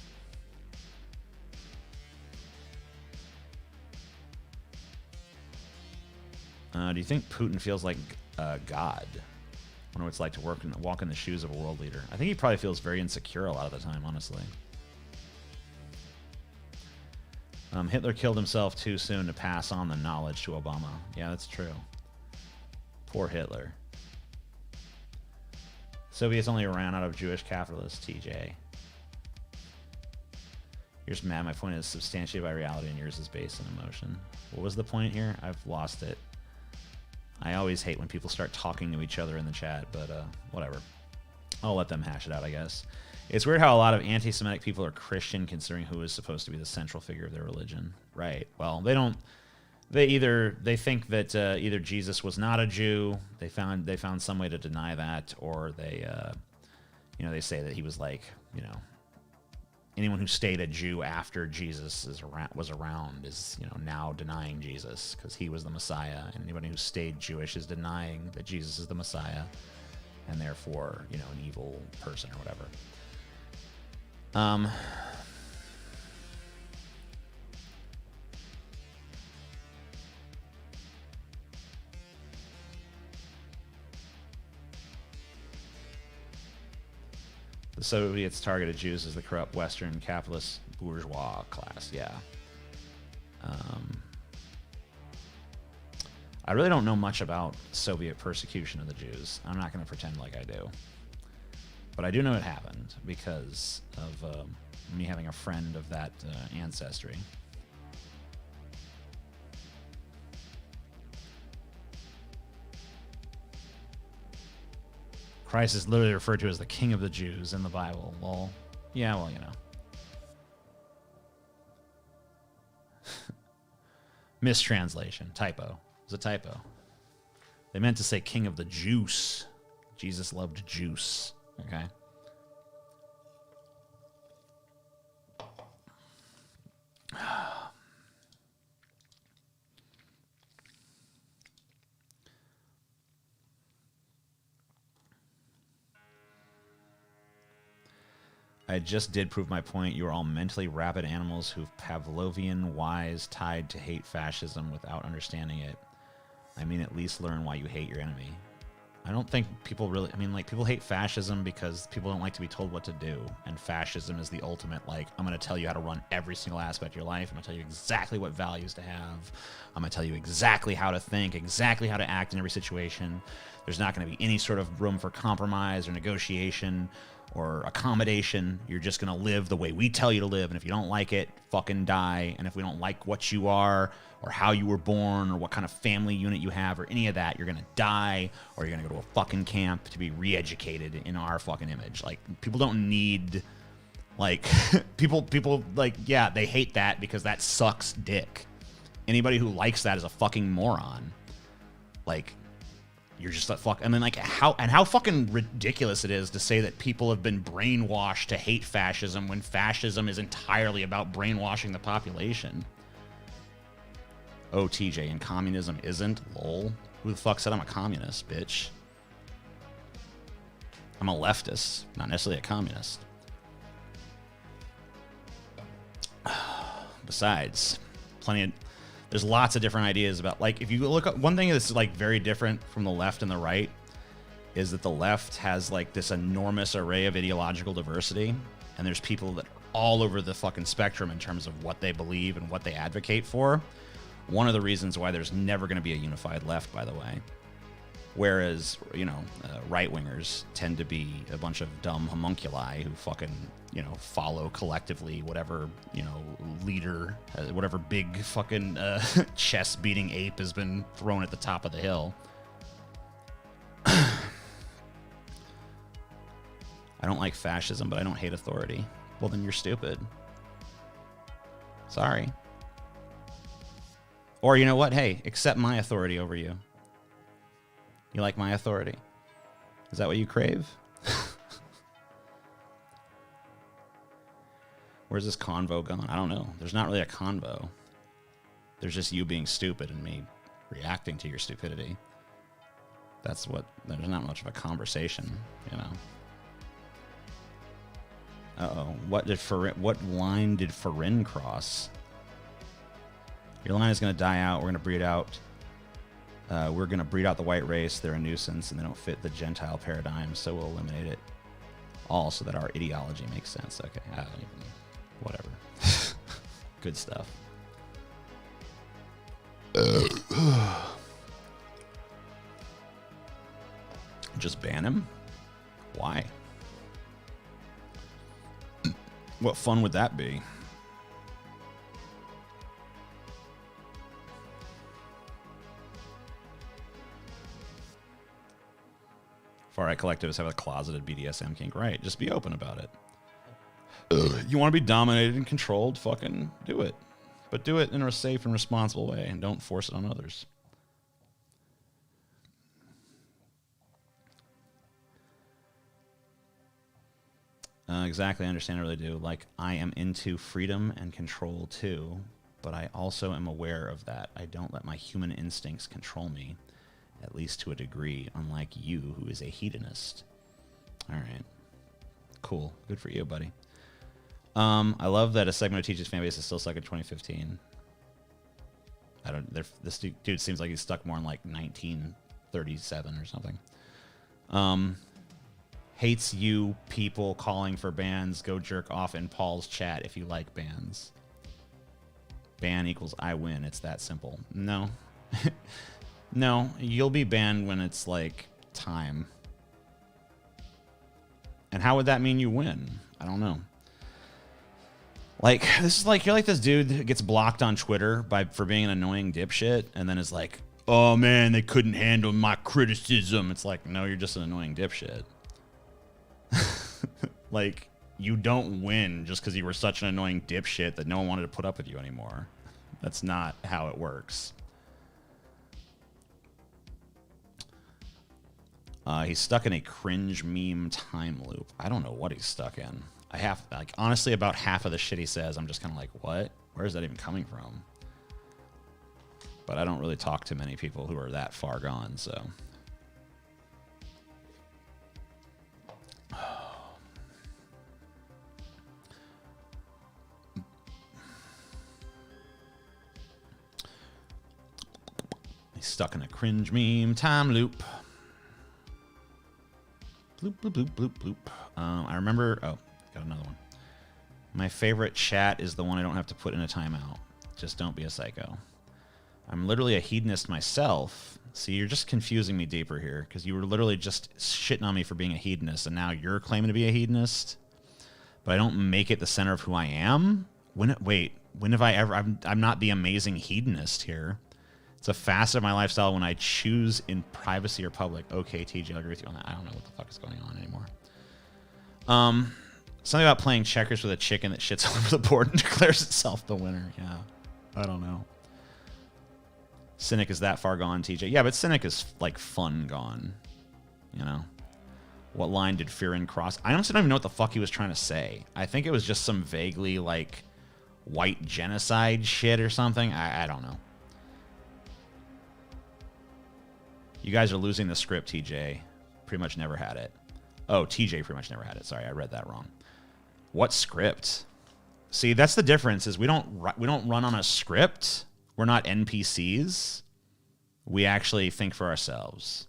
Do you think Putin feels like God? I wonder what it's like to walk in the shoes of a world leader. I think he probably feels very insecure a lot of the time, honestly. Hitler killed himself too soon to pass on the knowledge to Obama. Yeah, that's true. Poor Hitler. Soviets only ran out of Jewish capitalists, TJ. You're just mad. My point is substantiated by reality and yours is based on emotion. What was the point here? I've lost it. I always hate when people start talking to each other in the chat, but whatever. I'll let them hash it out, I guess. It's weird how a lot of anti-Semitic people are Christian, considering who is supposed to be the central figure of their religion. Right. Well, they don't. They think that either Jesus was not a Jew. They found some way to deny that, or they say that he was like, anyone who stayed a Jew after Jesus was around is, now denying Jesus because he was the Messiah, and anybody who stayed Jewish is denying that Jesus is the Messiah, and therefore, an evil person or whatever. The Soviets targeted Jews as the corrupt Western capitalist bourgeois class. Yeah. I really don't know much about Soviet persecution of the Jews. I'm not going to pretend like I do. But I do know it happened because of me having a friend of that ancestry. Christ is literally referred to as the King of the Jews in the Bible. Well, yeah, well, Mistranslation. Typo. It's a typo. They meant to say King of the Juice. Jesus loved juice. Okay? I just did prove my point. You are all mentally rabid animals who've Pavlovian wise tied to hate fascism without understanding it. I mean, at least learn why you hate your enemy. I don't think people really... people hate fascism because people don't like to be told what to do. And fascism is the ultimate, I'm going to tell you how to run every single aspect of your life. I'm going to tell you exactly what values to have. I'm going to tell you exactly how to think, exactly how to act in every situation. There's not going to be any sort of room for compromise or negotiation or accommodation. You're just going to live the way we tell you to live. And if you don't like it, fucking die. And if we don't like what you are or how you were born or what kind of family unit you have or any of that, you're going to die or you're going to go to a fucking camp to be re-educated in our fucking image. People don't need, people yeah, they hate that because that sucks dick. Anybody who likes that is a fucking moron. You're just a fuck. How fucking ridiculous it is to say that people have been brainwashed to hate fascism when fascism is entirely about brainwashing the population. Oh, TJ, and communism isn't? Lol. Who the fuck said I'm a communist, bitch? I'm a leftist, not necessarily a communist. Besides, there's lots of different ideas about, if you look up, one thing that's very different from the left and the right is that the left has this enormous array of ideological diversity, and there's people that are all over the fucking spectrum in terms of what they believe and what they advocate for. One of the reasons why there's never going to be a unified left, by the way. Whereas, right-wingers tend to be a bunch of dumb homunculi who fucking, follow collectively whatever, leader, whatever big fucking chest-beating ape has been thrown at the top of the hill. I don't like fascism, but I don't hate authority. Well, then you're stupid. Sorry. Or you know what? Hey, accept my authority over you. You like my authority? Is that what you crave? Where's this convo gone? I don't know. There's not really a convo. There's just you being stupid and me reacting to your stupidity. There's not much of a conversation, Uh-oh. What line did Farin cross? Your line is going to die out. We're going to breed out We're going to breed out the white race. They're a nuisance, and they don't fit the Gentile paradigm, so we'll eliminate it all so that our ideology makes sense. Okay, I don't even... Whatever. Good stuff. Just ban him? Why? What fun would that be? Far-right collectivists have a closeted BDSM kink. Right, just be open about it. You want to be dominated and controlled? Fucking do it. But do it in a safe and responsible way, and don't force it on others. Exactly, I understand, I really do. Like, I am into freedom and control too, but I also am aware of that. I don't let my human instincts control me, at least to a degree, unlike you, who is a hedonist. All right. Cool. Good for you, buddy. I love that a segment of Teach's fanbase is still stuck in 2015. This dude seems like he's stuck more in like 1937 or something. Hates you people calling for bans. Go jerk off in Paul's chat if you like bans. Ban equals I win. It's that simple. No. No, you'll be banned when it's like time. And how would that mean you win? I don't know. Like, this is like, you're like this dude that gets blocked on Twitter for being an annoying dipshit, and then is like, oh man, they couldn't handle my criticism. It's like, no, you're just an annoying dipshit. Like, you don't win just because you were such an annoying dipshit that no one wanted to put up with you anymore. That's not how it works. He's stuck in a cringe meme time loop. I don't know what he's stuck in. Honestly, about half of the shit he says, I'm just kind of like, what? Where is that even coming from? But I don't really talk to many people who are that far gone, so. He's stuck in a cringe meme time loop. Bloop, bloop, bloop, bloop, bloop. I remember... Oh, got another one. My favorite chat is the one I don't have to put in a timeout. Just don't be a psycho. I'm literally a hedonist myself. See, you're just confusing me deeper here, because you were literally just shitting on me for being a hedonist, and now you're claiming to be a hedonist, but I don't make it the center of who I am? When have I ever... I'm not the amazing hedonist here. It's a facet of my lifestyle when I choose in privacy or public. Okay, TJ, I'll agree with you on that. I don't know what the fuck is going on anymore. Something about playing checkers with a chicken that shits all over the board and declares itself the winner. Yeah, I don't know. Cynic is that far gone, TJ. Yeah, but Cynic is, like, fun gone. You know? What line did Fearin cross? I honestly don't even know what the fuck he was trying to say. I think it was just some vaguely, like, white genocide shit or something. I don't know. You guys are losing the script, TJ. Pretty much never had it. Oh, TJ pretty much never had it. Sorry, I read that wrong. What script? See, that's the difference. Is we don't run on a script. We're not NPCs. We actually think for ourselves.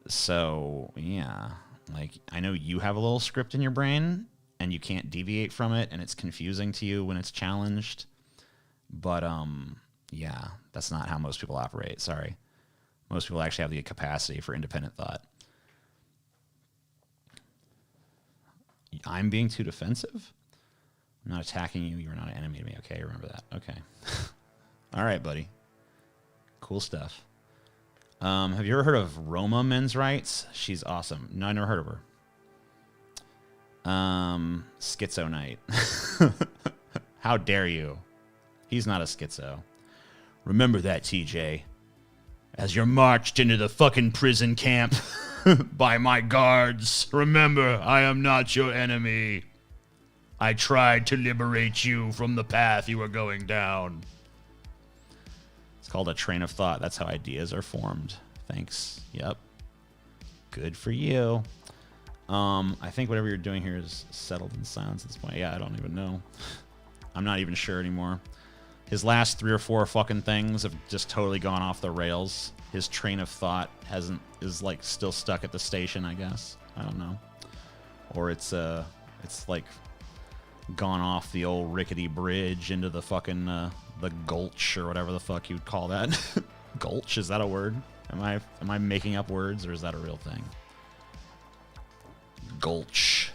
So yeah, like I know you have a little script in your brain, and you can't deviate from it, and it's confusing to you when it's challenged. But yeah, that's not how most people operate. Sorry. Most people actually have the capacity for independent thought. I'm being too defensive? I'm not attacking you. You're not an enemy to me. Okay, remember that. Okay. All right, buddy. Cool stuff. Have you ever heard of Roma Men's Rights? She's awesome. No, I never heard of her. Schizo Knight. How dare you? He's not a schizo. Remember that, TJ. As you're marched into the fucking prison camp by my guards, remember, I am not your enemy. I tried to liberate you from the path you were going down. It's called a train of thought. That's how ideas are formed. Thanks. Yep. Good for you. I think whatever you're doing here is settled in silence at this point. Yeah, I don't even know. I'm not even sure anymore. His last 3 or 4 fucking things have just totally gone off the rails. his train of thought is like still stuck at the station, I guess. I don't know. Or it's like gone off the old rickety bridge into the fucking the gulch or whatever the fuck you'd call that. Gulch, is that a word? Am I making up words, or is that a real thing? Gulch.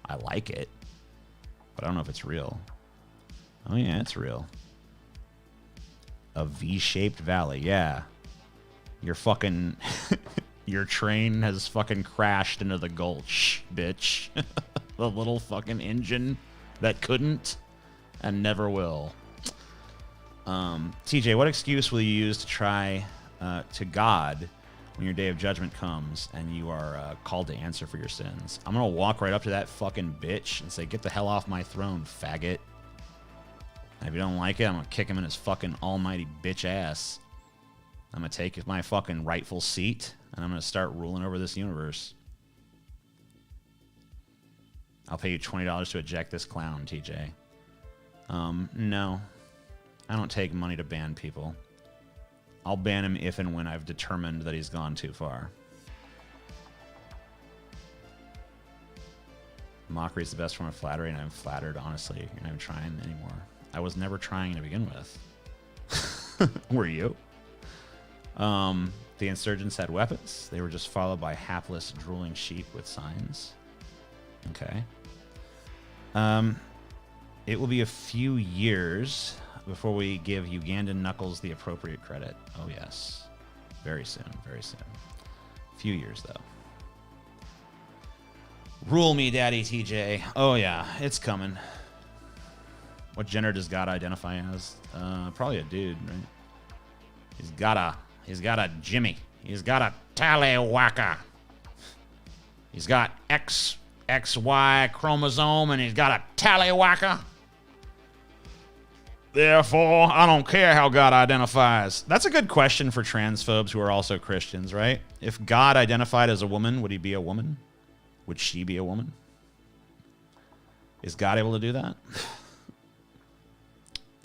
I like it, but I don't know if it's real. Oh yeah, it's real. A V-shaped valley, yeah. Your fucking your train has fucking crashed into the gulch, bitch. The little fucking engine that couldn't and never will. TJ, what excuse will you use to try to God when your day of judgment comes and you are called to answer for your sins? I'm gonna walk right up to that fucking bitch and say, "Get the hell off my throne, faggot." And if you don't like it, I'm gonna kick him in his fucking almighty bitch ass. I'm gonna take my fucking rightful seat and I'm gonna start ruling over this universe. I'll pay you $20 to eject this clown, TJ. No. I don't take money to ban people. I'll ban him if and when I've determined that he's gone too far. Mockery is the best form of flattery, and I'm flattered, honestly. You're not even trying anymore. I was never trying to begin with. Were you? The insurgents had weapons. They were just followed by hapless, drooling sheep with signs. Okay. It will be a few years before we give Ugandan Knuckles the appropriate credit. Oh, yes. Very soon, very soon. A few years, though. Rule me, Daddy TJ. Oh, yeah, it's coming. What gender does God identify as? Probably a dude, right? He's got a Jimmy. He's got a tallywhacker. He's got XY chromosome, and he's got a tallywhacker. Therefore, I don't care how God identifies. That's a good question for transphobes who are also Christians, right? If God identified as a woman, would he be a woman? Would she be a woman? Is God able to do that?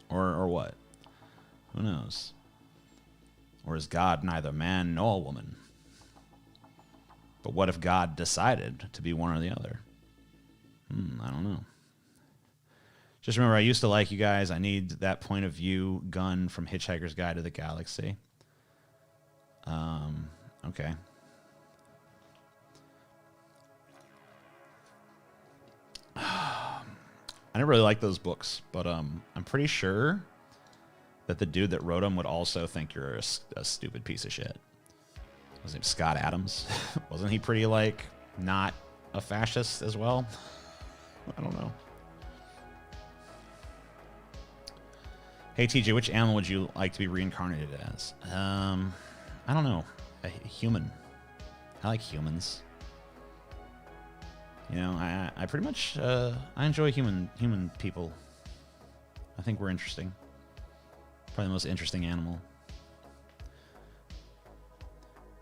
or what? Who knows? Or is God neither man nor woman? But what if God decided to be one or the other? I don't know. Just remember, I used to like you guys. I need that point of view gun from Hitchhiker's Guide to the Galaxy. Okay. I didn't really like those books, but I'm pretty sure that the dude that wrote them would also think you're a stupid piece of shit. Was it Scott Adams? Wasn't he pretty, like, not a fascist as well? I don't know. Hey, TJ, which animal would you like to be reincarnated as? I don't know. A human. I like humans. You know, I pretty much, I enjoy human people. I think we're interesting. Probably the most interesting animal.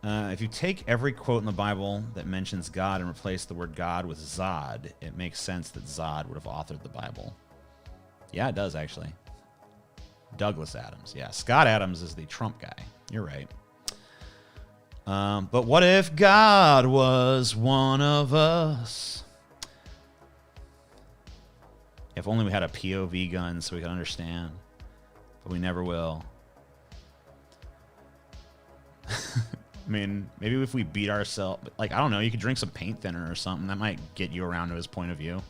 If you take every quote in the Bible that mentions God and replace the word God with Zod, it makes sense that Zod would have authored the Bible. Yeah, it does, actually. Douglas Adams. Yeah, Scott Adams is the Trump guy. You're right. But what if God was one of us? If only we had a POV gun so we could understand. But we never will. I mean, maybe if we beat ourselves... Like, I don't know, you could drink some paint thinner or something. That might get you around to his point of view.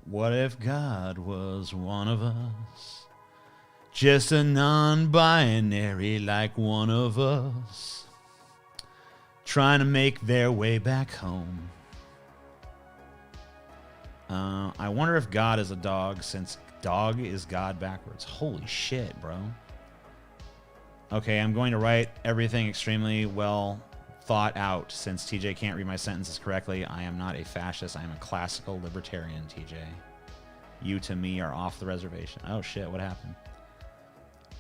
What if God was one of us? Just a non-binary like one of us, trying to make their way back home. I wonder if God is a dog, since dog is God backwards. Holy shit, bro. Okay, I'm going to write everything extremely well thought out. Since TJ can't read my sentences correctly, I am not a fascist. I am a classical libertarian, TJ. You to me are off the reservation. Oh shit, what happened?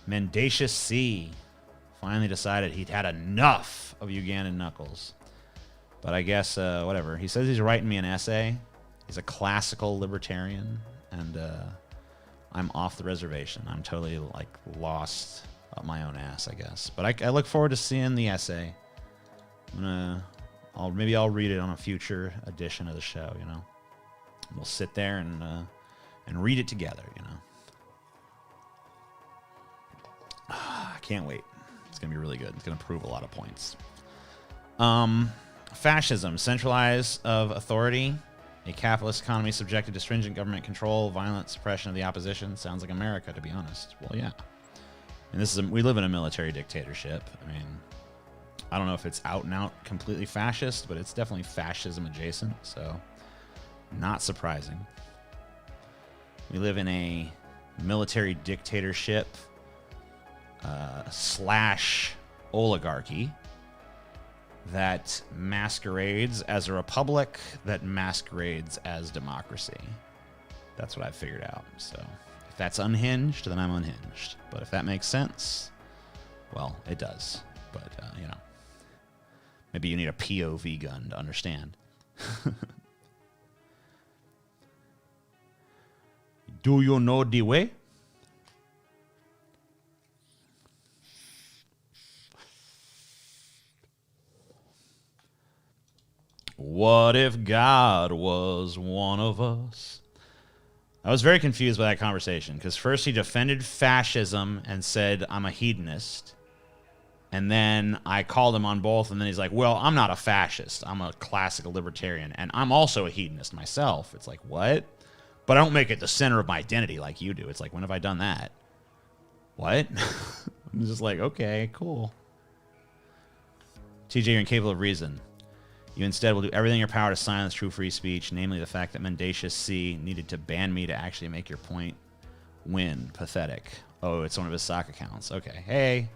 Mendacious C finally decided he'd had enough of Ugandan Knuckles. But I guess, whatever. He says he's writing me an essay. He's a classical libertarian. And I'm off the reservation. I'm totally, like, lost Up my own ass, I guess. But I look forward to seeing the essay. Maybe I'll read it on a future edition of the show. You know, we'll sit there and read it together. You know, I can't wait. It's gonna be really good. It's gonna prove a lot of points. Fascism, centralized of authority, a capitalist economy subjected to stringent government control, violent suppression of the opposition. Sounds like America, to be honest. Well, yeah. And we live in a military dictatorship. I mean, I don't know if it's out and out completely fascist, but it's definitely fascism adjacent. So, not surprising. We live in a military dictatorship slash oligarchy that masquerades as a republic that masquerades as democracy. That's what I've figured out. So if that's unhinged, then I'm unhinged. But if that makes sense, well, it does. But, you know, maybe you need a POV gun to understand. Do you know the way? What if God was one of us? I was very confused by that conversation because first he defended fascism and said, I'm a hedonist. And then I called him on both, and then he's like, well, I'm not a fascist. I'm a classical libertarian, and I'm also a hedonist myself. It's like, what? But I don't make it the center of my identity like you do. It's like, when have I done that? What? I'm just like, okay, cool. TJ, you're incapable of reason. You instead will do everything in your power to silence true free speech, namely the fact that Mendacious C needed to ban me to actually make your point win. Pathetic. Oh, it's one of his sock accounts. Okay. Hey,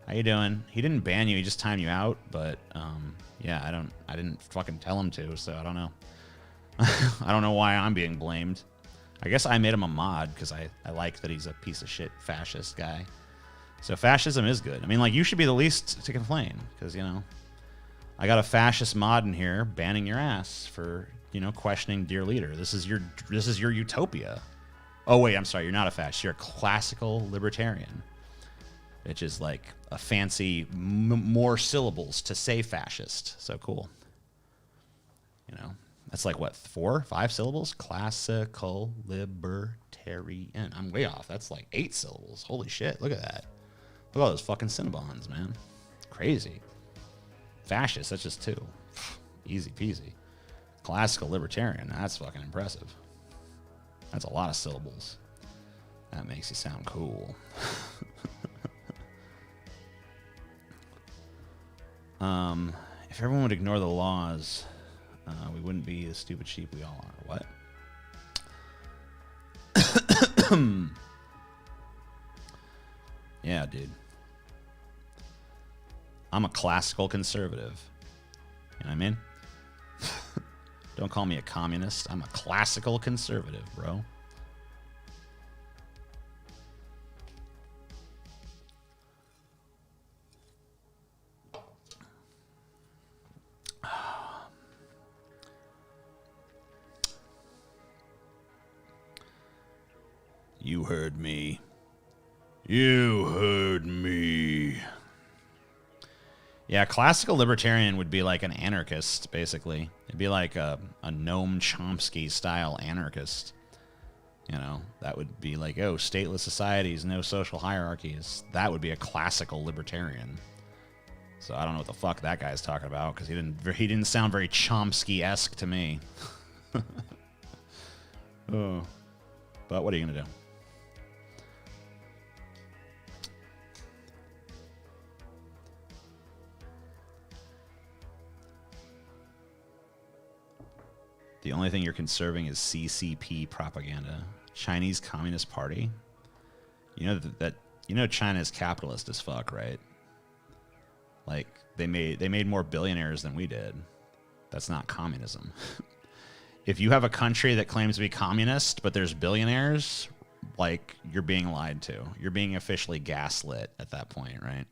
how you doing? He didn't ban you. He just timed you out. But yeah, I didn't fucking tell him to, so I don't know. I don't know why I'm being blamed. I guess I made him a mod because I like that he's a piece of shit fascist guy. So fascism is good. I mean, like, you should be the least to complain because, you know, I got a fascist mod in here banning your ass for, you know, questioning dear leader. This is your utopia. Oh wait, I'm sorry, you're not a fascist. You're a classical libertarian, which is like a fancy more syllables to say fascist. So cool. You know, that's like what, 4, 5 syllables? Classical libertarian. I'm way off. That's like 8 syllables. Holy shit! Look at that. Look at all those fucking Cinnabons, man. Crazy. Fascist, that's just 2. Easy peasy. Classical libertarian, that's fucking impressive. That's a lot of syllables. That makes you sound cool. If everyone would ignore the laws, we wouldn't be the stupid sheep we all are. What? Yeah, dude. I'm a classical conservative. You know what I mean? Don't call me a communist. I'm a classical conservative, bro. You heard me. You heard me. Yeah, classical libertarian would be like an anarchist, basically. It'd be like a Noam Chomsky-style anarchist. You know, that would be like, oh, stateless societies, no social hierarchies. That would be a classical libertarian. So I don't know what the fuck that guy's talking about, because he didn't sound very Chomsky-esque to me. Oh. But what are you going to do? The only thing you're conserving is CCP propaganda. Chinese Communist Party. You know China is capitalist as fuck, right? Like they made more billionaires than we did. That's not communism. If you have a country that claims to be communist but there's billionaires, like, you're being lied to. You're being officially gaslit at that point, right?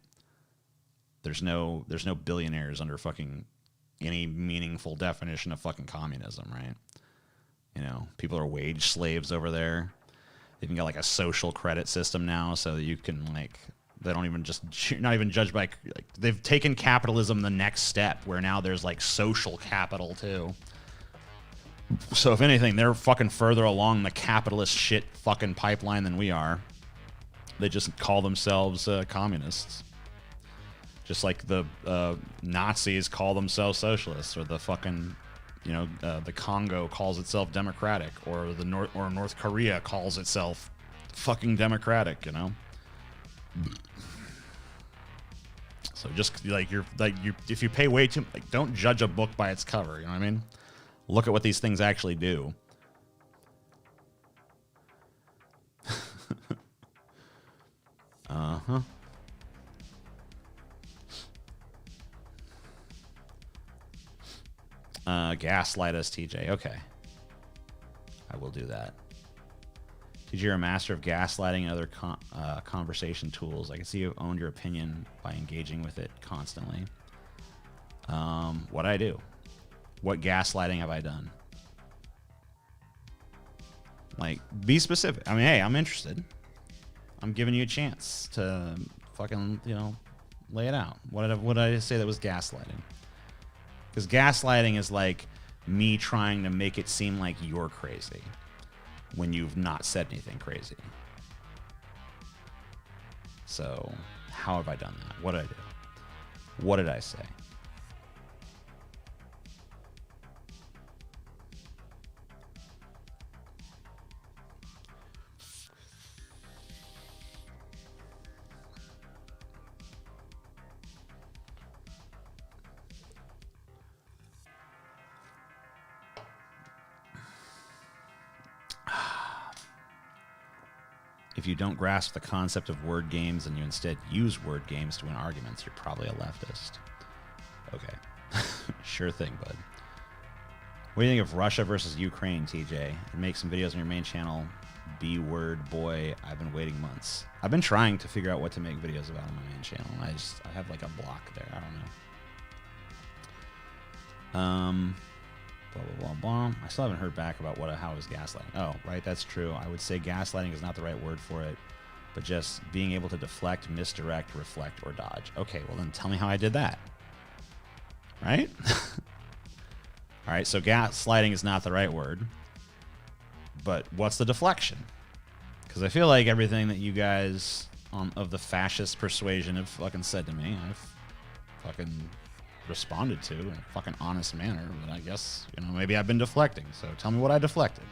There's no billionaires under fucking any meaningful definition of fucking communism, right? You know, people are wage slaves over there. They've even got like a social credit system now so that you can like They don't even not even judged by, like, they've taken capitalism the next step where now there's like social capital too. So if anything, they're fucking further along the capitalist shit fucking pipeline than we are. They just call themselves communists. Just like the Nazis call themselves socialists, or the fucking, you know, the Congo calls itself democratic, or the North Korea calls itself fucking democratic, you know? So just like if you pay way too, like, don't judge a book by its cover, you know what I mean? Look at what these things actually do. Uh-huh. Gaslight us, TJ. Okay. I will do that. TJ, you're a master of gaslighting and other conversation tools. I can see you've owned your opinion by engaging with it constantly. What'd I do? What gaslighting have I done? Like, be specific. I mean, hey, I'm interested. I'm giving you a chance to fucking, you know, lay it out. What did I say that was gaslighting? Because gaslighting is like me trying to make it seem like you're crazy when you've not said anything crazy. So, how have I done that? What did I do? What did I say? If you don't grasp the concept of word games and you instead use word games to win arguments, you're probably a leftist. Okay. Sure thing, bud. What do you think of Russia versus Ukraine, TJ? And make some videos on your main channel. B-word boy, I've been waiting months. I've been trying to figure out what to make videos about on my main channel. I have like a block there. I don't know. Blah, blah, blah, blah. I still haven't heard back about how it was gaslighting. Oh, right, that's true. I would say gaslighting is not the right word for it, but just being able to deflect, misdirect, reflect, or dodge. Okay, well then tell me how I did that. Right? All right, so gaslighting is not the right word, but what's the deflection? Because I feel like everything that you guys of the fascist persuasion have fucking said to me, I've fucking responded to in a fucking honest manner, but I guess, you know, maybe I've been deflecting. So tell me what I deflected.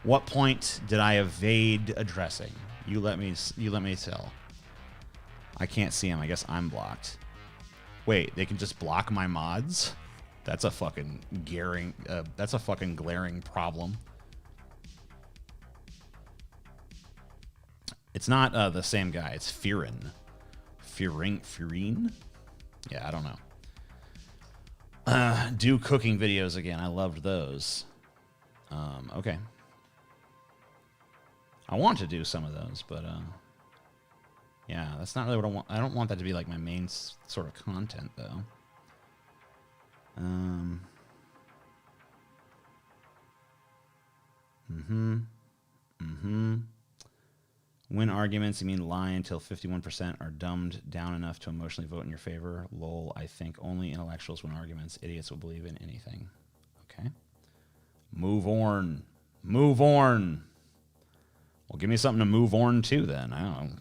What point did I evade addressing? You let me tell. I can't see him. I guess I'm blocked. Wait, they can just block my mods? That's a fucking glaring problem. It's not the same guy. It's Firin. Firin? Yeah, I don't know. Do cooking videos again. I loved those. Okay. I want to do some of those, but yeah, that's not really what I want. I don't want that to be like my main sort of content, though. Win arguments, you mean lie until 51% are dumbed down enough to emotionally vote in your favor. Lol, I think only intellectuals win arguments. Idiots will believe in anything. Okay. Move on. Move on. Well, give me something to move on to then. I don't know.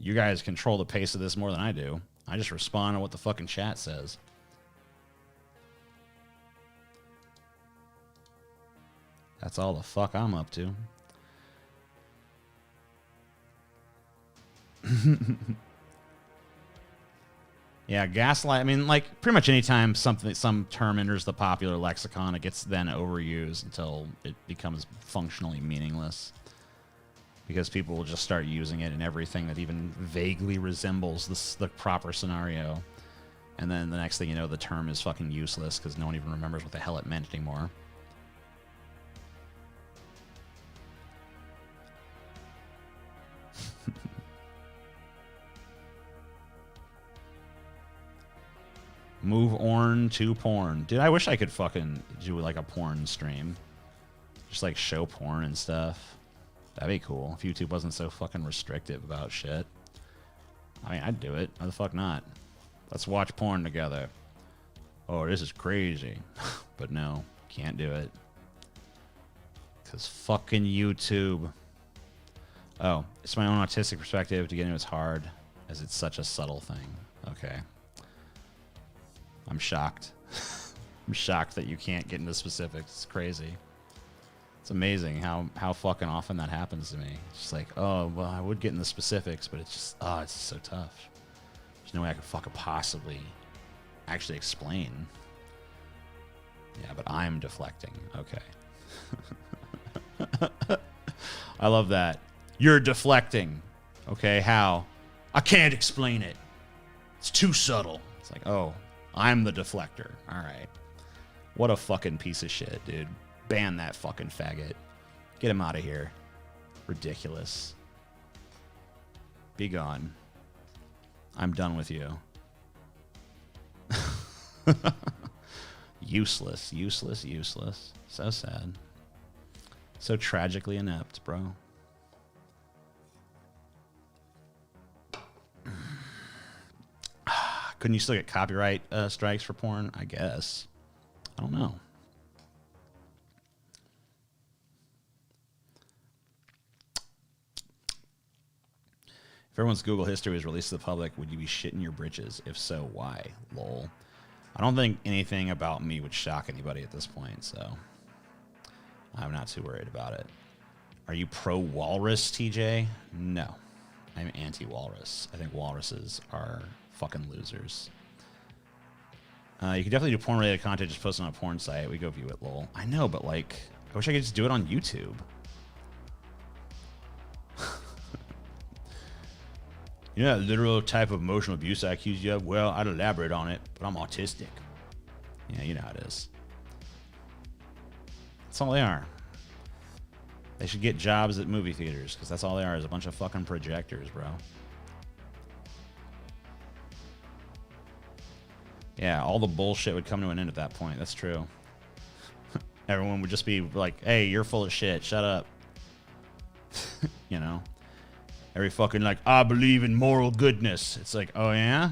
You guys control the pace of this more than I do. I just respond to what the fucking chat says. That's all the fuck I'm up to. Yeah, gaslight. I mean, like, pretty much anytime some term enters the popular lexicon, it gets then overused until it becomes functionally meaningless. Because people will just start using it in everything that even vaguely resembles the proper scenario. And then the next thing you know, the term is fucking useless because no one even remembers what the hell it meant anymore. Move on to porn. Dude, I wish I could fucking do like a porn stream. Just like show porn and stuff. That'd be cool if YouTube wasn't so fucking restrictive about shit. I mean, I'd do it. Why the fuck not? Let's watch porn together. Oh, this is crazy. But no, can't do it. Because fucking YouTube. Oh, it's my own autistic perspective. To get into it's hard, as it's such a subtle thing. Okay. I'm shocked. I'm shocked that you can't get into specifics. It's crazy. It's amazing how fucking often that happens to me. It's just like, oh, well, I would get into specifics, but it's just, oh, it's just so tough. There's no way I could fucking possibly actually explain. Yeah, but I'm deflecting. Okay. I love that. You're deflecting. Okay, how? I can't explain it. It's too subtle. It's like, oh, I'm the deflector. All right. What a fucking piece of shit, dude. Ban that fucking faggot. Get him out of here. Ridiculous. Be gone. I'm done with you. Useless, useless, useless. So sad. So tragically inept, bro. Couldn't you still get copyright strikes for porn? I guess. I don't know. If everyone's Google history was released to the public, would you be shitting your britches? If so, why? Lol. I don't think anything about me would shock anybody at this point, so I'm not too worried about it. Are you pro-walrus, TJ? No. I'm anti-walrus. I think walruses are fucking losers. You could definitely do porn-related content, just post it on a porn site. We go view it, lol. I know, but, like, I wish I could just do it on YouTube. You know that literal type of emotional abuse I accuse you of? Well, I'd elaborate on it, but I'm autistic. Yeah, you know how it is. That's all they are. They should get jobs at movie theaters, because that's all they are, is a bunch of fucking projectors, bro. Yeah, all the bullshit would come to an end at that point. That's true. Everyone would just be like, hey, you're full of shit. Shut up. You know? Every fucking, like, I believe in moral goodness. It's like, oh, yeah?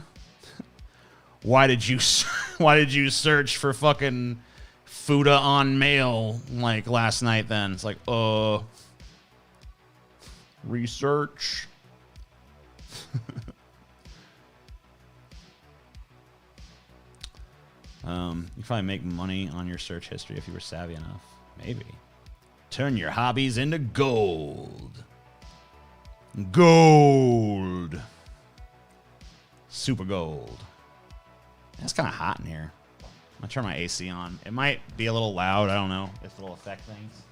Why did you search for fucking Fuda on mail, like, last night then? It's like, research. You probably make money on your search history if you were savvy enough. Maybe. Turn your hobbies into gold. Gold. Super gold. It's kind of hot in here. I'm going to turn my AC on. It might be a little loud. I don't know if it'll affect things.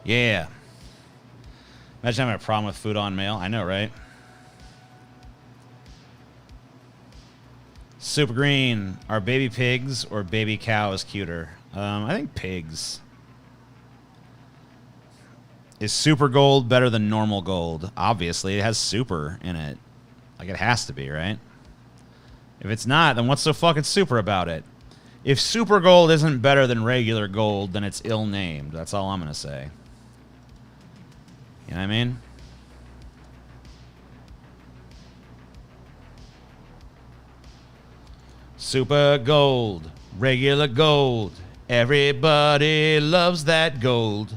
Yeah. Imagine having a problem with food on mail. I know, right? Super Green. Are baby pigs or baby cows cuter? I think pigs. Is super gold better than normal gold? Obviously, it has super in it. Like, it has to be, right? If it's not, then what's so fucking super about it? If super gold isn't better than regular gold, then it's ill-named. That's all I'm going to say. You know what I mean? Super gold, regular gold. Everybody loves that gold.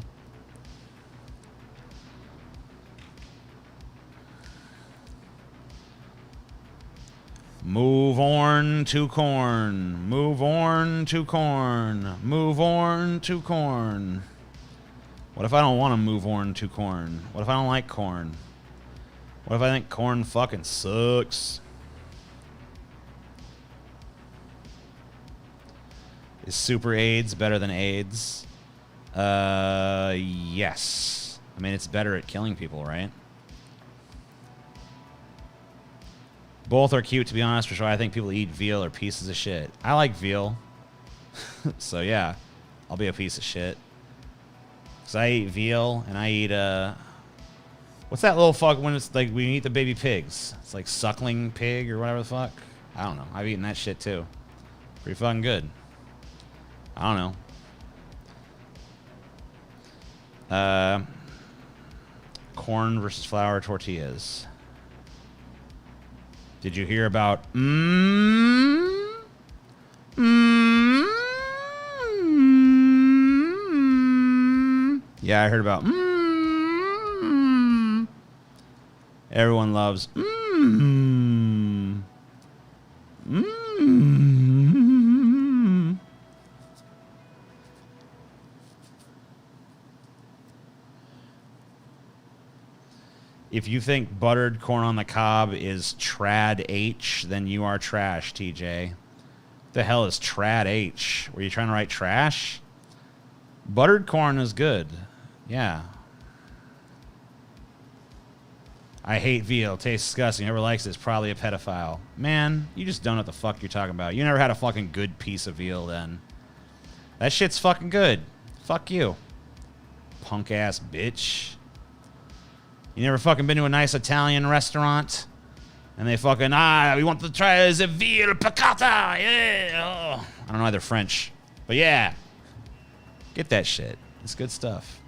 Move on to corn. Move on to corn. Move on to corn. What if I don't want to move on to corn? What if I don't like corn? What if I think corn fucking sucks? Is super AIDS better than AIDS? Yes. I mean, it's better at killing people, right? Both are cute, to be honest, for sure. I think people eat veal are pieces of shit. I like veal. So, yeah. I'll be a piece of shit. Because I eat veal, and I eat, what's that little fuck when it's like we eat the baby pigs? It's like suckling pig or whatever the fuck. I don't know. I've eaten that shit, too. Pretty fucking good. I don't know. Corn versus flour tortillas. Did you hear about Yeah, I heard about Everyone loves If you think buttered corn on the cob is trad H, then you are trash, TJ. What the hell is trad H? Were you trying to write trash? Buttered corn is good. Yeah. I hate veal. Tastes disgusting. Whoever likes it is probably a pedophile. Man, you just don't know what the fuck you're talking about. You never had a fucking good piece of veal then. That shit's fucking good. Fuck you. Punk ass bitch. You never fucking been to a nice Italian restaurant? And they fucking, we want to try the veal piccata. Yeah. Oh. I don't know why they're French. But yeah. Get that shit. It's good stuff.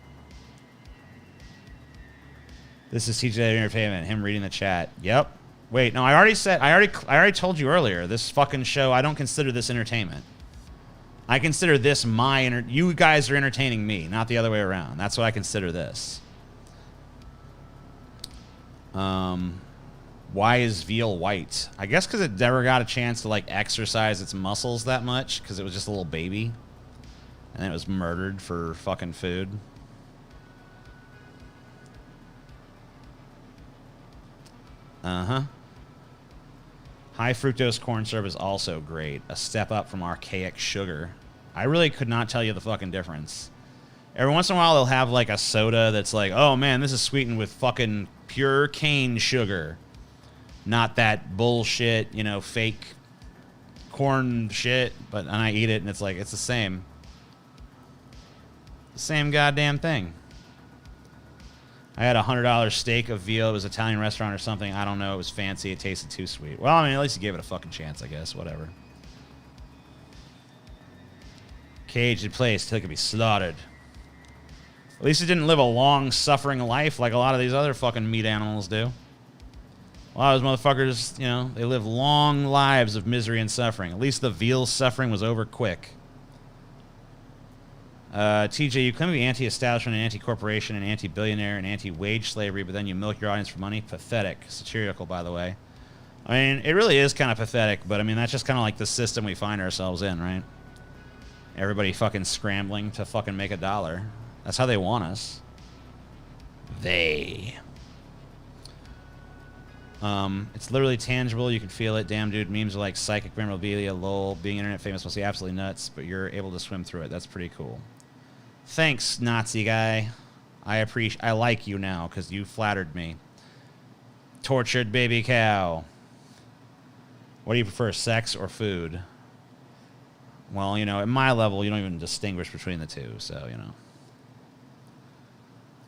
This is TJ Entertainment. Him reading the chat. Yep. Wait, no, I already told you earlier. This fucking show, I don't consider this entertainment. I consider this you guys are entertaining me, not the other way around. That's what I consider this. Why is veal white? I guess because it never got a chance to like exercise its muscles that much because it was just a little baby. And then it was murdered for fucking food. Uh-huh. High fructose corn syrup is also great. A step up from archaic sugar. I really could not tell you the fucking difference. Every once in a while, they'll have like a soda that's like, oh man, this is sweetened with fucking pure cane sugar. Not that bullshit, you know, fake corn shit. But and I eat it and it's like, it's the same. The same goddamn thing. I had a $100 steak of veal. It was an Italian restaurant or something. I don't know. It was fancy. It tasted too sweet. Well, I mean, at least you gave it a fucking chance, I guess. Whatever. Caged in place till it could be slaughtered. At least it didn't live a long, suffering life like a lot of these other fucking meat animals do. A lot of those motherfuckers, you know, they live long lives of misery and suffering. At least the veal suffering was over quick. TJ, you claim to be anti-establishment and anti-corporation and anti-billionaire and anti-wage slavery, but then you milk your audience for money? Pathetic. Satirical, by the way. I mean, it really is kind of pathetic, but I mean, that's just kind of like the system we find ourselves in, right? Everybody fucking scrambling to fucking make a dollar. That's how they want us. They. It's literally tangible. You can feel it. Damn, dude. Memes are like psychic memorabilia. Lol. Being internet famous must be absolutely nuts, but you're able to swim through it. That's pretty cool. Thanks, Nazi guy. I like you now because you flattered me. Tortured baby cow. What do you prefer, sex or food? Well, you know, at my level, you don't even distinguish between the two, so, you know.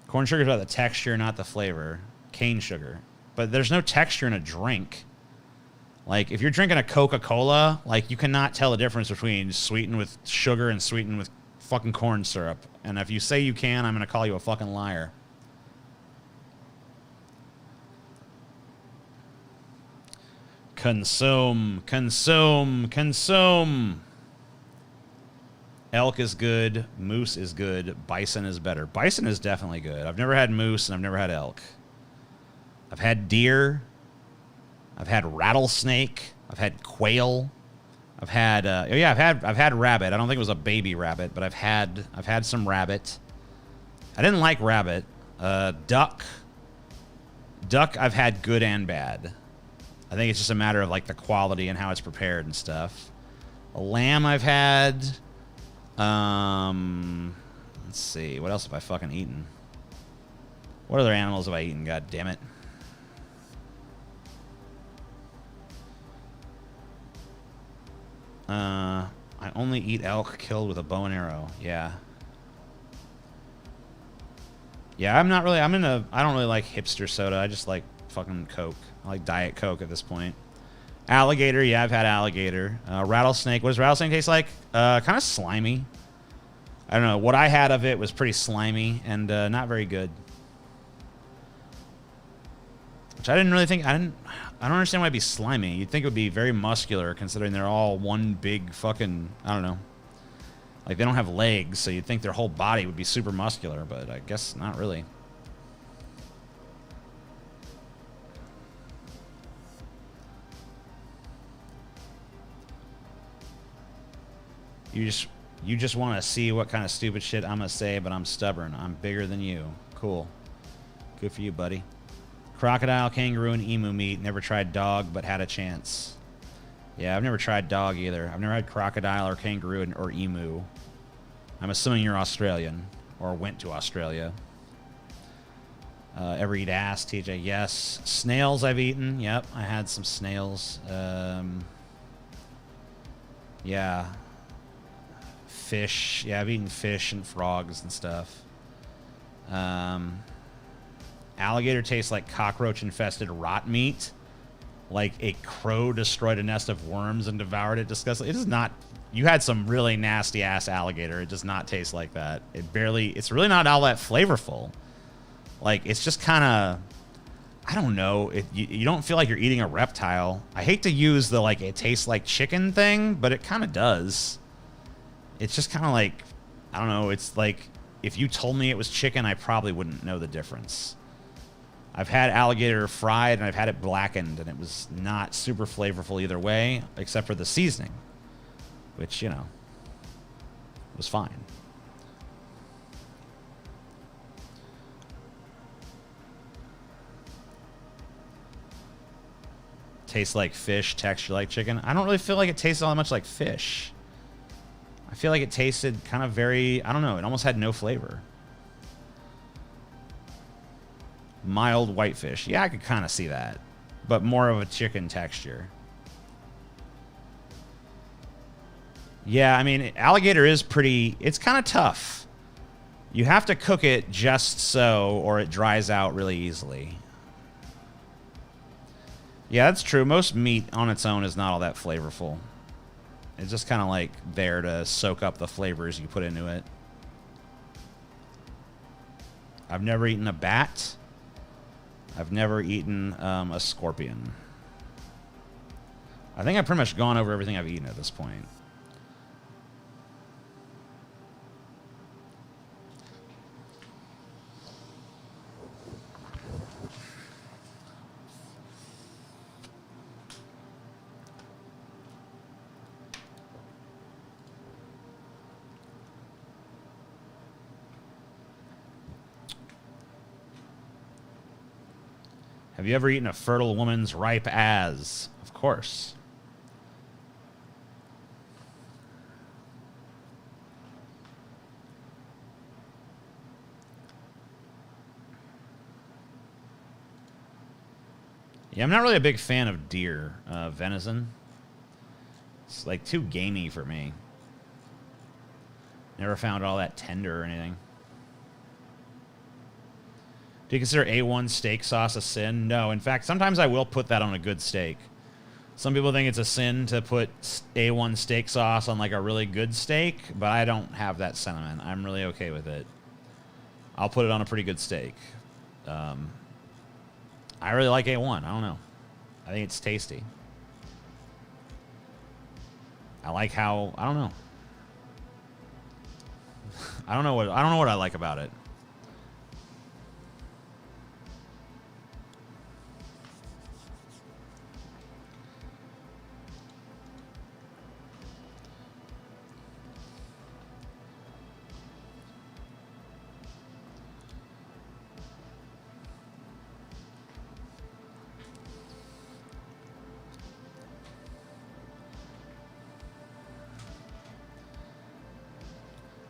Corn sugar is about the texture, not the flavor. Cane sugar. But there's no texture in a drink. Like, if you're drinking a Coca-Cola, like, you cannot tell the difference between sweetened with sugar and sweetened with fucking corn syrup. And if you say you can, I'm going to call you a fucking liar. Consume, consume, consume. Elk is good. Moose is good. Bison is better. Bison is definitely good. I've never had moose and I've never had elk. I've had deer. I've had rattlesnake. I've had quail. I've had I've had rabbit. I don't think it was a baby rabbit, but I've had some rabbit. I didn't like rabbit. Duck. Duck I've had good and bad. I think it's just a matter of like the quality and how it's prepared and stuff. A lamb I've had. Let's see. What else have I fucking eaten? What other animals have I eaten? God damn it. I only eat elk killed with a bow and arrow. Yeah. Yeah, I'm not really... I don't really like hipster soda. I just like fucking Coke. I like Diet Coke at this point. Alligator. Yeah, I've had alligator. Rattlesnake. What does rattlesnake taste like? Kind of slimy. I don't know. What I had of it was pretty slimy and not very good. Which I didn't really think... I don't understand why it'd be slimy. You'd think it would be very muscular, considering they're all one big fucking... I don't know. Like, they don't have legs, so you'd think their whole body would be super muscular, but I guess not really. You just want to see what kind of stupid shit I'm going to say, but I'm stubborn. I'm bigger than you. Cool. Good for you, buddy. Crocodile, kangaroo, and emu meat. Never tried dog, but had a chance. Yeah, I've never tried dog either. I've never had crocodile or kangaroo or emu. I'm assuming you're Australian or went to Australia. Ever eat ass, TJ? Yes. Snails I've eaten. Yep, I had some snails. Yeah. Fish. Yeah, I've eaten fish and frogs and stuff. Alligator tastes like cockroach-infested rot meat. Like a crow destroyed a nest of worms and devoured it. Disgusting. It is not... You had some really nasty-ass alligator. It does not taste like that. It barely... It's really not all that flavorful. Like, it's just kind of... I don't know. You don't feel like you're eating a reptile. I hate to use the, like, it tastes like chicken thing, but it kind of does. It's just kind of like... I don't know. It's like... If you told me it was chicken, I probably wouldn't know the difference. I've had alligator fried, and I've had it blackened, and it was not super flavorful either way, except for the seasoning. Which, you know, was fine. Tastes like fish, texture like chicken. I don't really feel like it tastes all that much like fish. I feel like it tasted kind of very... I don't know. It almost had no flavor. Mild whitefish. Yeah, I could kind of see that. But more of a chicken texture. Yeah, I mean, alligator is pretty... It's kind of tough. You have to cook it just so, or it dries out really easily. Yeah, that's true. Most meat on its own is not all that flavorful. It's just kind of like there to soak up the flavors you put into it. I've never eaten a bat. I've never eaten a scorpion. I think I've pretty much gone over everything I've eaten at this point. Have you ever eaten a fertile woman's ripe as? Of course. Yeah, I'm not really a big fan of deer venison. It's like too gamey for me. Never found it all that tender or anything. Do you consider A1 steak sauce a sin? No. In fact, sometimes I will put that on a good steak. Some people think it's a sin to put A1 steak sauce on like a really good steak, but I don't have that sentiment. I'm really okay with it. I'll put it on a pretty good steak. I really like A1. I don't know. I think it's tasty. I like how... I don't know. I don't know what I like about it.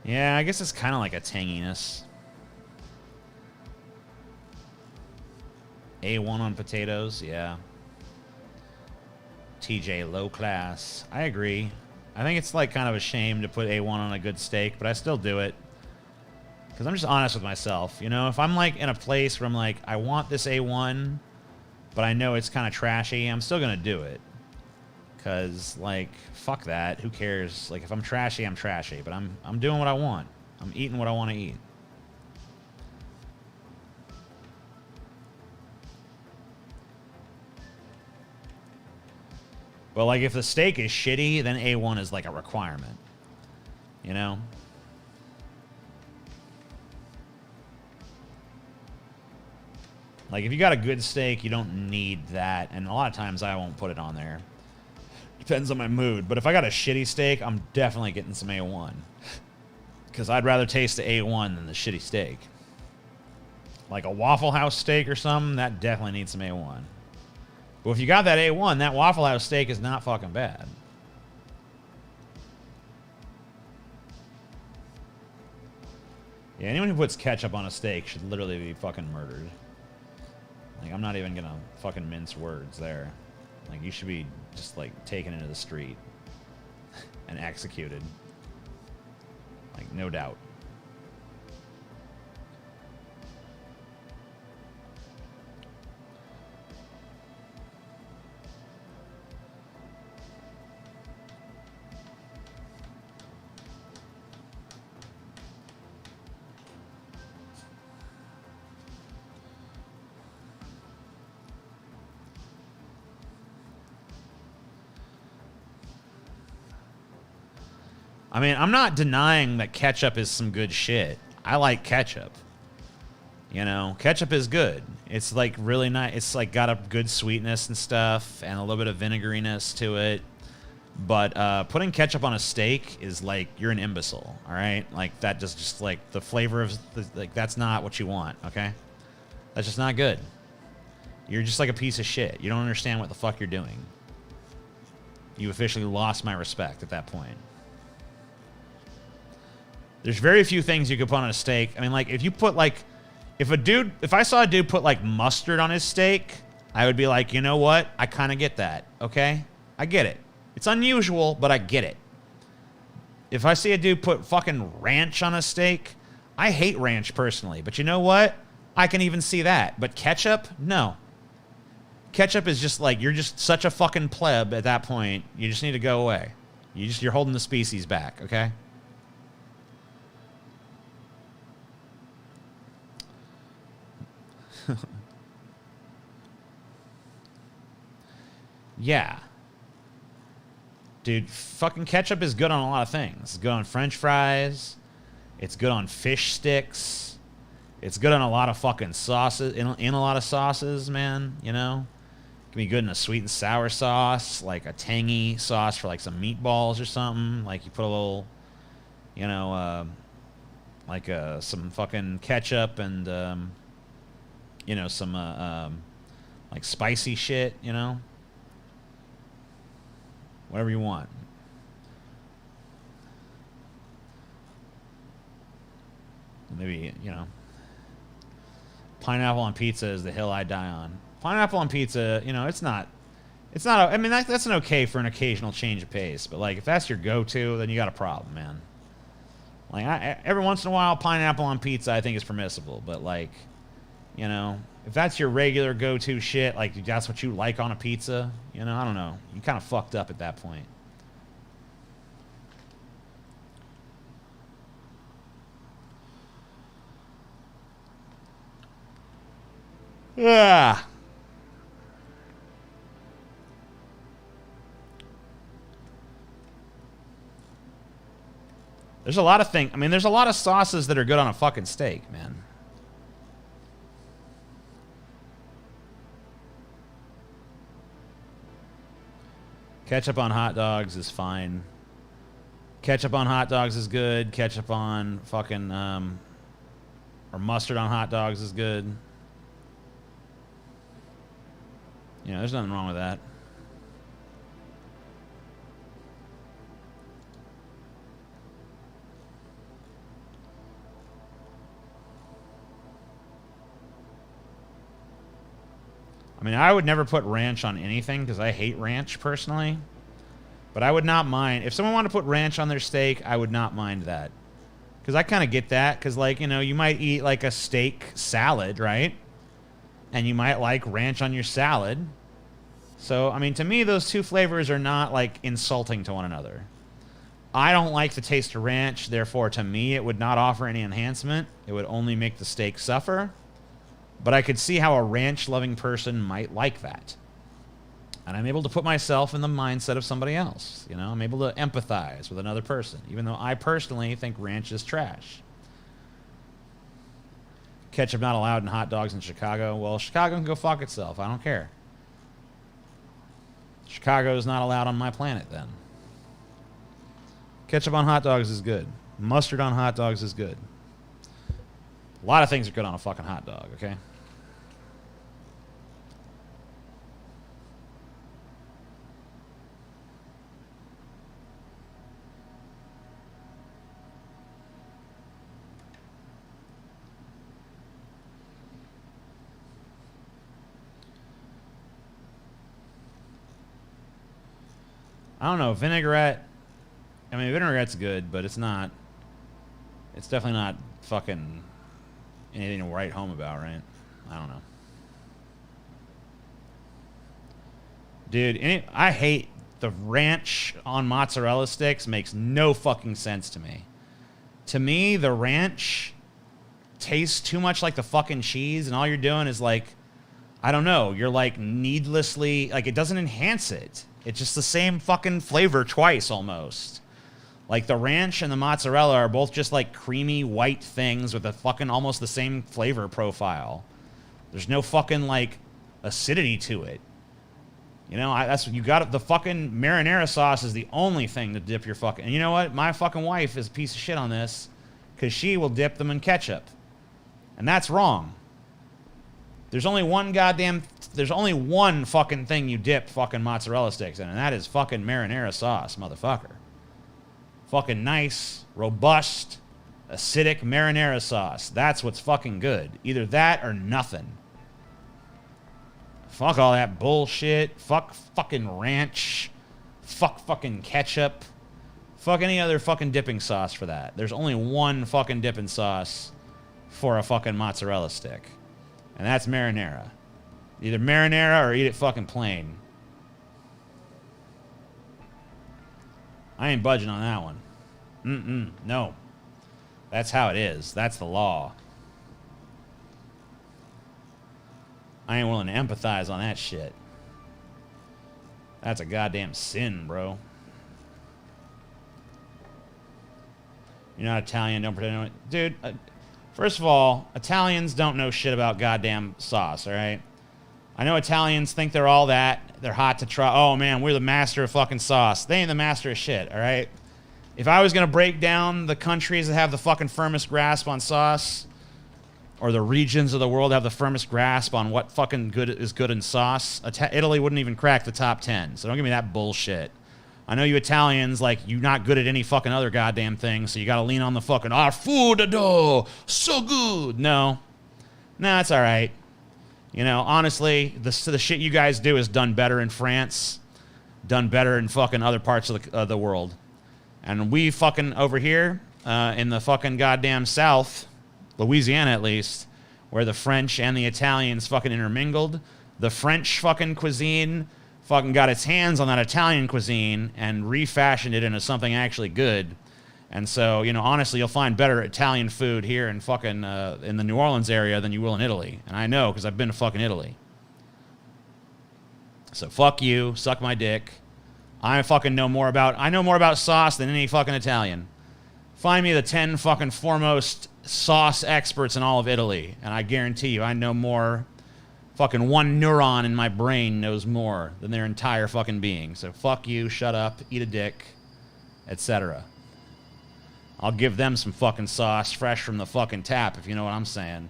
Yeah, I guess it's kind of like a tanginess. A1 on potatoes, yeah. TJ, low class. I agree. I think it's like kind of a shame to put A1 on a good steak, but I still do it. Because I'm just honest with myself. You know, if I'm like in a place where I'm like, I want this A1, but I know it's kind of trashy, I'm still going to do it. Because, like, fuck that. Who cares? Like, if I'm trashy, I'm trashy. But I'm doing what I want. I'm eating what I want to eat. But, like, if the steak is shitty, then A1 is, like, a requirement. You know? Like, if you got a good steak, you don't need that. And a lot of times I won't put it on there. Depends on my mood. But if I got a shitty steak, I'm definitely getting some A1. Because I'd rather taste the A1 than the shitty steak. Like a Waffle House steak or something, that definitely needs some A1. But if you got that A1, that Waffle House steak is not fucking bad. Yeah, anyone who puts ketchup on a steak should literally be fucking murdered. Like, I'm not even gonna fucking mince words there. Like, you should be just, like, taken into the street and executed. Like, no doubt. I mean, I'm not denying that ketchup is some good shit. I like ketchup. You know, ketchup is good. It's like really nice. It's like got a good sweetness and stuff and a little bit of vinegariness to it. But putting ketchup on a steak is like, you're an imbecile, all right? Like, that just like the flavor of, like, that's not what you want, okay? That's just not good. You're just like a piece of shit. You don't understand what the fuck you're doing. You officially lost my respect at that point. There's very few things you could put on a steak. I mean, like, if you put, like, if I saw a dude put, like, mustard on his steak, I would be like, you know what? I kind of get that, okay? I get it. It's unusual, but I get it. If I see a dude put fucking ranch on a steak, I hate ranch personally, but you know what? I can even see that. But ketchup? No. Ketchup is just, like, you're just such a fucking pleb at that point. You just need to go away. You're holding the species back, okay? Yeah. Dude, fucking ketchup is good on a lot of things. It's good on French fries. It's good on fish sticks. It's good on a lot of fucking sauces. In a lot of sauces, man, you know? It can be good in a sweet and sour sauce, like a tangy sauce for like some meatballs or something. Like you put a little, you know, like some fucking ketchup and, you know, some like spicy shit, you know? Whatever you want. Maybe, you know, pineapple on pizza is the hill I die on. Pineapple on pizza, you know, it's not, I mean, that's an okay for an occasional change of pace, but like, if that's your go-to, then you got a problem, man. Like, every once in a while, pineapple on pizza I think is permissible, but like, you know, if that's your regular go-to shit, like that's what you like on a pizza, you know, I don't know. You kind of fucked up at that point. Yeah. There's a lot of things. I mean, there's a lot of sauces that are good on a fucking steak, man. Ketchup on hot dogs is fine. Ketchup on hot dogs is good. Ketchup on fucking, or mustard on hot dogs is good. You know, there's nothing wrong with that. I mean, I would never put ranch on anything because I hate ranch personally. But I would not mind. If someone wanted to put ranch on their steak, I would not mind that. Because I kind of get that. Because, like, you know, you might eat, like, a steak salad, right? And you might like ranch on your salad. So, I mean, to me, those two flavors are not, like, insulting to one another. I don't like the taste of ranch. Therefore, to me, it would not offer any enhancement. It would only make the steak suffer. But I could see how a ranch-loving person might like that. And I'm able to put myself in the mindset of somebody else. You know, I'm able to empathize with another person, even though I personally think ranch is trash. Ketchup not allowed in hot dogs in Chicago. Well, Chicago can go fuck itself. I don't care. Chicago is not allowed on my planet then. Ketchup on hot dogs is good. Mustard on hot dogs is good. A lot of things are good on a fucking hot dog, okay? I don't know, vinaigrette. I mean, vinaigrette's good, but it's not. It's definitely not fucking anything to write home about, right? I don't know. Dude, I hate the ranch on mozzarella sticks. Makes no fucking sense to me. To me, the ranch tastes too much like the fucking cheese, and all you're doing is like, I don't know, you're like needlessly, like it doesn't enhance it. It's just the same fucking flavor twice almost. Like the ranch and the mozzarella are both just like creamy white things with a fucking almost the same flavor profile. There's no fucking like acidity to it. You know, that's what you got. The fucking marinara sauce is the only thing to dip your fucking. And you know what? My fucking wife is a piece of shit on this because she will dip them in ketchup. And that's wrong. There's only one fucking thing you dip fucking mozzarella sticks in, and that is fucking marinara sauce, motherfucker. Fucking nice, robust, acidic marinara sauce. That's what's fucking good. Either that or nothing. Fuck all that bullshit. Fuck fucking ranch. Fuck fucking ketchup. Fuck any other fucking dipping sauce for that. There's only one fucking dipping sauce for a fucking mozzarella stick. And that's marinara. Either marinara or eat it fucking plain. I ain't budging on that one. No. That's how it is. That's the law. I ain't willing to empathize on that shit. That's a goddamn sin, bro. You're not Italian, don't pretend. Dude, first of all, Italians don't know shit about goddamn sauce, all right? I know Italians think they're all that. They're hot to try. Oh, man, we're the master of fucking sauce. They ain't the master of shit, all right? If I was going to break down the countries that have the fucking firmest grasp on sauce, or the regions of the world that have the firmest grasp on what fucking good is good in sauce, Italy wouldn't even crack the top 10. So don't give me that bullshit. I know you Italians, like, you're not good at any fucking other goddamn thing, so you got to lean on the fucking, our food, so good. No, it's all right. You know, honestly, the shit you guys do is done better in France, done better in fucking other parts of the world. And we fucking over here in the fucking goddamn South, Louisiana at least, where the French and the Italians fucking intermingled, the French fucking cuisine fucking got its hands on that Italian cuisine and refashioned it into something actually good. And so, you know, honestly, you'll find better Italian food here in fucking in the New Orleans area than you will in Italy. And I know because I've been to fucking Italy. So fuck you, suck my dick. I know more about sauce than any fucking Italian. Find me the 10 fucking foremost sauce experts in all of Italy, and I guarantee you I know more. Fucking one neuron in my brain knows more than their entire fucking being. So fuck you, shut up, eat a dick, etc. I'll give them some fucking sauce fresh from the fucking tap, if you know what I'm saying.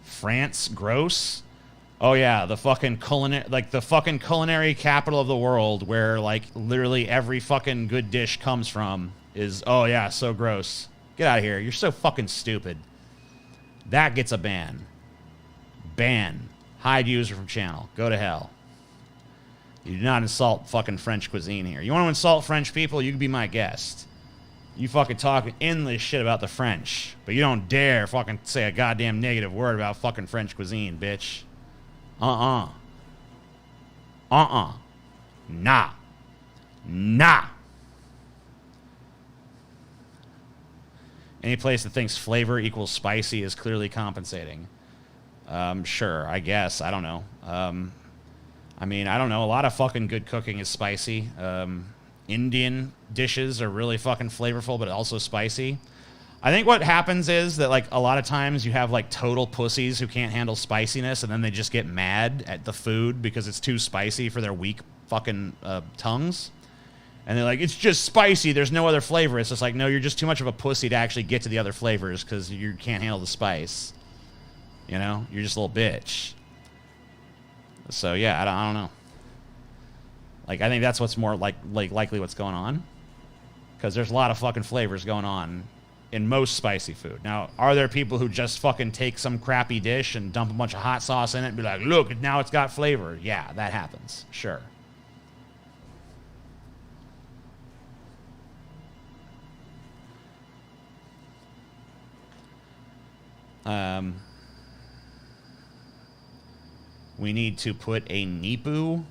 France, gross. Oh yeah, the fucking culinary capital of the world, where like literally every fucking good dish comes from, is, oh yeah, so gross. Get out of here. You're so fucking stupid. That gets a ban. Ban. Hide user from channel. Go to hell. You do not insult fucking French cuisine here. You want to insult French people? You can be my guest. You fucking talk endless shit about the French, but you don't dare fucking say a goddamn negative word about fucking French cuisine, bitch. Nah. Any place that thinks flavor equals spicy is clearly compensating. Sure, I guess. I don't know. I mean, I don't know. A lot of fucking good cooking is spicy. Indian dishes are really fucking flavorful, but also spicy. I think what happens is that, like, a lot of times you have, like, total pussies who can't handle spiciness, and then they just get mad at the food because it's too spicy for their weak fucking tongues. And they're like, it's just spicy. There's no other flavor. It's just like, no, you're just too much of a pussy to actually get to the other flavors because you can't handle the spice. You know? You're just a little bitch. So, yeah, I don't know. Like, I think that's what's more likely what's going on. Because there's a lot of fucking flavors going on in most spicy food. Now, are there people who just fucking take some crappy dish and dump a bunch of hot sauce in it and be like, look, now it's got flavor? Yeah, that happens. Sure. We need to put a Nipu.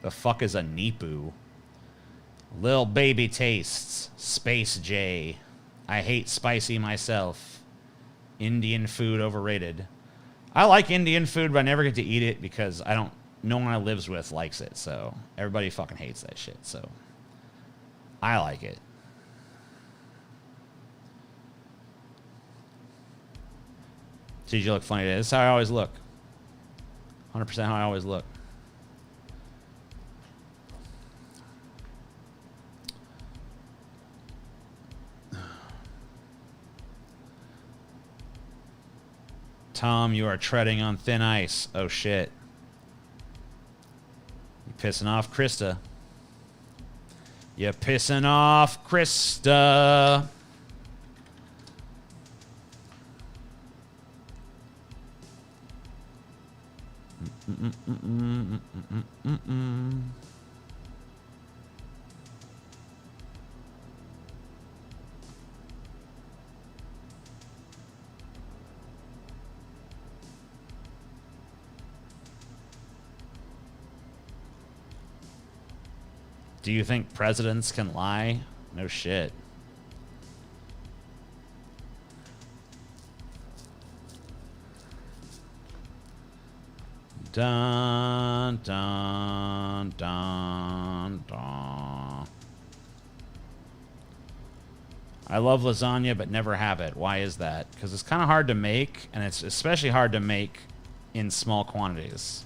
The fuck is a Nipu? Lil Baby Tastes. Space J. I hate spicy myself. Indian food overrated. I like Indian food, but I never get to eat it because no one I lives with likes it. So everybody fucking hates that shit. So I like it. Did you look funny today? This is how I always look. 100% how I always look. Tom, you are treading on thin ice. Oh, shit. You pissing off Krista. You're pissing off Krista. Do you think presidents can lie? No shit. Dun, dun, dun, dun. I love lasagna, but never have it. Why is that? Because it's kind of hard to make, and it's especially hard to make in small quantities.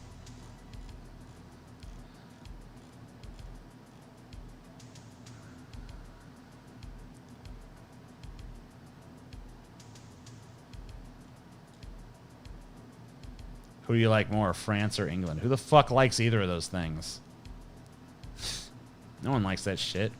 Who do you like more, France or England? Who the fuck likes either of those things? No one likes that shit.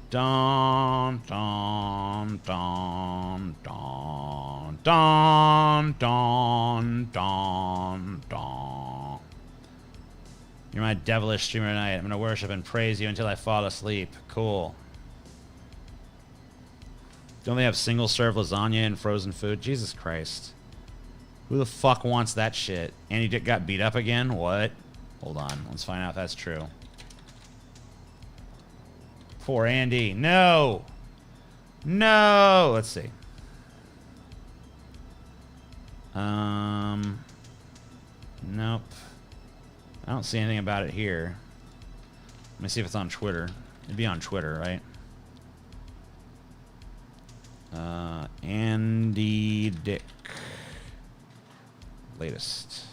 Dun, dun, dun, dun, dun, dun, dun, dun. You're my devilish streamer tonight. I'm going to worship and praise you until I fall asleep. Cool. Don't they have single-serve lasagna and frozen food? Jesus Christ. Who the fuck wants that shit? Andy Dick got beat up again? What? Hold on. Let's find out if that's true. Poor Andy. No. No. Let's see. Nope. I don't see anything about it here. Let me see if it's on Twitter. It'd be on Twitter, right? Andy Dick. Latest.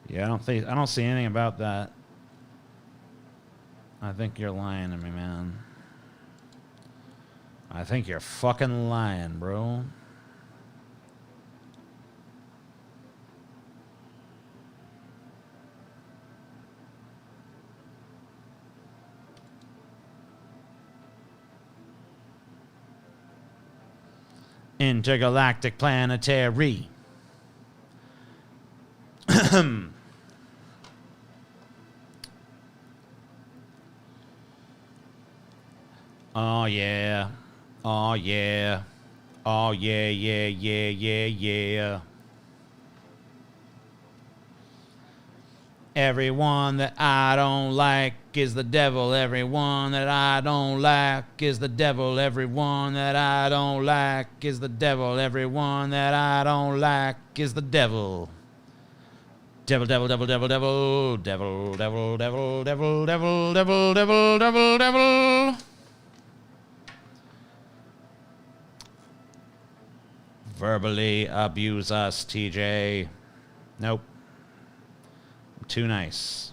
Yeah, I don't see anything about that. I think you're lying to me, man. I think you're fucking lying, bro. Intergalactic planetary. Oh yeah. Oh yeah. Oh yeah, yeah, yeah, yeah, yeah. Everyone that I don't like is the devil. Everyone that I don't like is the devil. Everyone that I don't like is the devil. Everyone that I don't like is the devil. Devil, devil, devil, devil, devil, devil, devil, devil, devil, devil, devil, devil, devil, devil. Verbally abuse us, TJ. Nope. Too nice.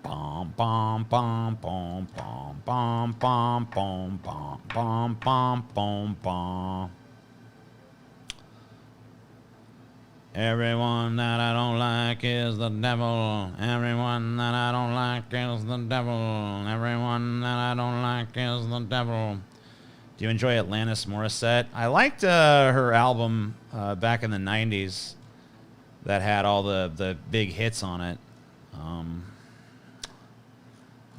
Bom bom bom bom bom bom bom bom bom bom bom bom bom. Everyone that I don't like is the devil. Everyone that I don't like is the devil. Everyone that I don't like is the devil. Do you enjoy Alanis Morissette? I liked her album back in the 90s that had all the big hits on it. I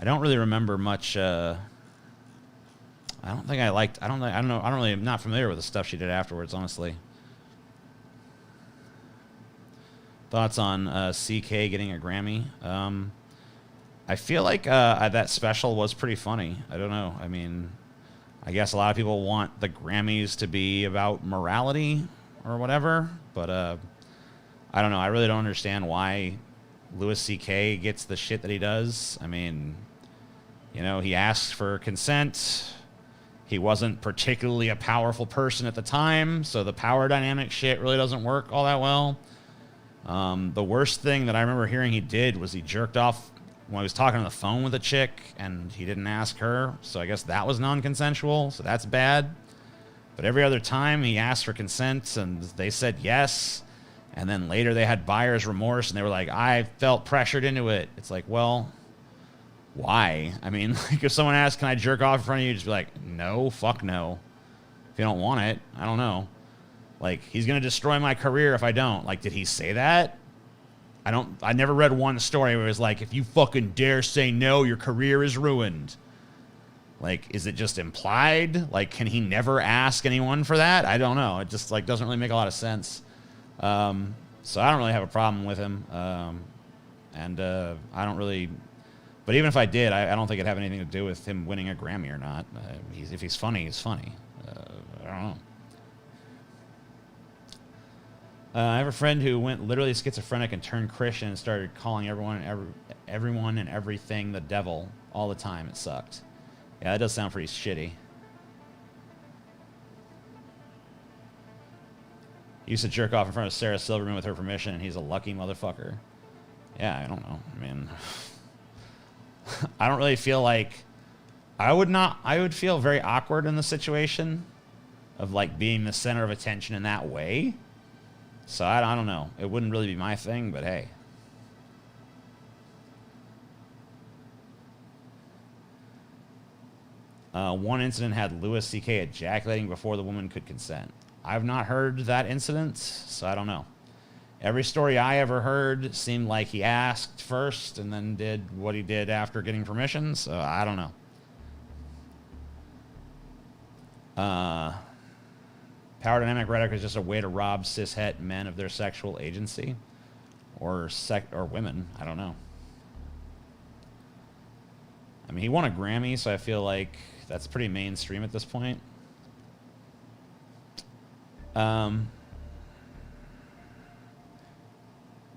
don't really remember much. I don't think I liked. I don't know. I'm not familiar with the stuff she did afterwards, honestly. Thoughts on CK getting a Grammy? I feel like that special was pretty funny. I don't know. I mean, I guess a lot of people want the Grammys to be about morality or whatever, but I don't know. I really don't understand why Louis C.K. gets the shit that he does. I mean, you know, he asked for consent. He wasn't particularly a powerful person at the time, so the power dynamic shit really doesn't work all that well. The worst thing that I remember hearing he did was he jerked off when he was talking on the phone with a chick, and he didn't ask her, so I guess that was non-consensual, so that's bad. But every other time he asked for consent, and they said yes. And then later they had buyer's remorse, and they were like, I felt pressured into it. It's like, well, why? I mean, like, if someone asks, can I jerk off in front of you? Just be like, no, fuck no. If you don't want it, I don't know. Like, he's going to destroy my career if I don't. Like, did he say that? I never read one story where it was like, if you fucking dare say no, your career is ruined. Like, is it just implied? Like, can he never ask anyone for that? I don't know. It just, like, doesn't really make a lot of sense. So I don't really have a problem with him. And I don't really, but even if I did, I don't think it'd have anything to do with him winning a Grammy or not. If he's funny, he's funny. I don't know. I have a friend who went literally schizophrenic and turned Christian and started calling everyone and everything the devil all the time. It sucked. Yeah, that does sound pretty shitty. He used to jerk off in front of Sarah Silverman with her permission, and he's a lucky motherfucker. Yeah, I don't know. I mean, I don't really feel like I would feel very awkward in the situation of like being the center of attention in that way. So I don't know. It wouldn't really be my thing, but hey. One incident had Louis C.K. ejaculating before the woman could consent. I've not heard that incident, so I don't know. Every story I ever heard seemed like he asked first and then did what he did after getting permission, so I don't know. Power dynamic rhetoric is just a way to rob cishet men of their sexual agency. Or women, I don't know. I mean, he won a Grammy, so I feel like that's pretty mainstream at this point.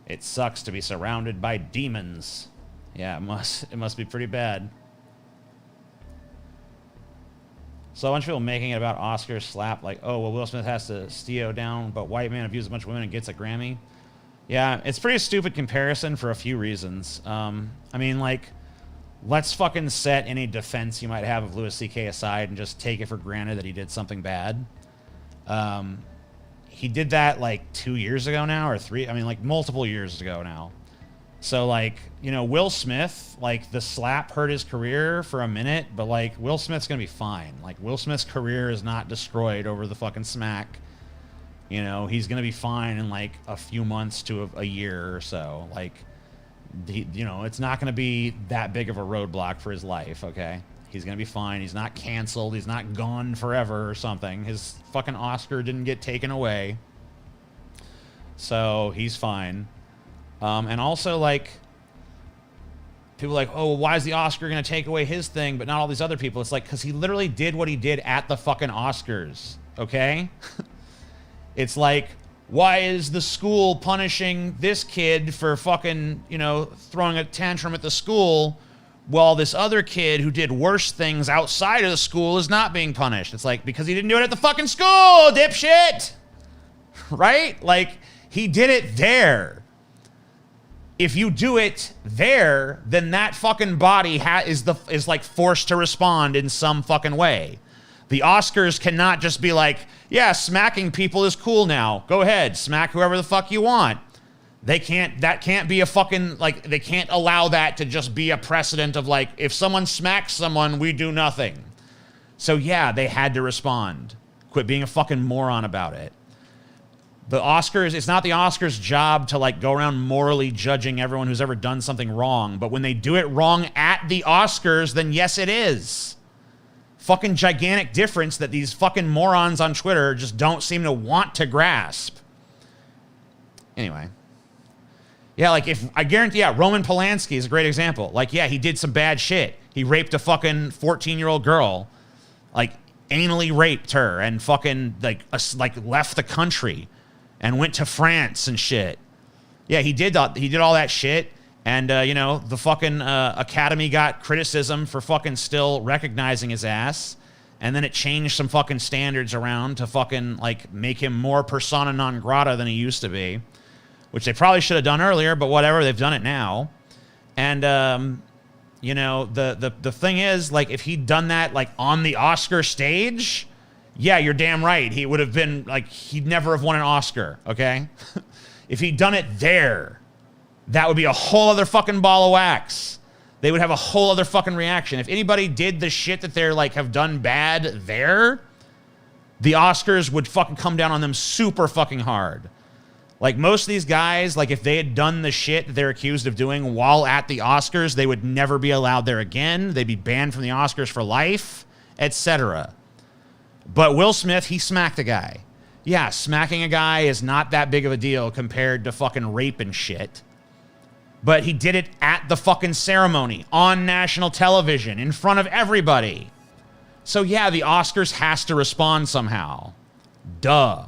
It sucks to be surrounded by demons. Yeah, it must be pretty bad. So a bunch of people making it about Oscars slap, like, oh, well, Will Smith has to steo down, but white man abused a bunch of women and gets a Grammy. Yeah, it's pretty stupid comparison for a few reasons. I mean, like, let's fucking set any defense you might have of Louis C.K. aside and just take it for granted that he did something bad. He did that, like, 2 years ago now, or 3, I mean, like, multiple years ago now. So, like, you know, Will Smith, like, the slap hurt his career for a minute, but, like, Will Smith's gonna be fine. Like, Will Smith's career is not destroyed over the fucking smack. You know, he's gonna be fine in, like, a few months to a year or so. Like, you know, it's not gonna be that big of a roadblock for his life, okay? He's gonna be fine. He's not canceled. He's not gone forever or something. His fucking Oscar didn't get taken away. So, he's fine. And also, like, people are like, oh, well, why is the Oscar going to take away his thing, but not all these other people? It's like, because he literally did what he did at the fucking Oscars, okay? It's like, why is the school punishing this kid for fucking, you know, throwing a tantrum at the school while this other kid who did worse things outside of the school is not being punished? It's like, because he didn't do it at the fucking school, dipshit! Right? Like, he did it there. If you do it there, then that fucking body is like forced to respond in some fucking way. The Oscars cannot just be like, yeah, smacking people is cool now. Go ahead, smack whoever the fuck you want. They can't, that can't be a fucking, like, they can't allow that to just be a precedent of like, if someone smacks someone, we do nothing. So yeah, they had to respond. Quit being a fucking moron about it. The Oscars, it's not the Oscars' job to, like, go around morally judging everyone who's ever done something wrong. But when they do it wrong at the Oscars, then yes, it is. Fucking gigantic difference that these fucking morons on Twitter just don't seem to want to grasp. Anyway. Yeah, like, I guarantee, yeah, Roman Polanski is a great example. Like, yeah, he did some bad shit. He raped a fucking 14-year-old girl. Like, anally raped her and fucking, like, left the country. And went to France and shit. Yeah, he did all that shit. And, you know, the fucking Academy got criticism for fucking still recognizing his ass. And then it changed some fucking standards around to fucking, like, make him more persona non grata than he used to be. Which they probably should have done earlier, but whatever, they've done it now. And, you know, the thing is, like, if he'd done that, like, on the Oscar stage... Yeah, you're damn right. He would have been, like, he'd never have won an Oscar, okay? If he'd done it there, that would be a whole other fucking ball of wax. They would have a whole other fucking reaction. If anybody did the shit that they're, like, have done bad there, the Oscars would fucking come down on them super fucking hard. Like, most of these guys, like, if they had done the shit that they're accused of doing while at the Oscars, they would never be allowed there again. They'd be banned from the Oscars for life, etc. But Will Smith, he smacked a guy. Yeah, smacking a guy is not that big of a deal compared to fucking rape and shit. But he did it at the fucking ceremony, on national television, in front of everybody. So yeah, the Oscars has to respond somehow. Duh.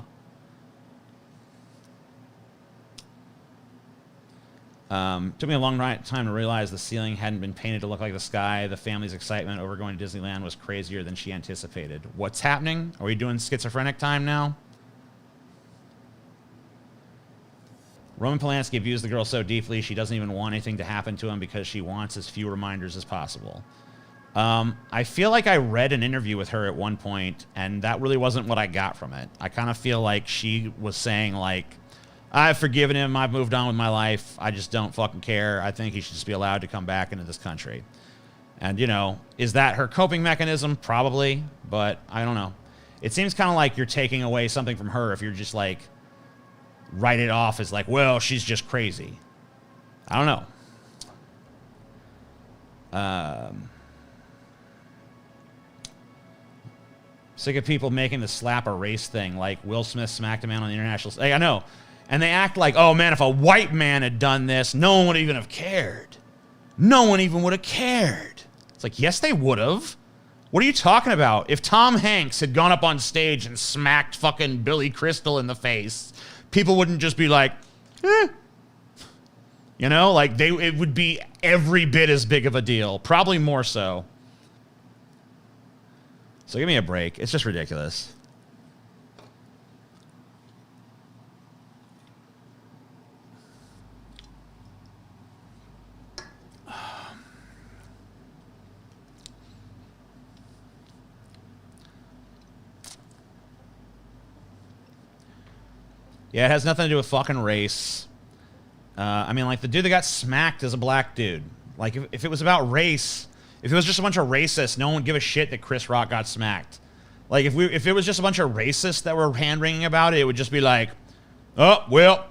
Took me a long time to realize the ceiling hadn't been painted to look like the sky. The family's excitement over going to Disneyland was crazier than she anticipated. What's happening? Are we doing schizophrenic time now? Roman Polanski abused the girl so deeply she doesn't even want anything to happen to him because she wants as few reminders as possible. I feel like I read an interview with her at one point, and that really wasn't what I got from it. I kind of feel like she was saying, like, I've forgiven him. I've moved on with my life. I just don't fucking care. I think he should just be allowed to come back into this country. And, you know, is that her coping mechanism? Probably, but I don't know. It seems kind of like you're taking away something from her if you're just, like, write it off as, like, well, she's just crazy. I don't know. Sick of people making the slap or race thing, like Will Smith smacked a man on the international stage. I know. And they act like, oh, man, if a white man had done this, no one would even have cared. No one even would have cared. It's like, yes, they would have. What are you talking about? If Tom Hanks had gone up on stage and smacked fucking Billy Crystal in the face, people wouldn't just be like, eh. You know, like, it would be every bit as big of a deal. Probably more so. So give me a break. It's just ridiculous. Yeah, it has nothing to do with fucking race. I mean, like, the dude that got smacked is a black dude. Like, if it was about race, if it was just a bunch of racists, no one would give a shit that Chris Rock got smacked. Like, if it was just a bunch of racists that were hand-wringing about it, it would just be like, oh, well,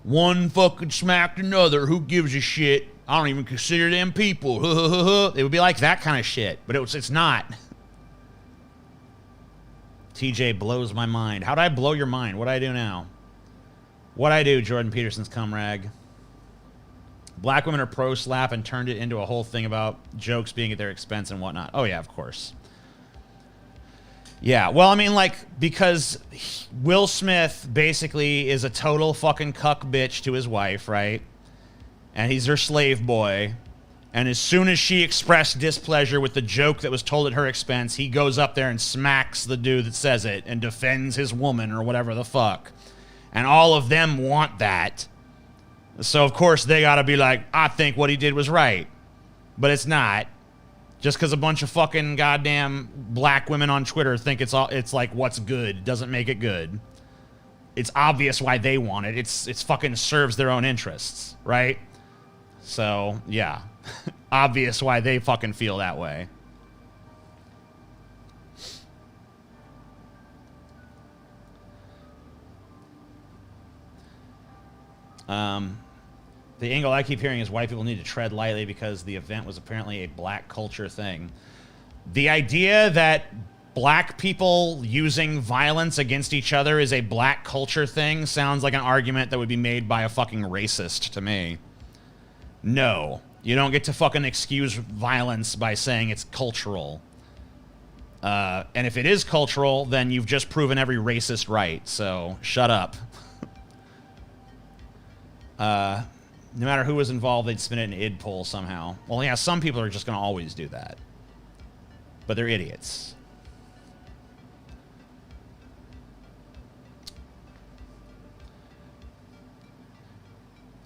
one fucking smacked another. Who gives a shit? I don't even consider them people. It would be like that kind of shit. But it's not. TJ blows my mind. How'd I blow your mind? What'd I do now? What'd I do, Jordan Peterson's cum rag? Black women are pro-slap and turned it into a whole thing about jokes being at their expense and whatnot. Oh, yeah, of course. Yeah, well, I mean, like, because Will Smith basically is a total fucking cuck bitch to his wife, right? And he's her slave boy. And as soon as she expressed displeasure with the joke that was told at her expense, he goes up there and smacks the dude that says it and defends his woman or whatever the fuck. And all of them want that. So, of course, they gotta be like, I think what he did was right. But it's not. Just because a bunch of fucking goddamn black women on Twitter think it's like what's good doesn't make it good. It's obvious why they want it. It's fucking serves their own interests, right? So, yeah. Obvious why they fucking feel that way. The angle I keep hearing is white people need to tread lightly because the event was apparently a black culture thing. The idea that black people using violence against each other is a black culture thing sounds like an argument that would be made by a fucking racist to me. No. You don't get to fucking excuse violence by saying it's cultural. And if it is cultural, then you've just proven every racist right. So, shut up. No matter who was involved, they'd spin it in an id poll somehow. Well, yeah, some people are just going to always do that. But they're idiots.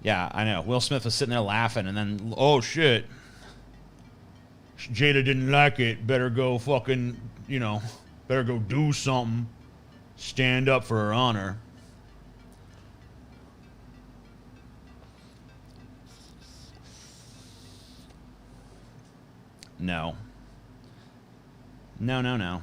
Yeah, I know. Will Smith was sitting there laughing, and then, oh, shit. Jada didn't like it. Better go fucking, you know, better go do something. Stand up for her honor. No. No, no, no.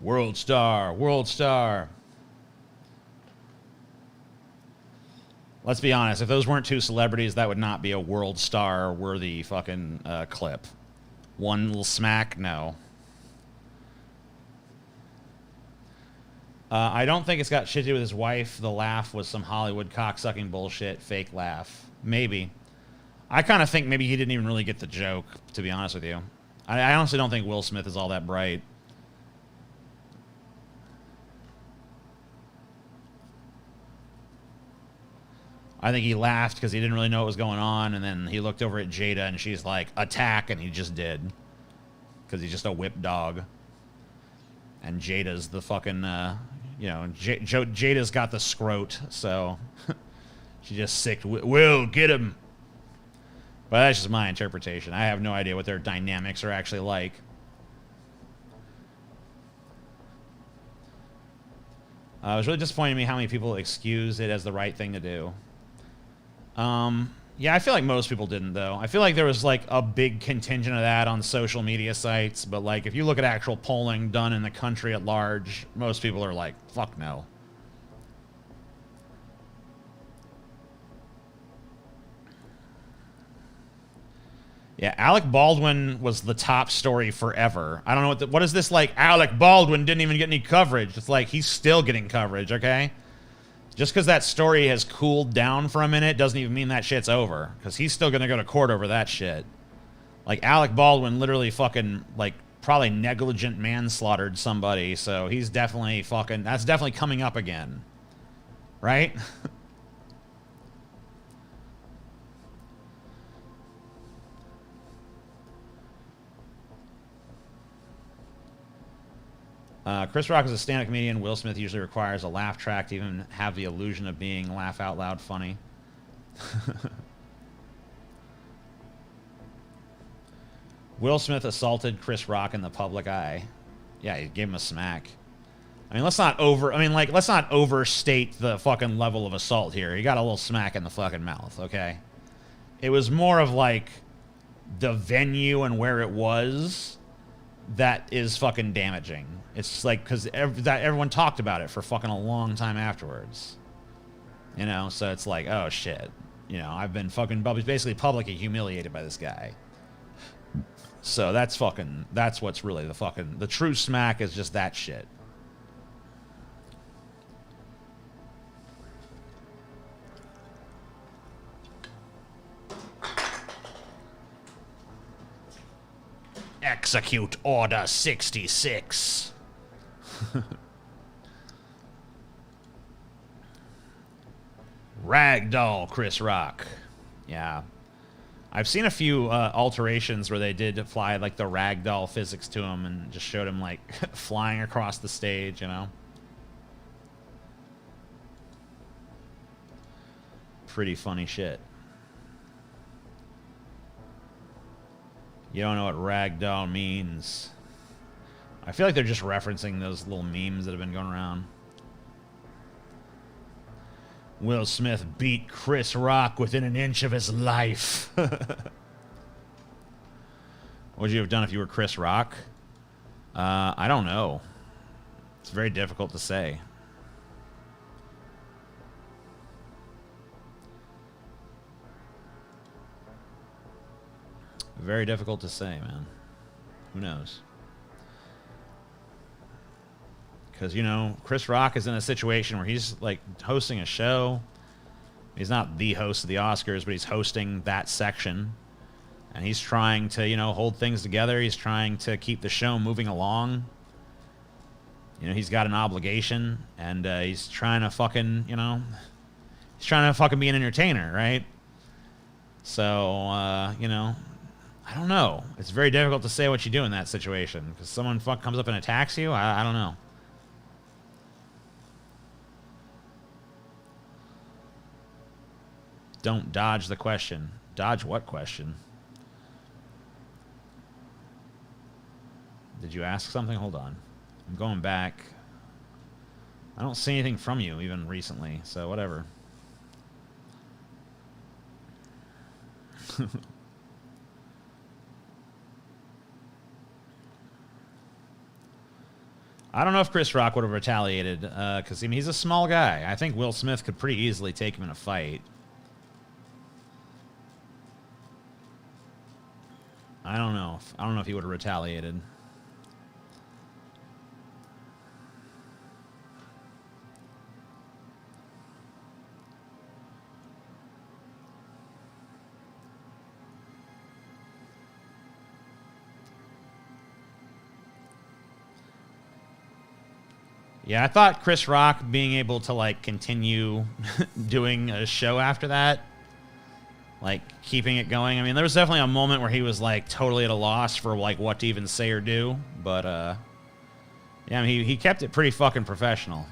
World star, world star. Let's be honest, if those weren't two celebrities, that would not be a world star worthy fucking clip. One little smack, no. I don't think it's got shit to do with his wife. The laugh was some Hollywood cocksucking bullshit, fake laugh. Maybe. I kind of think maybe he didn't even really get the joke, to be honest with you. I honestly don't think Will Smith is all that bright. I think he laughed because he didn't really know what was going on, and then he looked over at Jada, and she's like, attack, and he just did. Because he's just a whip dog. And Jada's the fucking, you know, Jada's got the scrote, so she just sicked. Will, get him. But that's just my interpretation. I have no idea what their dynamics are actually like. It was really disappointing to me how many people excused it as the right thing to do. Yeah, I feel like most people didn't, though. I feel like there was, like, a big contingent of that on social media sites, but, like, if you look at actual polling done in the country at large, most people are like, fuck no. Yeah, Alec Baldwin was the top story forever. I don't know what is this, like, Alec Baldwin didn't even get any coverage. It's like, he's still getting coverage, okay? Just because that story has cooled down for a minute doesn't even mean that shit's over. Because he's still going to go to court over that shit. Like, Alec Baldwin literally fucking, like, probably negligent manslaughtered somebody. So he's definitely fucking... That's definitely coming up again. Right? Chris Rock is a stand-up comedian. Will Smith usually requires a laugh track to even have the illusion of being laugh out loud funny. Will Smith assaulted Chris Rock in the public eye. Yeah, he gave him a smack. I mean, let's not overstate the fucking level of assault here. He got a little smack in the fucking mouth, okay? It was more of like the venue and where it was that is fucking damaging. It's like, because everyone talked about it for fucking a long time afterwards. You know, so it's like, oh shit. You know, I've been fucking basically publicly humiliated by this guy. So that's what's really the true smack is just that shit. Execute Order 66. Ragdoll Chris Rock. Yeah. I've seen a few alterations where they did apply like the ragdoll physics to him and just showed him like flying across the stage, you know. Pretty funny shit. You don't know what ragdoll means. I feel like they're just referencing those little memes that have been going around. Will Smith beat Chris Rock within an inch of his life. What would you have done if you were Chris Rock? I don't know. It's very difficult to say. Very difficult to say, man. Who knows? Because, you know, Chris Rock is in a situation where he's, like, hosting a show. He's not the host of the Oscars, but he's hosting that section. And he's trying to, you know, hold things together. He's trying to keep the show moving along. You know, he's got an obligation. And he's trying to fucking, you know... He's trying to fucking be an entertainer, right? So, you know... I don't know. It's very difficult to say what you do in that situation. Because someone comes up and attacks you? I don't know. Don't dodge the question. Dodge what question? Did you ask something? Hold on. I'm going back. I don't see anything from you even recently, so whatever. I don't know if Chris Rock would have retaliated, because I mean, he's a small guy. I think Will Smith could pretty easily take him in a fight. I don't know. I don't know if he would have retaliated. Yeah, I thought Chris Rock being able to, like, continue doing a show after that, like, keeping it going. I mean, there was definitely a moment where he was, like, totally at a loss for, like, what to even say or do. But, yeah, I mean, he kept it pretty fucking professional.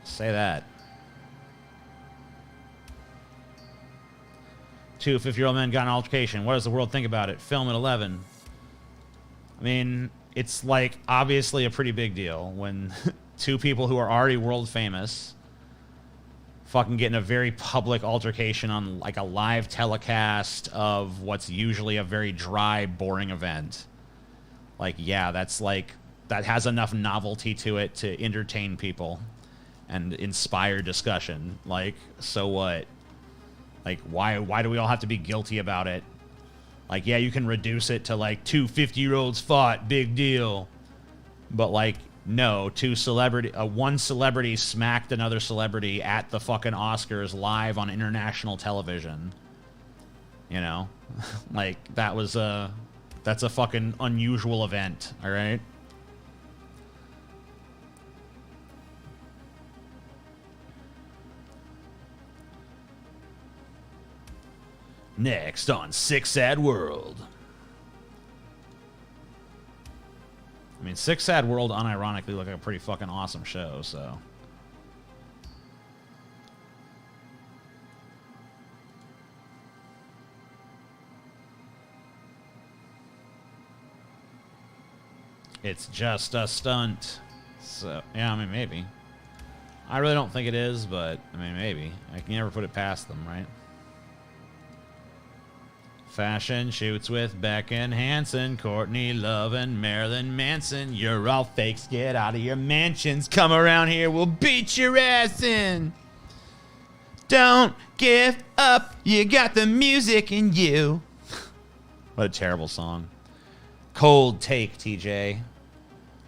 Say that. 2 50-year-old men got in an altercation. What does the world think about it? Film at 11. I mean... It's, like, obviously a pretty big deal when 2 people who are already world famous fucking get in a very public altercation on, like, a live telecast of what's usually a very dry, boring event. Like, yeah, that's, like, that has enough novelty to it to entertain people and inspire discussion. Like, so what? Like, why do we all have to be guilty about it? Like, yeah, you can reduce it to, like, 2 50-year-olds fought, big deal. But, like, no, one celebrity smacked another celebrity at the fucking Oscars live on international television. You know? Like, that's a fucking unusual event, all right? Next on Sick Sad World. I mean, Sick Sad World unironically looked like a pretty fucking awesome show, so. It's just a stunt. So, yeah, I mean, maybe. I really don't think it is, but, I mean, maybe. I can never put it past them, right? Fashion shoots with Beckon Hansen, Courtney Love, and Marilyn Manson. You're all fakes. Get out of your mansions. Come around here. We'll beat your ass in. Don't give up. You got the music in you. What a terrible song. Cold take, TJ.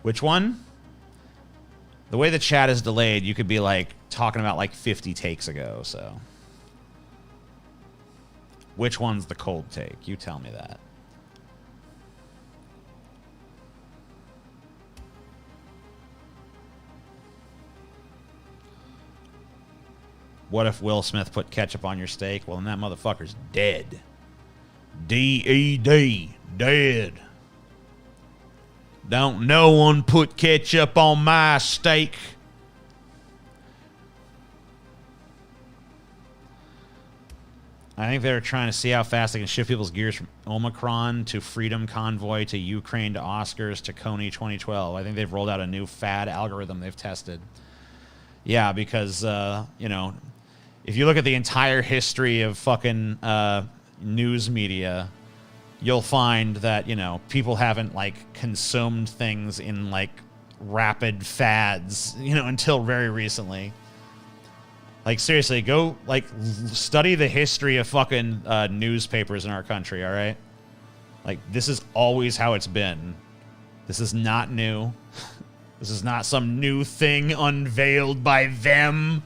Which one? The way the chat is delayed, you could be like talking about like 50 takes ago, so. Which one's the cold take? You tell me that. What if Will Smith put ketchup on your steak? Well, then that motherfucker's dead. D-E-D. Dead. Don't no one put ketchup on my steak. I think they're trying to see how fast they can shift people's gears from Omicron to Freedom Convoy to Ukraine to Oscars to Coney 2012. I think they've rolled out a new fad algorithm they've tested. Yeah, because, you know, if you look at the entire history of fucking news media, you'll find that, you know, people haven't, like, consumed things in, like, rapid fads, you know, until very recently. Like, seriously, go, like, study the history of fucking newspapers in our country, all right? Like, this is always how it's been. This is not new. This is not some new thing unveiled by them.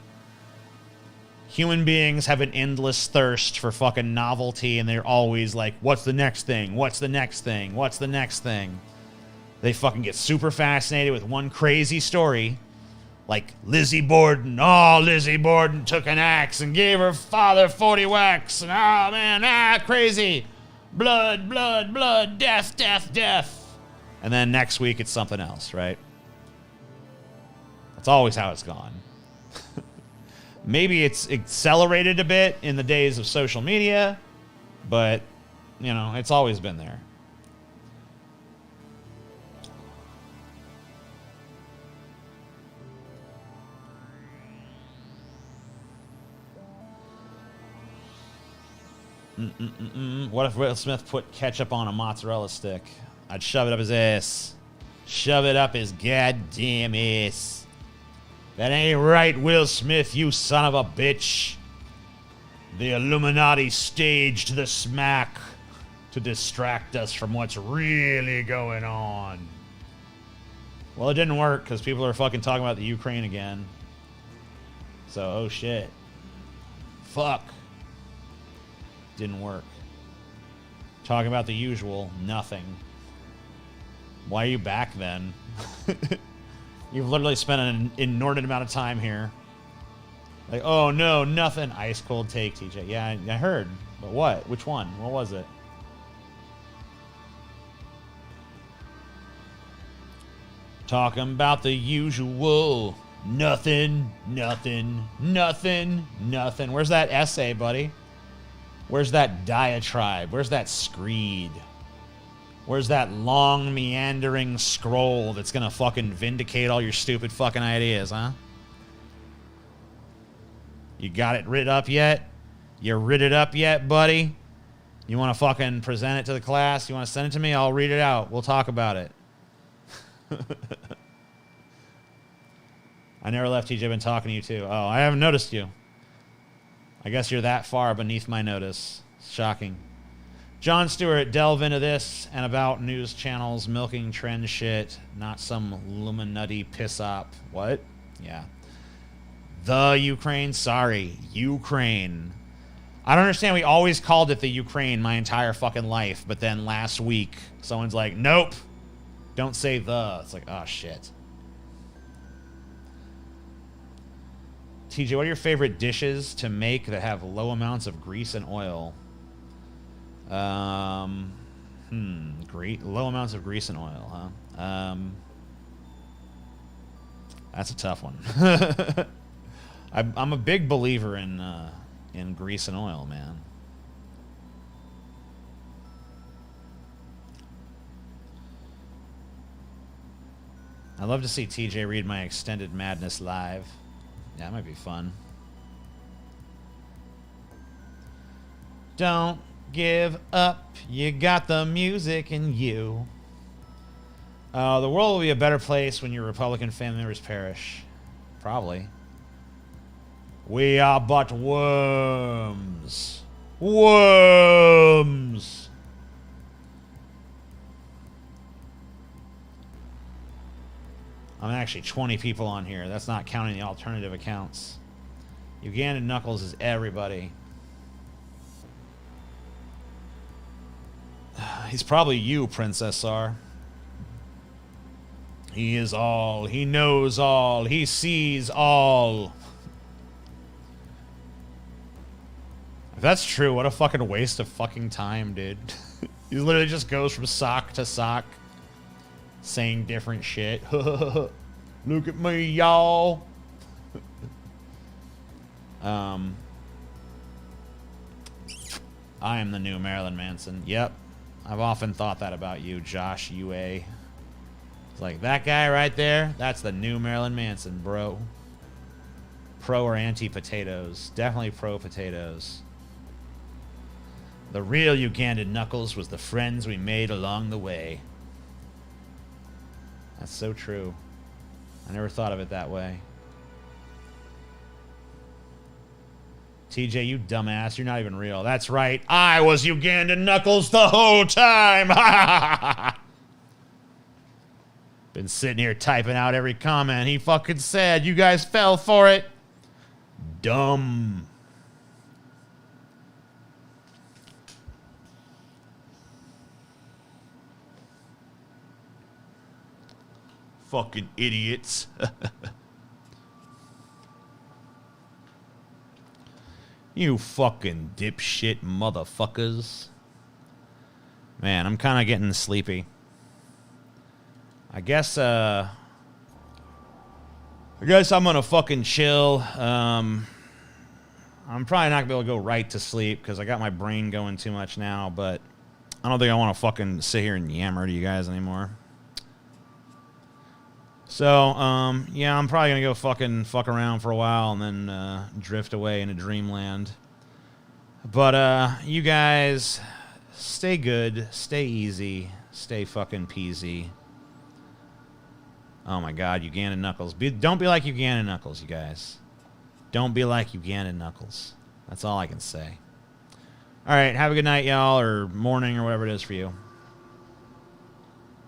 Human beings have an endless thirst for fucking novelty, and they're always like, what's the next thing? What's the next thing? What's the next thing? They fucking get super fascinated with one crazy story. Like Lizzie Borden. Oh, Lizzie Borden took an axe and gave her father 40 whacks. And oh, man, crazy. Blood, blood, blood, death, death, death. And then next week it's something else, right? That's always how it's gone. Maybe it's accelerated a bit in the days of social media, but, you know, it's always been there. What if Will Smith put ketchup on a mozzarella stick? I'd shove it up his ass. Shove it up his goddamn ass. That ain't right, Will Smith, you son of a bitch. The Illuminati staged the smack to distract us from what's really going on. Well, it didn't work because people are fucking talking about the Ukraine again. So, oh shit. Fuck. Didn't work. Talking about the usual, nothing. Why are you back then? You've literally spent an inordinate amount of time here. Like, oh no, nothing. Ice cold take, TJ. Yeah, I heard. But what? Which one? What was it? Talking about the usual. Nothing, nothing, nothing, nothing. Where's that essay, buddy? Where's that diatribe? Where's that screed? Where's that long, meandering scroll that's gonna fucking vindicate all your stupid fucking ideas, huh? You got it writ up yet? You writ it up yet, buddy? You wanna fucking present it to the class? You wanna send it to me? I'll read it out. We'll talk about it. I never left, TJ. Been talking to you too. Oh, I haven't noticed you. I guess you're that far beneath my notice. Shocking. John Stewart, delve into this and about news channels milking trend shit, not some Illuminati piss-op. What? Yeah. The Ukraine. Sorry. Ukraine. I don't understand. We always called it the Ukraine my entire fucking life, but then last week, someone's like, nope. Don't say the. It's like, oh, shit. TJ, what are your favorite dishes to make that have low amounts of grease and oil? Low amounts of grease and oil, huh? That's a tough one. I'm a big believer in grease and oil, man. I'd love to see TJ read my Extended Madness live. Yeah, that might be fun. Don't give up. You got the music in you. The world will be a better place when your Republican family members perish. Probably. We are but worms. Worms. I'm actually 20 people on here. That's not counting the alternative accounts. Ugandan Knuckles is everybody. He's probably you, Princess R. He is all. He knows all. He sees all. If that's true, what a fucking waste of fucking time, dude. He literally just goes from sock to sock, saying different shit. Look at me, y'all. I am the new Marilyn Manson. Yep. I've often thought that about you, Josh UA. It's like, that guy right there, that's the new Marilyn Manson, bro. Pro or anti-potatoes? Definitely pro-potatoes. The real Ugandan Knuckles was the friends we made along the way. That's so true. I never thought of it that way. TJ, you dumbass. You're not even real. That's right. I was Ugandan Knuckles the whole time. Been sitting here typing out every comment he fucking said. You guys fell for it. Dumb. Fucking idiots. You fucking dipshit motherfuckers. Man, I'm kind of getting sleepy. I guess I'm gonna fucking chill. I'm probably not gonna be able to go right to sleep because I got my brain going too much now, but I don't think I want to fucking sit here and yammer to you guys anymore. So, yeah, I'm probably going to go fuck around for a while and then drift away into dreamland. But, you guys, stay good, stay easy, stay fucking peasy. Oh my god, Ugandan Knuckles. Don't be like Ugandan Knuckles, you guys. Don't be like Ugandan Knuckles. That's all I can say. Alright, have a good night, y'all, or morning, or whatever it is for you.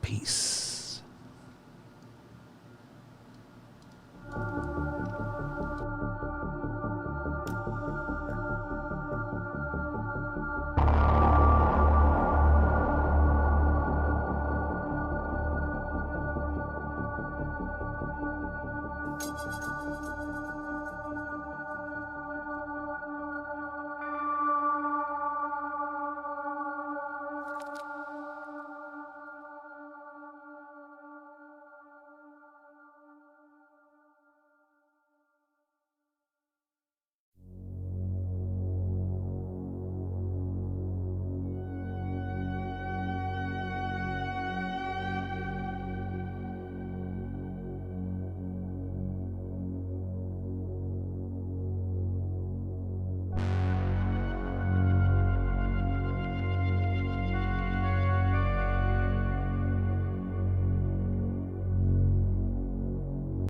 Peace.